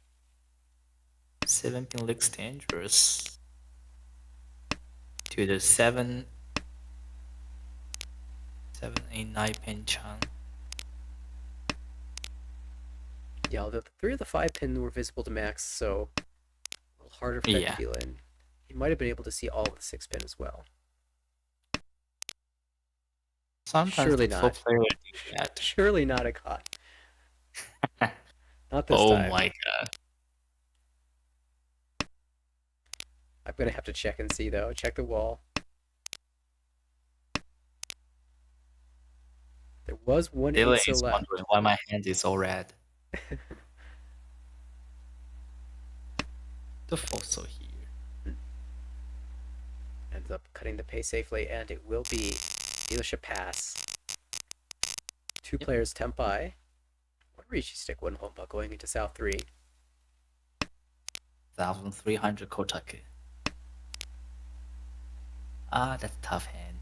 7-pin looks dangerous. to the 7, 8, 9 pin chunk. Yeah, although the 3 of the 5 pin were visible to Max, so a little harder for that to Yeah. feel in. He might have been able to see all of the 6 pin as well. Sometimes Surely the pro not. player do that. Surely not a con. Not this Oh time. my god. I'm gonna have to check and see though. Check the wall. There was one Dylan INSO is left. wondering why my hand is all red. The also here. Ends up cutting the pace safely, and it will be dealership pass. 2 Yep. players Tempai. One Rishi stick, one Hompa going into South 3. 1,300 Kotaku. Ah, that's a tough hand.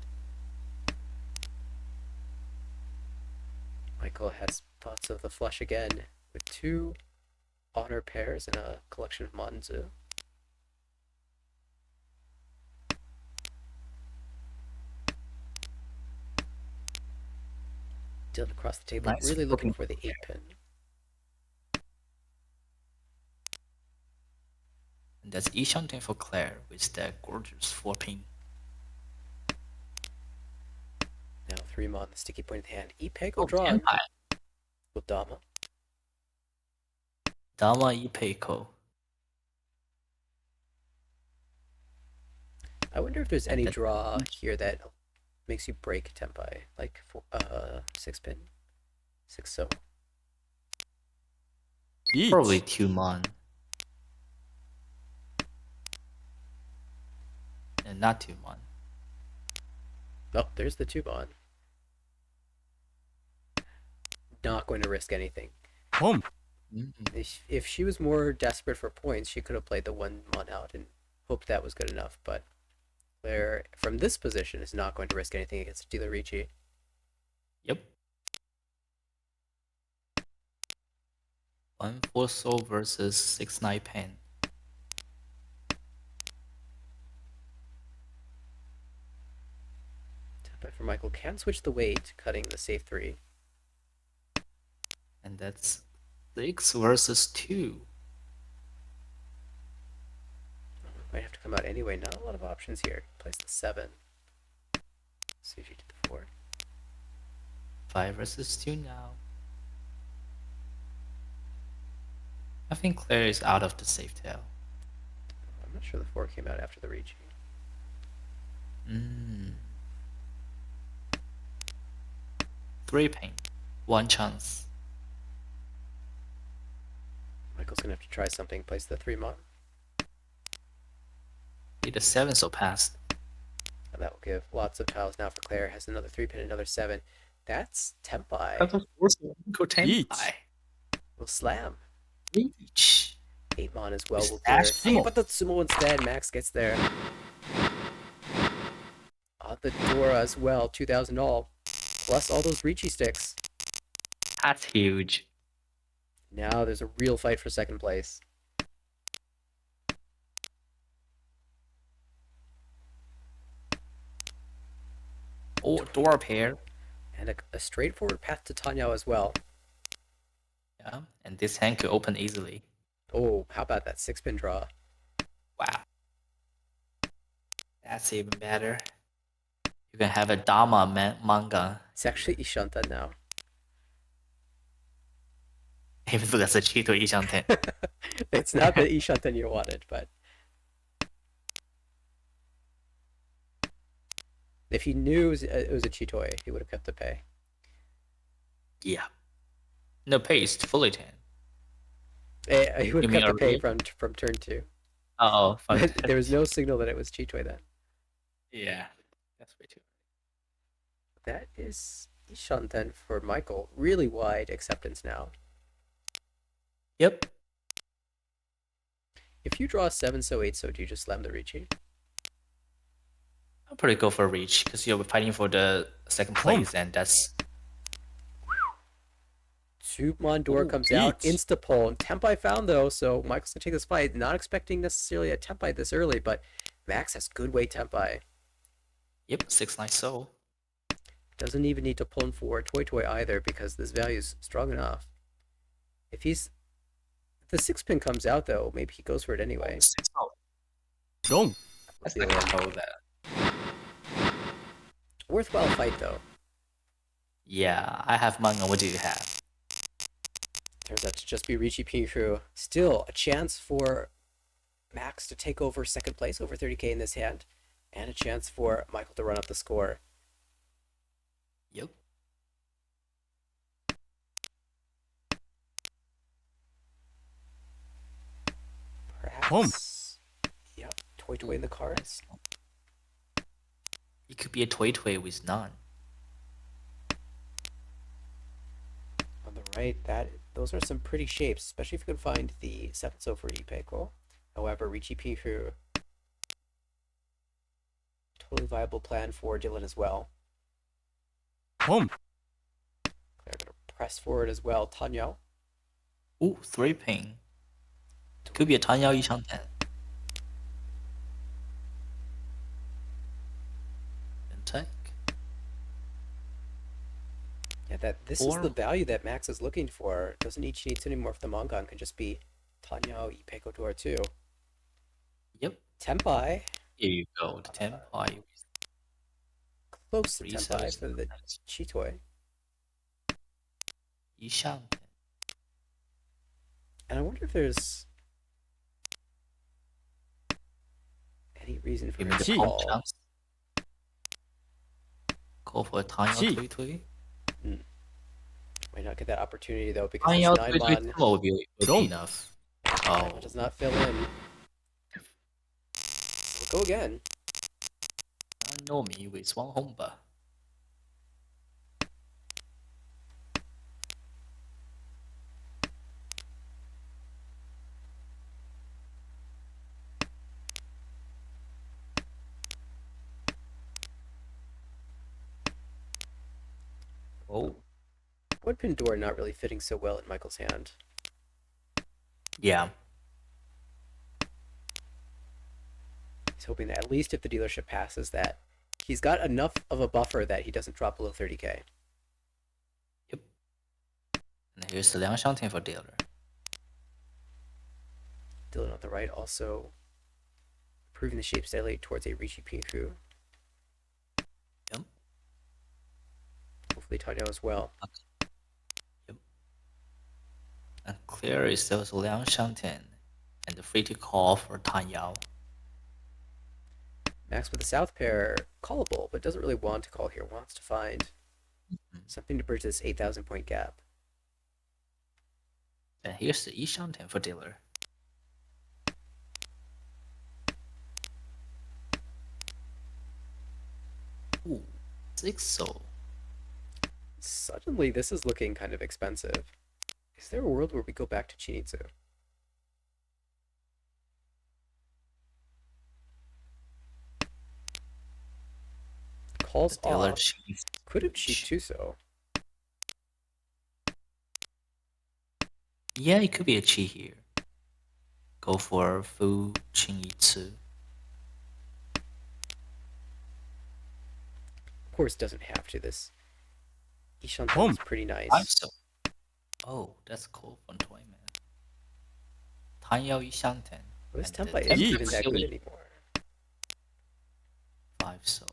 Michael has thoughts of the flush again with 2 honor pairs and a collection of Manzu. Dylan across the table, Nice really looking flipping for the 8 pin. And that's Ishanten for Claire with that gorgeous 4 pin. Now 3 Mon, the sticky point in the hand. Ipeko Oh, drawn Tenpai. with Dama. Dama Ipeiko. I wonder if there's And any that- draw here that makes you break Tempai, like 6 pin, 6 so.リーチ Probably 2 mon. And not 2 mon. Oh, there's the 2 Mon. Not going to risk anything. ポン If she was more desperate for points, she could have played the 1 Mon out and hoped that was good enough. But Claire, from this position, is not going to risk anything against Dealer Ricci. Yep. 1 4 soul versus 6 9 pen. But for Michael, can switch the weight, cutting the safe 3. And that's 6 versus 2. Might have to come out anyway. Not a lot of options here. Place the 7. Suji to the 4. 5 versus 2 now. I think Claire is out of the safe tail. I'm not sure the 4 came out after the Ricci. Mm. 3 pin. 1 chance. Michael's gonna have to try something. Place the 3 Mon. Need a 7 so passed. And that will give lots of tiles now for Claire. Has another 3 pin, another 7. That's Tempai. Go Each. Will slam. Each. 8 Mon as well Just will clear. dash Hey, sumo. but the sumo instead. Max gets there. The Dora as well. 2,000 all. Plus all those Ricci sticks. That's huge. Now there's a real fight for second place. Oh, door pair. And a straightforward path to Tanyao as well. Yeah, and this hand could open easily. Oh, how about that 6 pin draw? Wow. That's even better. You can have a Dama manga. It's actually Ishanta now. Even though that's a Cheeto Ishanten. It's not the Ishanten you wanted, but if he knew it was a Chitoy, he would have kept the pay. Yeah. No paste, fully 10. He would You have mean kept the pay early? from turn 2. Oh, fun. There was no signal that it was Chitoy then. Yeah. That's way too. That is Ishanten for Michael. Really wide acceptance now. Yep. If you draw 7 so 8 so, do you just slam the Ricci? I'll probably go for reach because you're fighting for the second place, and that's 2 Mondor Ooh, comes out, each. insta pull, and Tempai found though, so Michael's gonna take this fight. Not expecting necessarily a Tempai this early, but Max has good weight Tempai. Yep, 6-9 so. Doesn't even need to pawn for Toy Toy either because this value is strong enough. If the 6 pin comes out though, maybe he goes for it anyway. 6-0. ロン That's not gonna hold that. Worthwhile fight though. Yeah, I have manga. What do you have? Turns out to just be Richie Pinkru. Still a chance for Max to take over second place, over 30k in this hand, and a chance for Michael to run up the score. Yep. Perhaps. Yep, Toy Toy in the cards. It could be a toy toy with none. On the right, those are some pretty shapes, especially if you can find the 7 so for Ipeko. However, Richie Pinkru, totally viable plan for Dylan as well. ポン They're gonna press forward as well. Tanya. Ooh, 3-pin. Could be a 弹摇一长弹. And take. Yeah, this is the value that Max is looking for. Doesn't need any more of the manga and can just be Tanya Ipeko Dora 2. Yep. Tenpai. Here you go. The 10-pi. Close to Tenpai for the Chitoy. 一上弹. And I wonder if there's any reason for Give him me to the call. palm chance. Call for a 弹摇推推. Might not get that opportunity though because 弹 it's 摇推推 Naimon. would be enough. Oh. Naimon does not fill in. We'll go again. Know me with one homba. Oh. Wood pin door not really fitting so well in Michael's hand. Yeah. He's hoping that at least if the dealership passes that, he's got enough of a buffer that he doesn't drop below 30k. Yep. And here's the 两上天 for dealer. Dylan on the right also improving the shape steadily towards a Richie Pinkru. Yep. Hopefully Tanya as well. Yep. And clear is those 两上天 and free to call for 弹摇. Max with the south pair, callable, but doesn't really want to call here. Wants to find something to bridge this 8,000 point gap. And here's the 一上天 for dealer. Ooh, 6 so. Suddenly, this is looking kind of expensive. Is there a world where we go back to Chinitsu? Calls Dealer off. cheats. Could have cheat too so. Yeah, it could be a cheat here. Go for full 清一次. Of course, doesn't have to. This Ishan Boom. is pretty nice. 5 so. Oh, that's cool for toy man. 弹摇一上天 Well, this and template the isn't Yeet. even that good silly. anymore. 5 so.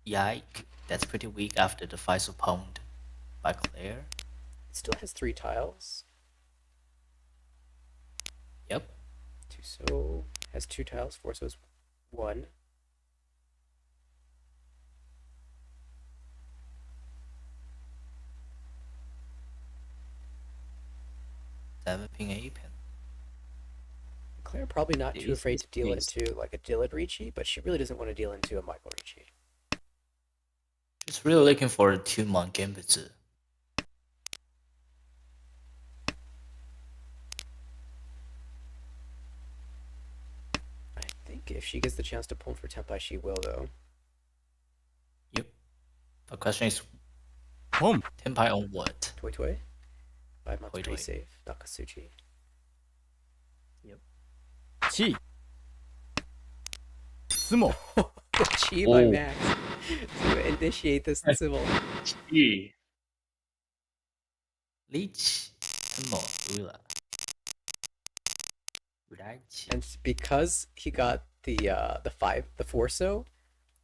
Yike, that's pretty weak after the 5 so pwned by Claire. It still has 3 tiles. Yep. 2 so has 2 tiles. 4 so is 1. Seven pin, 8 pin. Claire probably not too Jeez, afraid to deal jeez. into like a Dylan Ricci, but she really doesn't want to deal into a Michael Ricci. Just really looking for a 2-month game visit. I think if she gets the chance to pull for Tenpai, she will though. Yep. The question is, ポン Tenpai on what? Toy Toy? 5 months Toy pretty Toy. safe. Nakasuchi. チ Sumo. Good chi by Oh. Max to initiate this civil. Gee. Leech. Sumo. Ruler. Uraichi. And because he got the 4 so,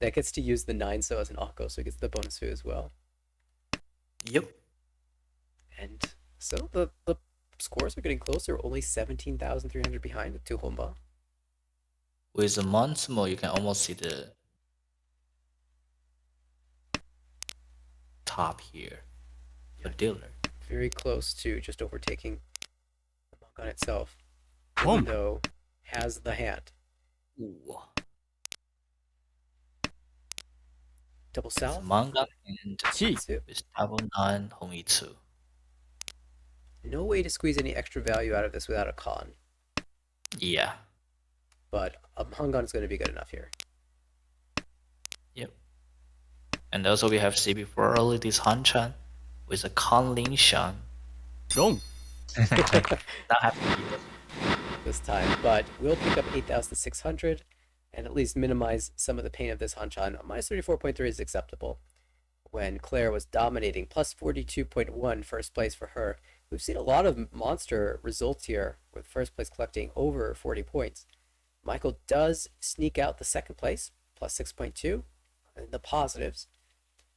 that gets to use the 9 so as an Akko, so he gets the bonus fu as well. Yep. And so the scores are getting closer, only 17,300 behind with 2 Honba. With a Monsumo, you can almost see the top here for dealer. Very close to just overtaking the Mongon itself. Boom. Even though has the hand. Ooh. Double It's south. manga and Chi. with double 9 Hongitsu. No way to squeeze any extra value out of this without a con. Yeah. But a Hongon is going to be good enough here. Yep. And also we have seen before early this Hanchan with a Con Lin Shan. Dong. Not happening yet. This time, but we'll pick up 8,600 and at least minimize some of the pain of this Hanchan. Minus 34.3 is acceptable. When Claire was dominating, plus 42.1 first place for her. We've seen a lot of monster results here, with first place collecting over 40 points. Michael does sneak out the second place, plus 6.2. And the positives,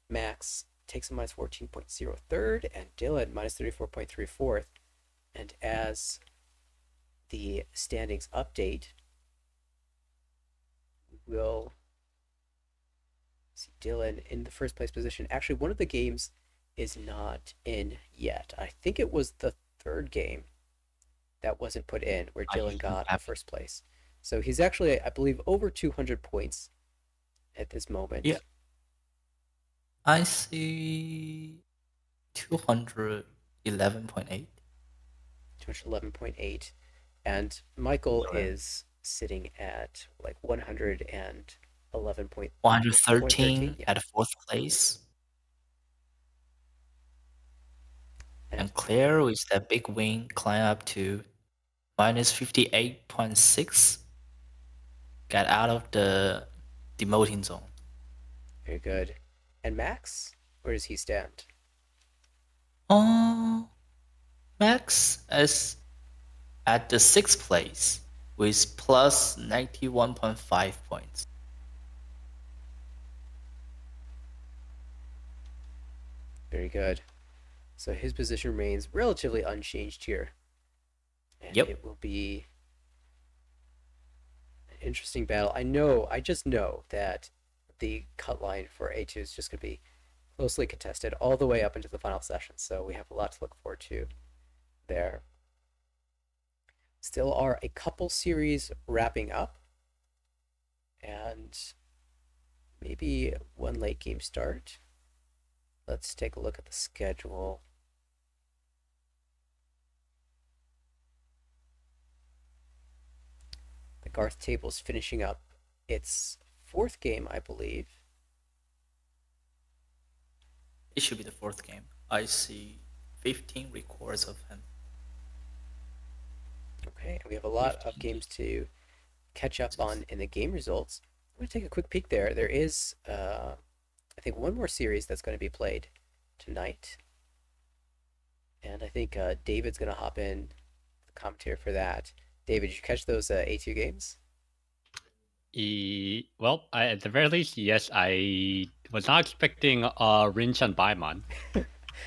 Max takes a minus 14.0 third, and Dylan minus 34.3 fourth. And as the standings update, we'll see Dylan in the first place position. Actually, one of the games is not in yet. I think it was the third game that wasn't put in where Dylan got the first place. So he's actually, I believe, over 200 points at this moment. Yeah. I see 211.8. 211.8. And Michael is sitting at like 111 point. 113 yeah. at fourth place. And Claire with that big win climb up to minus 58.6. Got out of the demoting zone. Very good. And Max, where does he stand? Max is at the sixth place with plus 91.5 points. Very good. So his position remains relatively unchanged here. And Yep. it will be an interesting battle. I just know that the cut line for A2 is just going to be closely contested all the way up into the final session. So we have a lot to look forward to there. Still are a couple series wrapping up. And maybe one late game start. Let's take a look at the schedule. The Garth table's finishing up its fourth game, I believe. It should be the fourth game. I see 15 records of him. Okay, and we have a lot of games to catch up on in the game results. I'm going to take a quick peek there. There is, I think, one more series that's going to be played tonight. And I think David's going to hop in the commentary for that. David, did you catch those A2 games? Well, at the very least, yes, I was not expecting Rinchan Baimon.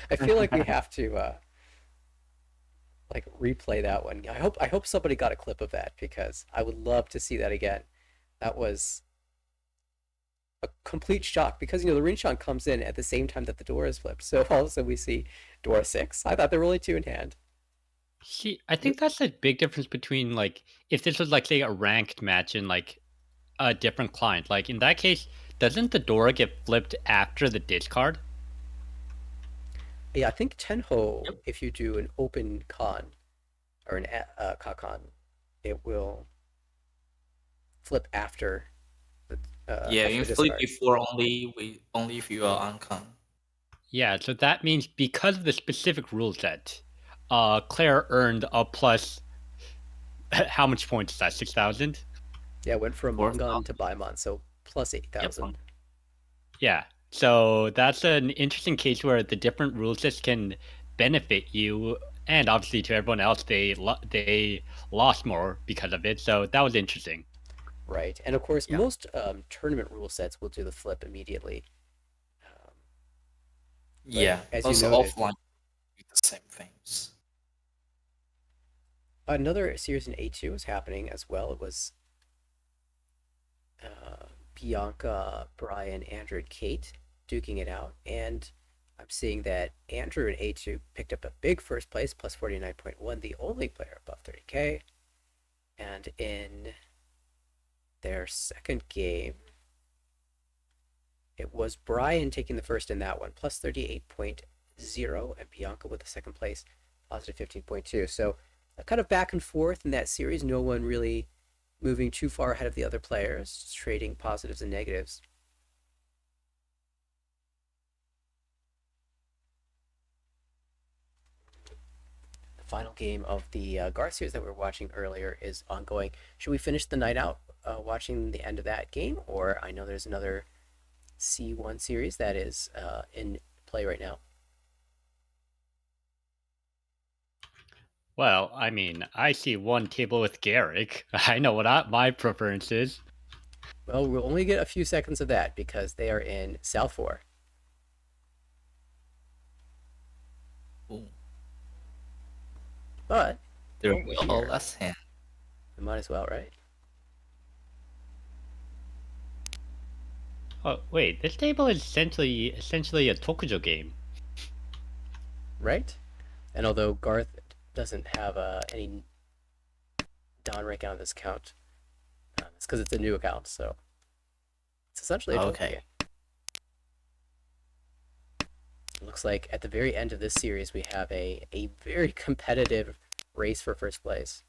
I feel like we have to like replay that one. I hope somebody got a clip of that because I would love to see that again. That was a complete shock because the Rinchan comes in at the same time that the door is flipped. So all of a sudden we see Dora 6. I thought there were only 2 in hand. See, I think that's a big difference between like if this was like say a ranked match in like a different client. Like in that case, doesn't the Dora get flipped after the discard? Yeah, I think Tenho, if you do an open con or an Kakan, it will flip after the Yeah, after you the flip discard. before only if you are on con. Yeah, so that means because of the specific rule set, Claire earned a plus. How much points is that? 6,000. Yeah, went from 4,000. Mongon to Baimon, so plus Yep. 8,000. Yeah. So that's an interesting case where the different rule sets can benefit you, and obviously to everyone else, they lost more because of it. So that was interesting. Right. And of course, Yeah. most tournament rule sets will do the flip immediately. Um, Yeah. as you Also noted, offline, do the same things. another series in A2 was happening as well. It was Bianca, Brian, Andrew, and Kate duking it out. And I'm seeing that Andrew in A2 picked up a big first place, plus 49.1, the only player above 30K. And in their second game, it was Brian taking the first in that one, plus 38.0, and Bianca with the second place, positive 15.2. So kind of back and forth in that series. No one really moving too far ahead of the other players, trading positives and negatives. The final game of the Garth series that we were watching earlier is ongoing. Should we finish the night out watching the end of that game? Or I know there's another C1 series that is in play right now. Well, I mean, I see one table with Garrick. I know what my preference is. Well, we'll only get a few seconds of that because they are in South 4. Ooh. But There while we we're go. here, Last hand. we might as well, right? Oh wait, this table is essentially a Tokujo game. Right? And although Garth doesn't have any Don rank on this account, it's because it's a new account, so it's essentially a token Okay. game. It looks like at the very end of this series, we have a very competitive race for first place.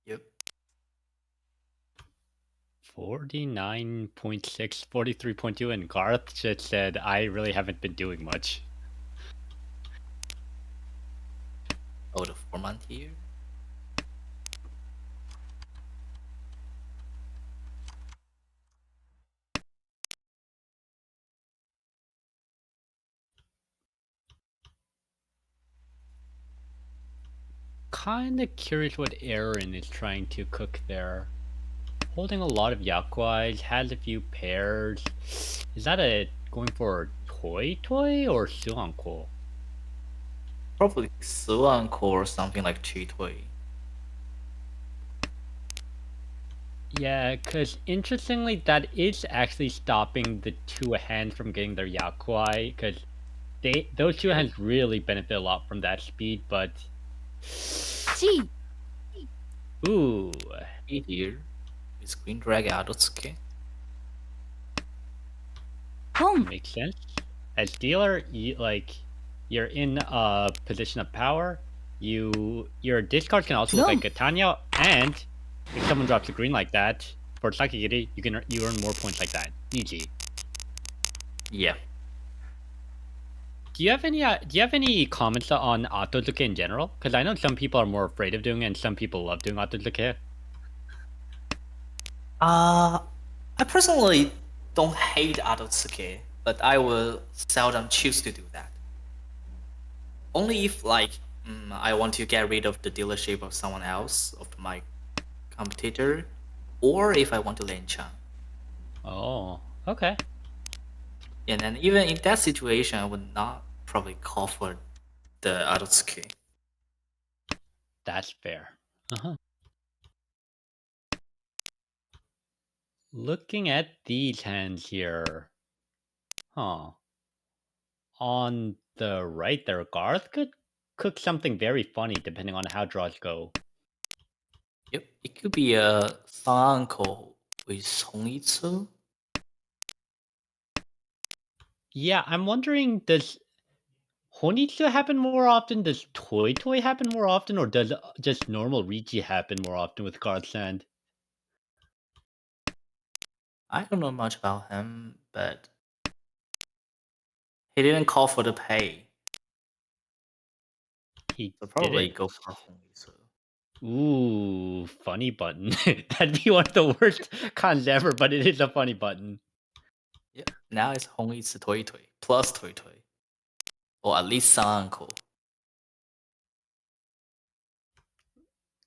Yep. 49.6, 43.2, and Garth just said, I really haven't been doing much. Oh, the 4-month here. Kinda curious what Aaron is trying to cook there. Holding a lot of Yakuais, has a few pairs. Is that going for toy or Suanko? Probably Suanko or something like Chitui. Yeah, because interestingly, that is actually stopping the two hands from getting their Yakuai, because those two Yep. hands really benefit a lot from that speed, but... 1 Ooh, Here is Green Drag Adotsuke. 本 makes sense. As dealer, you're in a position of power. Your discards can also look No. like Gatanya, and if someone drops a green like that for Sakigiri, you earn more points like that. Easy. Yeah. Do you have any comments on Otozuke in general? Because I know some people are more afraid of doing it, and some people love doing Otozuke. I personally don't hate Adotsuke, but I will seldom choose to do that. Only if I want to get rid of the dealership of someone else, of my competitor, or if I want to lane Chan. Oh, okay. And then even in that situation, I would not probably call for the Adotsuke. That's fair. Uh-huh. Looking at these hands here. Huh. On the right there, Garth could cook something very funny depending on how draws go. Yep, it could be a Sanko with Hongitsu. Yeah, I'm wondering, does Honitsu happen more often? Does Toy happen more often? Or does just normal Riki happen more often with Garth's hand? I don't know much about him, but he didn't call for the pay, He so probably didn't. go for Hongitsu. Ooh, funny button. That'd be one of the worst cons ever, but it is a funny button. Yep. Now it's 红一次推一推 plus 推推 or at least 三 uncle.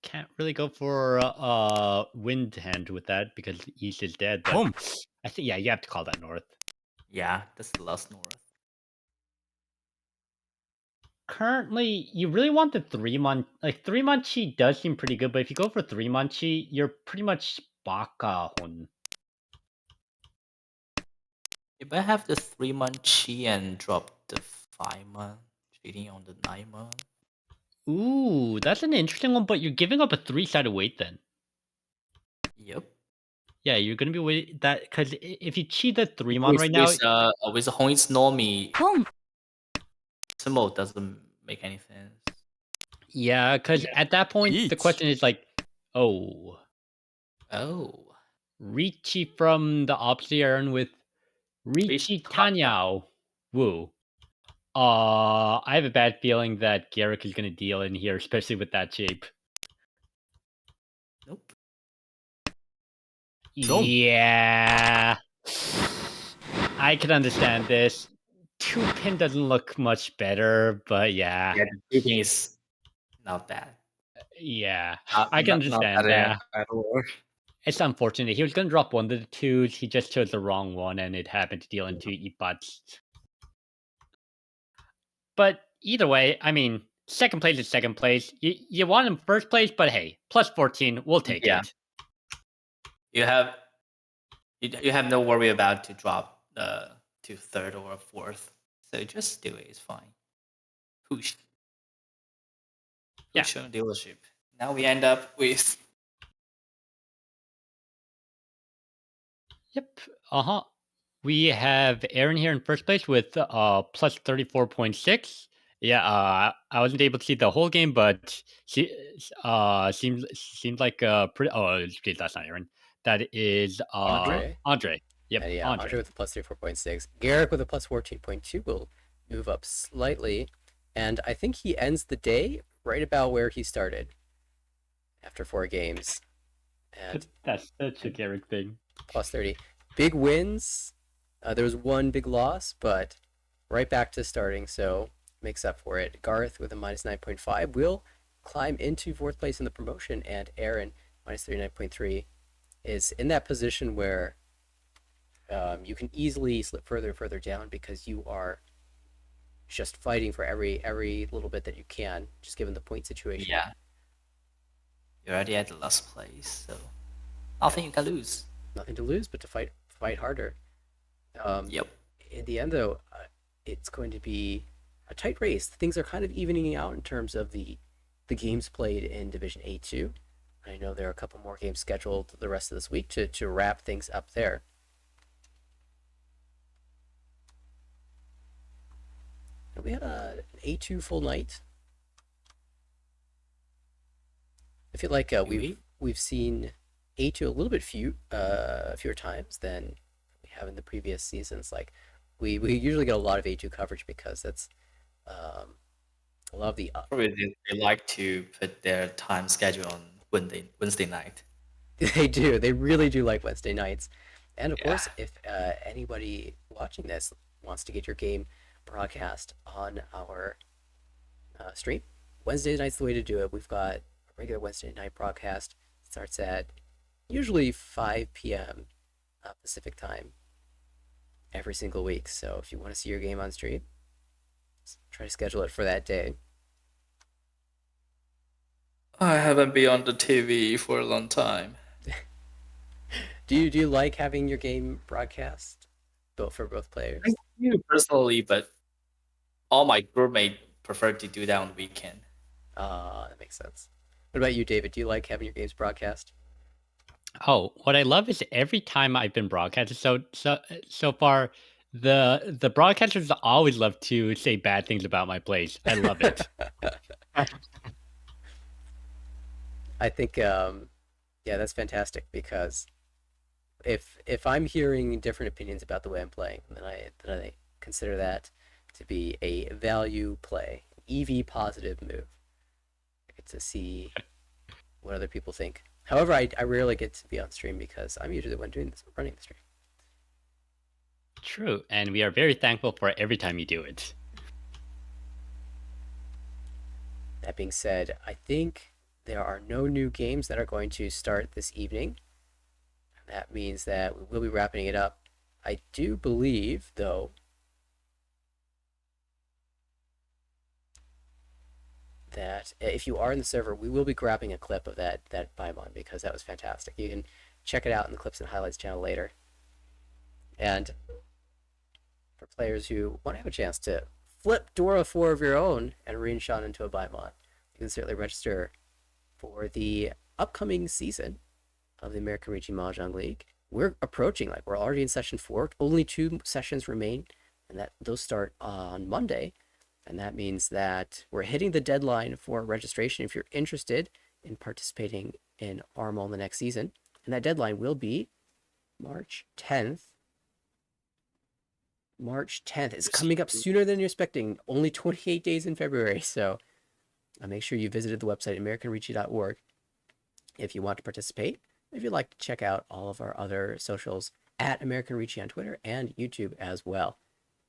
Can't really go for wind hand with that because east is dead, but I think yeah, you have to call that north. Yeah, that's the last north. Currently, you really want the 3-month. Like 3-month chi does seem pretty good, but if you go for 3-month chi, you're pretty much bakahon. You better have the 3-month chi and drop the 5-month, cheating on the 9-month. Ooh, that's an interesting one, but you're giving up a 3-sided weight then. Yep. Yeah, you're gonna be waiting that because if you cheat the 3-month right now, With the 红一次 normie Home. symbol doesn't make any sense. yeah, because at that point the question is like, oh, Oh. Richi from the opposite Aaron with Richi Tanyao. Woo. I have a bad feeling that Garrick is gonna deal in here, especially with that shape. Nope. Yeah. I can understand this. 2-pin doesn't look much better, but yeah. Yeah, the cheating is not bad. Yeah. Not, I can not, not understand bad that. at all. It's unfortunate. He was gonna drop one of the twos, he just chose the wrong one, and it happened to deal into Ipats. But either way, I mean, second place is second place. You want him first place, but hey, plus 14, we'll take Yeah. it. You have no worry about to drop to third or fourth. So just do it. It's fine. Push. Yeah. Push on dealership. Now we end up with Yep. Uh-huh. We have Aaron here in first place with plus 34.6. Yeah, I wasn't able to see the whole game, but she seems like pretty geez, that's not Aaron. That is Andre. Andre. Yep, And yeah, Andre. Andre with a plus 34.6. Garrick with a plus 14.2 will move up slightly. And I think he ends the day right about where he started after 4 games. And That's such a Garrick thing. plus 30. Big wins. There was one big loss, but right back to starting, so makes up for it. Garth with a minus 9.5 will climb into 4th place in the promotion, and Aaron, minus 39.3, is in that position where you can easily slip further and further down because you are just fighting for every little bit that you can, just given the point situation. yeah. You're already at the last place, so nothing you can lose. Nothing to lose but to fight harder. Yep. In the end, though, it's going to be a tight race. Things are kind of evening out in terms of the games played in Division A2. I know there are a couple more games scheduled the rest of this week to wrap things up there. And we had an A2 full night. I feel like we've seen A2 a little bit fewer times than we have in the previous seasons. Like we usually get a lot of A2 coverage because that's a lot of the Probably they like to put their time schedule on Wednesday night. they do. They really do like Wednesday nights. And of Yeah. course, if anybody watching this wants to get your game broadcast on our stream, Wednesday night's the way to do it. We've got a regular Wednesday night broadcast. It starts at usually 5 p.m. Pacific time every single week. So if you want to see your game on stream, try to schedule it for that day. I haven't been on the TV for a long time. Do you like having your game broadcast built for both players? I do personally, but all my groupmates prefer to do that on the weekend. That makes sense. What about you, David? Do you like having your games broadcast? Oh, what I love is every time I've been broadcasted so far, the broadcasters always love to say bad things about my plays. I love it. I think yeah, that's fantastic because if I'm hearing different opinions about the way I'm playing, then I consider that to be a value play, EV positive move. I get to see what other people think. However, I rarely get to be on stream because I'm usually the one running the stream. True, and we are very thankful for every time you do it. That being said, I think there are no new games that are going to start this evening. That means that we will be wrapping it up. I do believe, though, that if you are in the server, we will be grabbing a clip of that Paimon because that was fantastic. You can check it out in the clips and highlights channel later. And for players who want to have a chance to flip Dora 4 of your own and Rinshan into a Paimon, you can certainly register for the upcoming season of the American Ricci Mahjong League. We're approaching, like, we're already in session 4. Only 2 sessions remain, and those start on Monday. And that means that we're hitting the deadline for registration if you're interested in participating in Armol the next season. And that deadline will be March 10th. March 10th. It's coming up sooner than you're expecting. Only 28 days in February. So make sure you visited the website, AmericanRicci.org, if you want to participate. If you'd like to check out all of our other socials at American Ricci on Twitter and YouTube as well,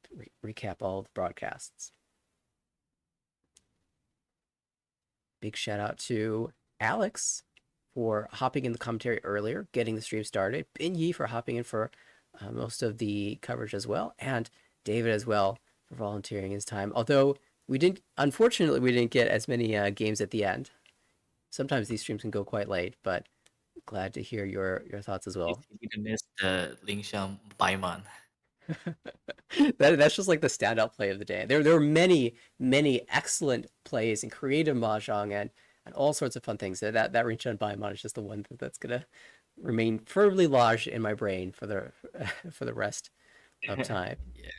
to recap all the broadcasts. Big shout out to Alex for hopping in the commentary earlier, getting the stream started. Bin Yi for hopping in for most of the coverage as well, and David as well for volunteering his time. Although unfortunately, we didn't get as many games at the end. Sometimes these streams can go quite late, but glad to hear your thoughts as well. You didn't miss the Lingshan Baiman. That's just like the standout play of the day. There were many excellent plays and creative mahjong and all sorts of fun things. That Rinchen Baimon is just the one that's gonna remain firmly lodged in my brain for the rest of time. Yeah.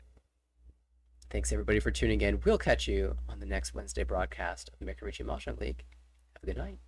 Thanks everybody for tuning in. We'll catch you on the next Wednesday broadcast of the American Ricci Mahjong League. Have a good night.